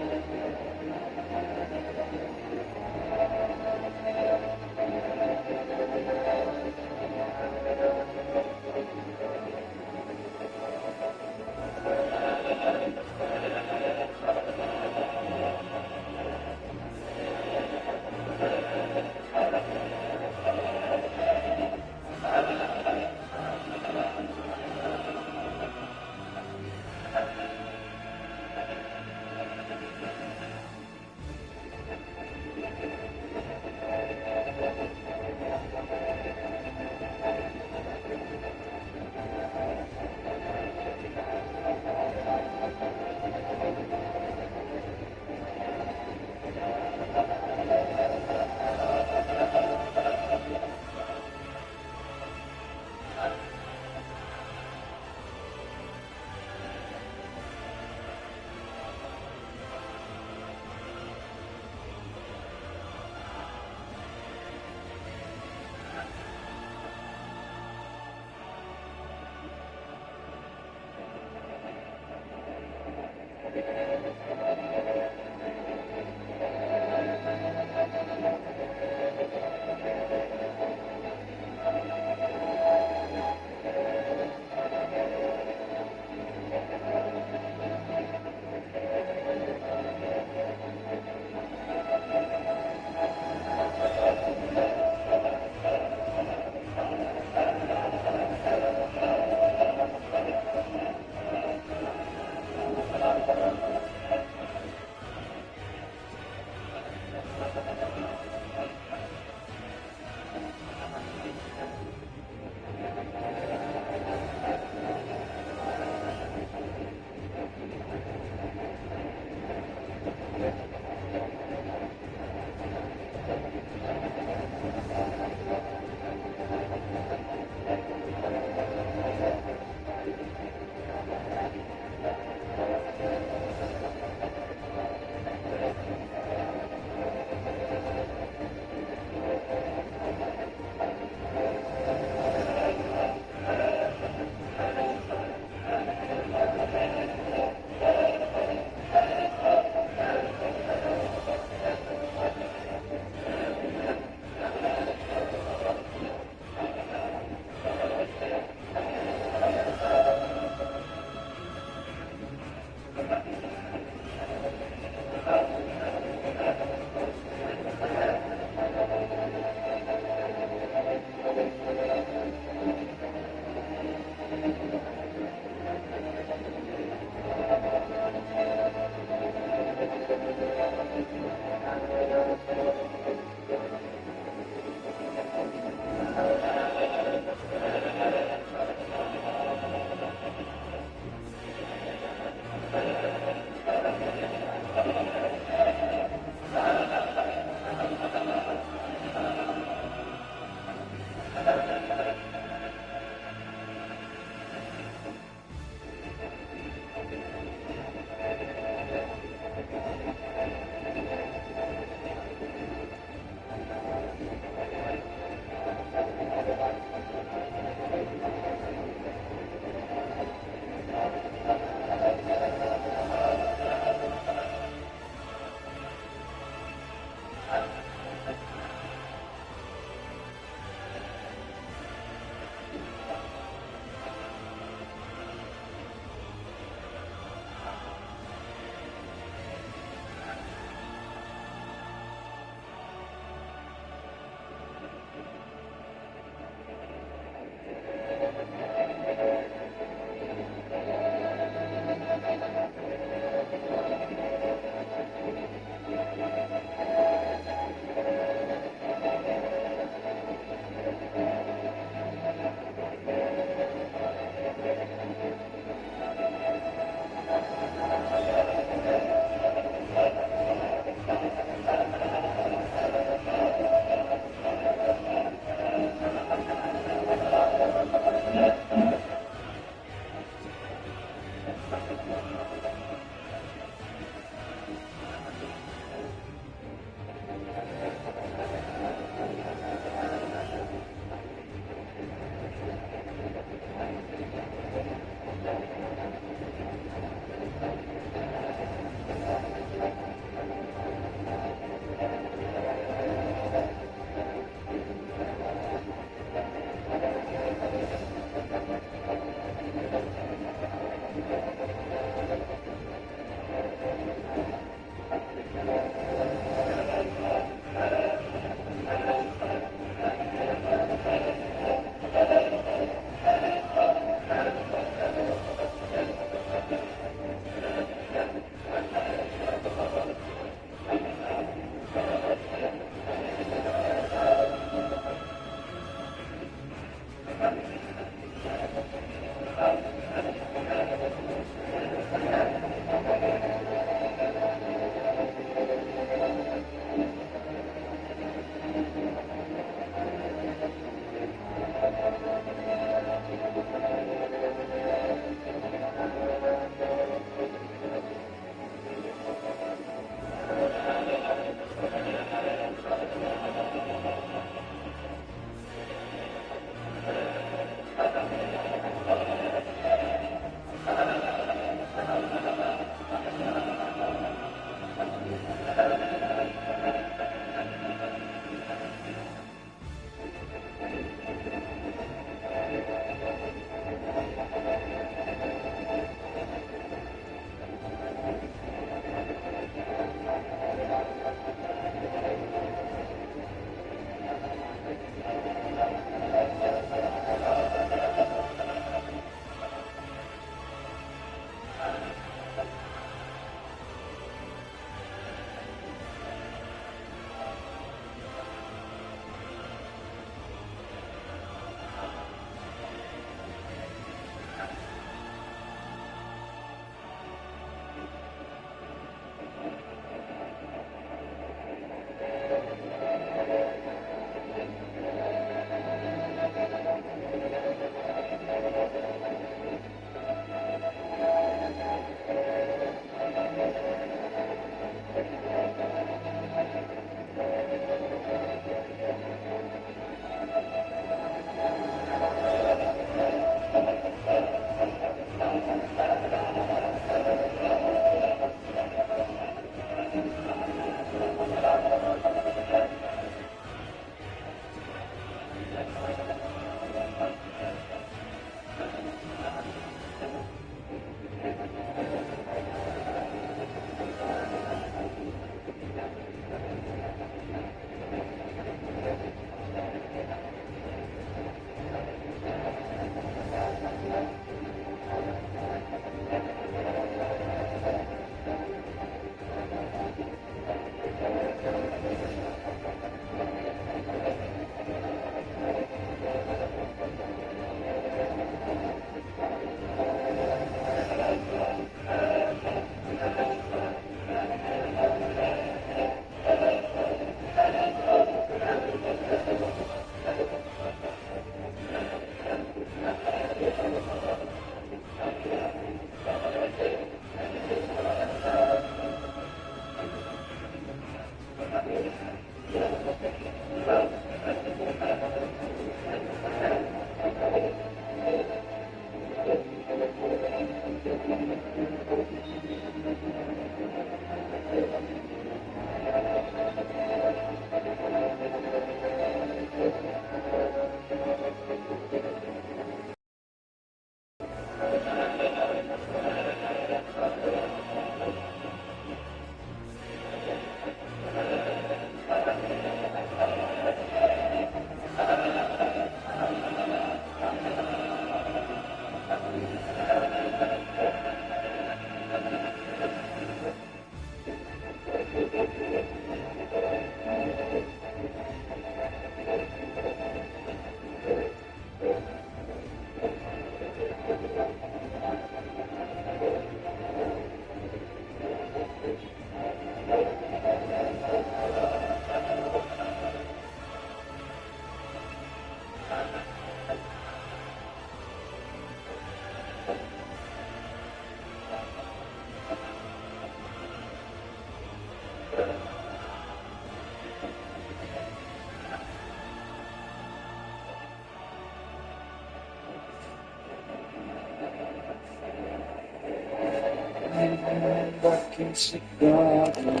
back in Chicago.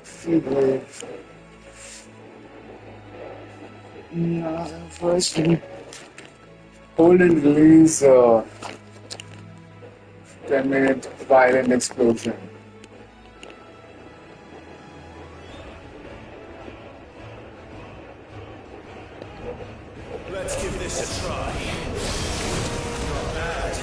Fever. First, hold and release 10-minute violent explosion. Let's give this a try. Not bad.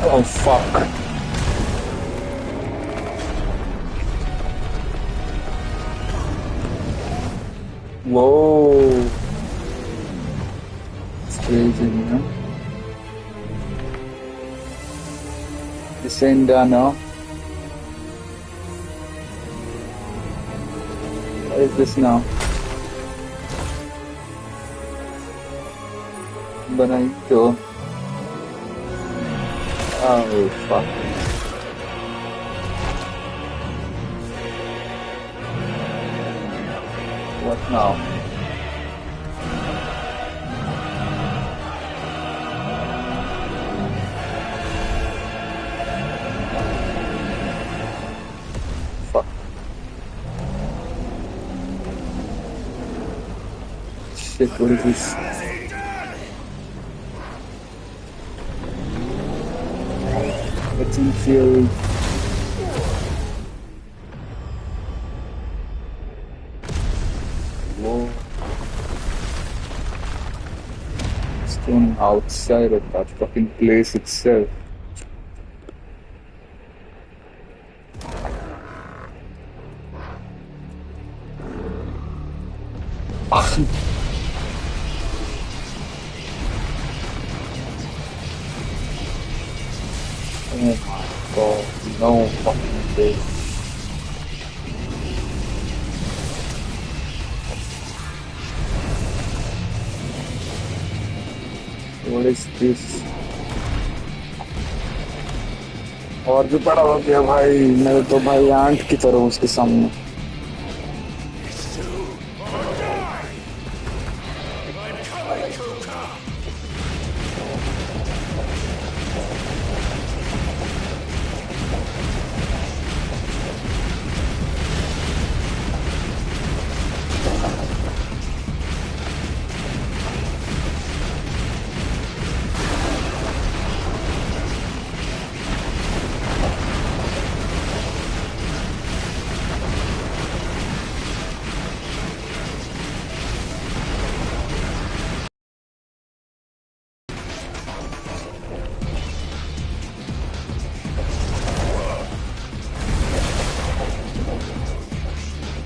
Oh fuck. Whoa. It's crazy, you know? This ain't done, no? What is this now? Bonito. Oh fuck. What now? Fuck. Shit, what is this? It's in theory. Whoa. It's going outside of that fucking place itself. Oh my god, no fucking way. What is this? और भी बड़ा हो गया भाई, मैं तो भाई aunt की तरह उसके सामने.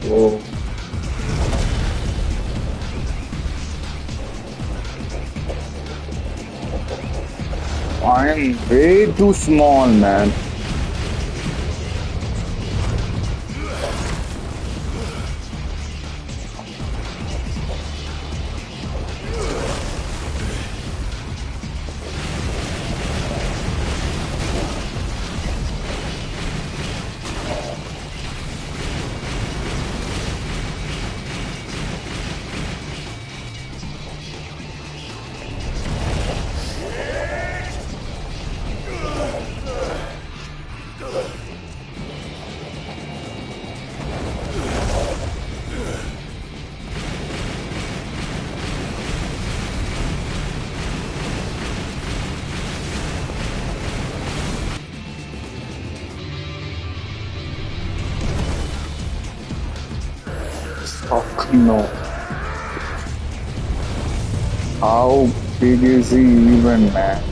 Oh. I'm way too small, man. Fuck no. How big is he even, man?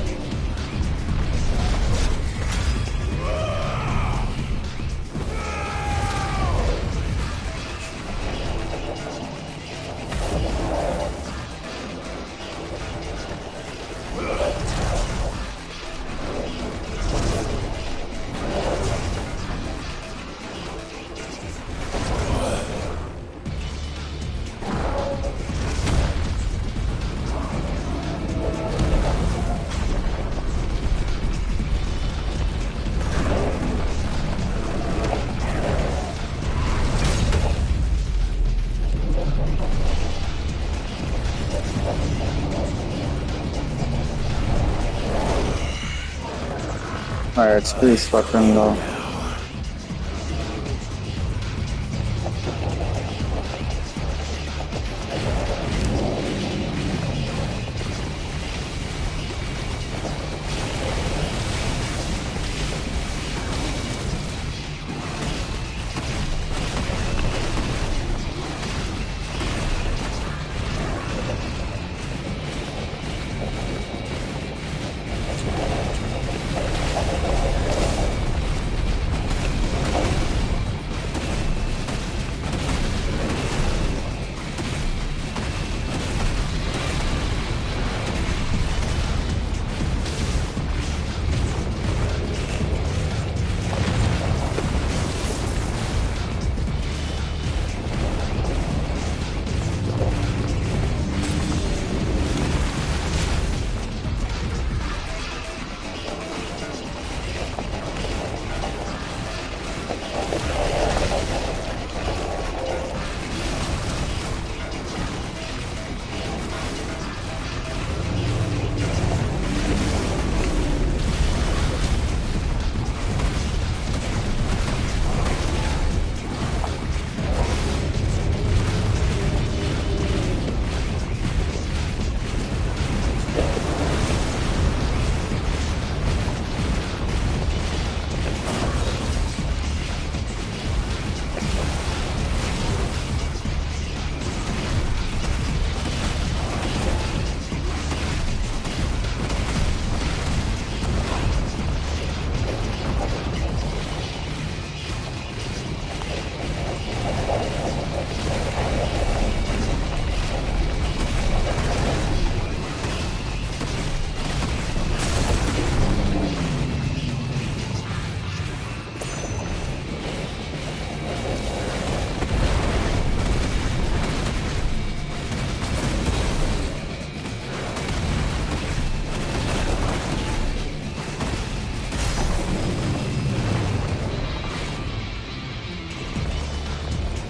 My HP is fucking low.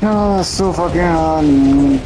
Oh, that's so fucking hard, man.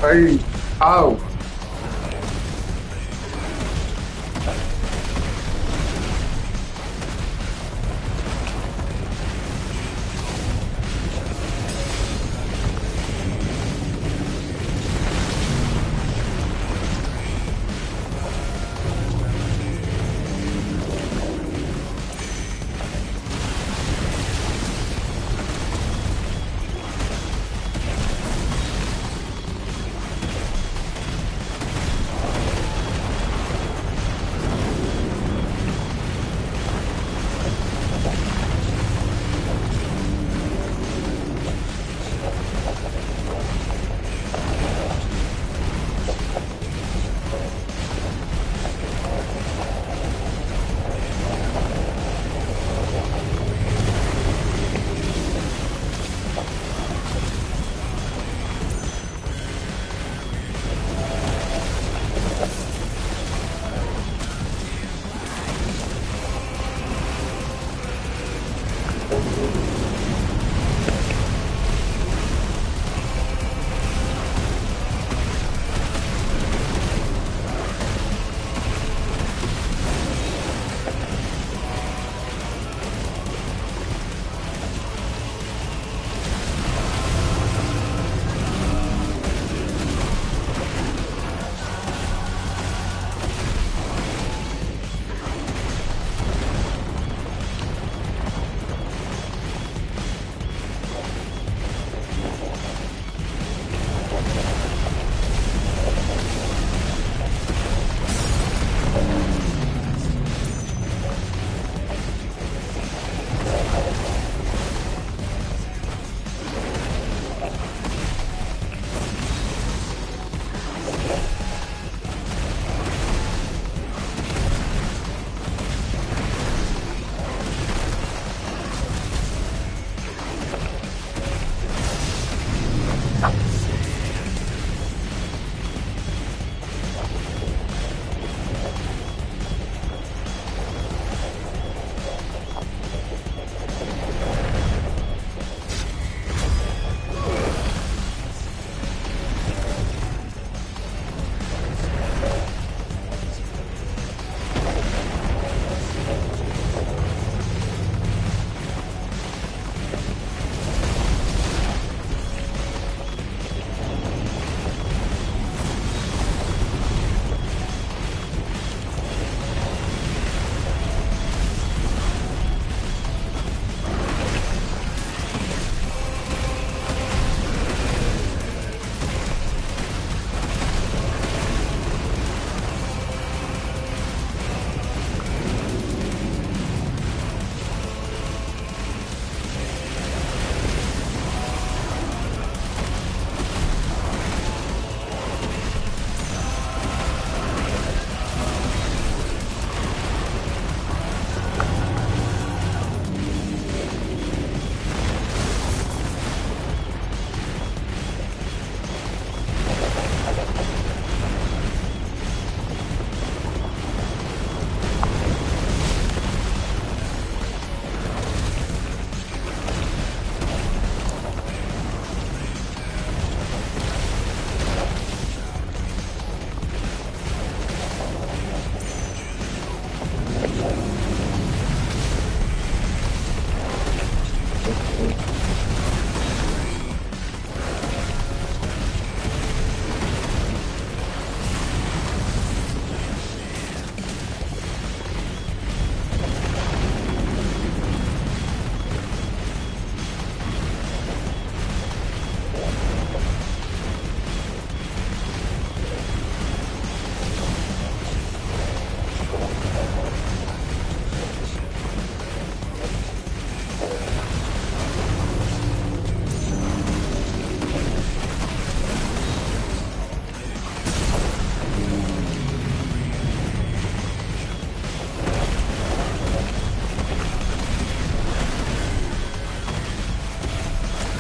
Hey, ow.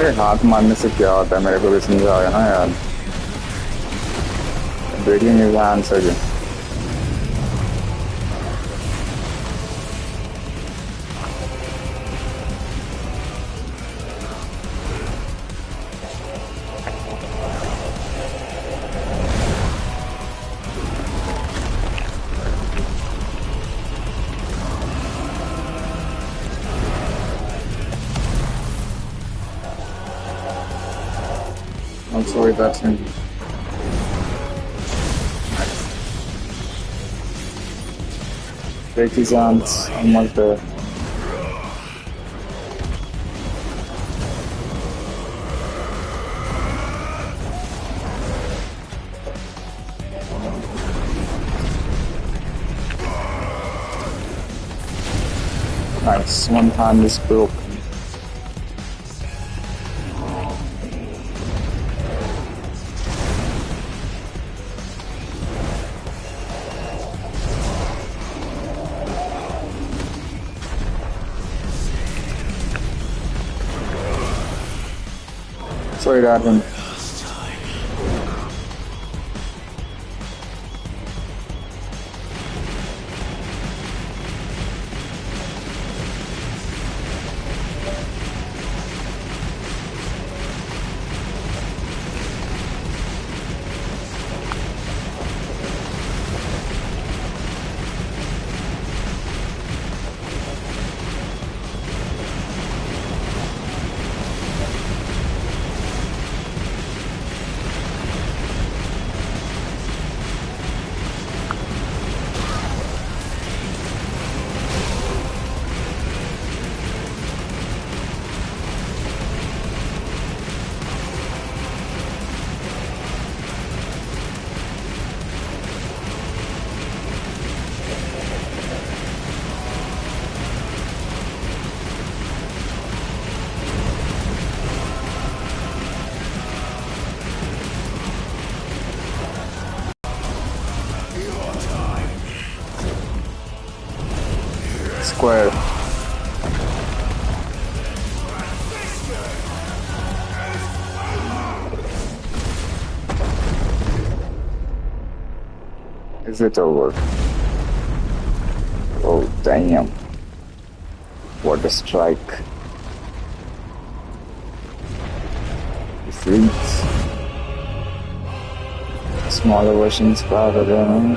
अरे हाथ मारने से क्या होता है मेरे को भी समझाओ ना यार. Breaking his hands again. I'm sorry, that's him. Break his arms, almost there. Nice, one hand is broken. Sorry, Darwin. Square. Is it over? Oh, damn. What a strike. This leads smaller versions rather than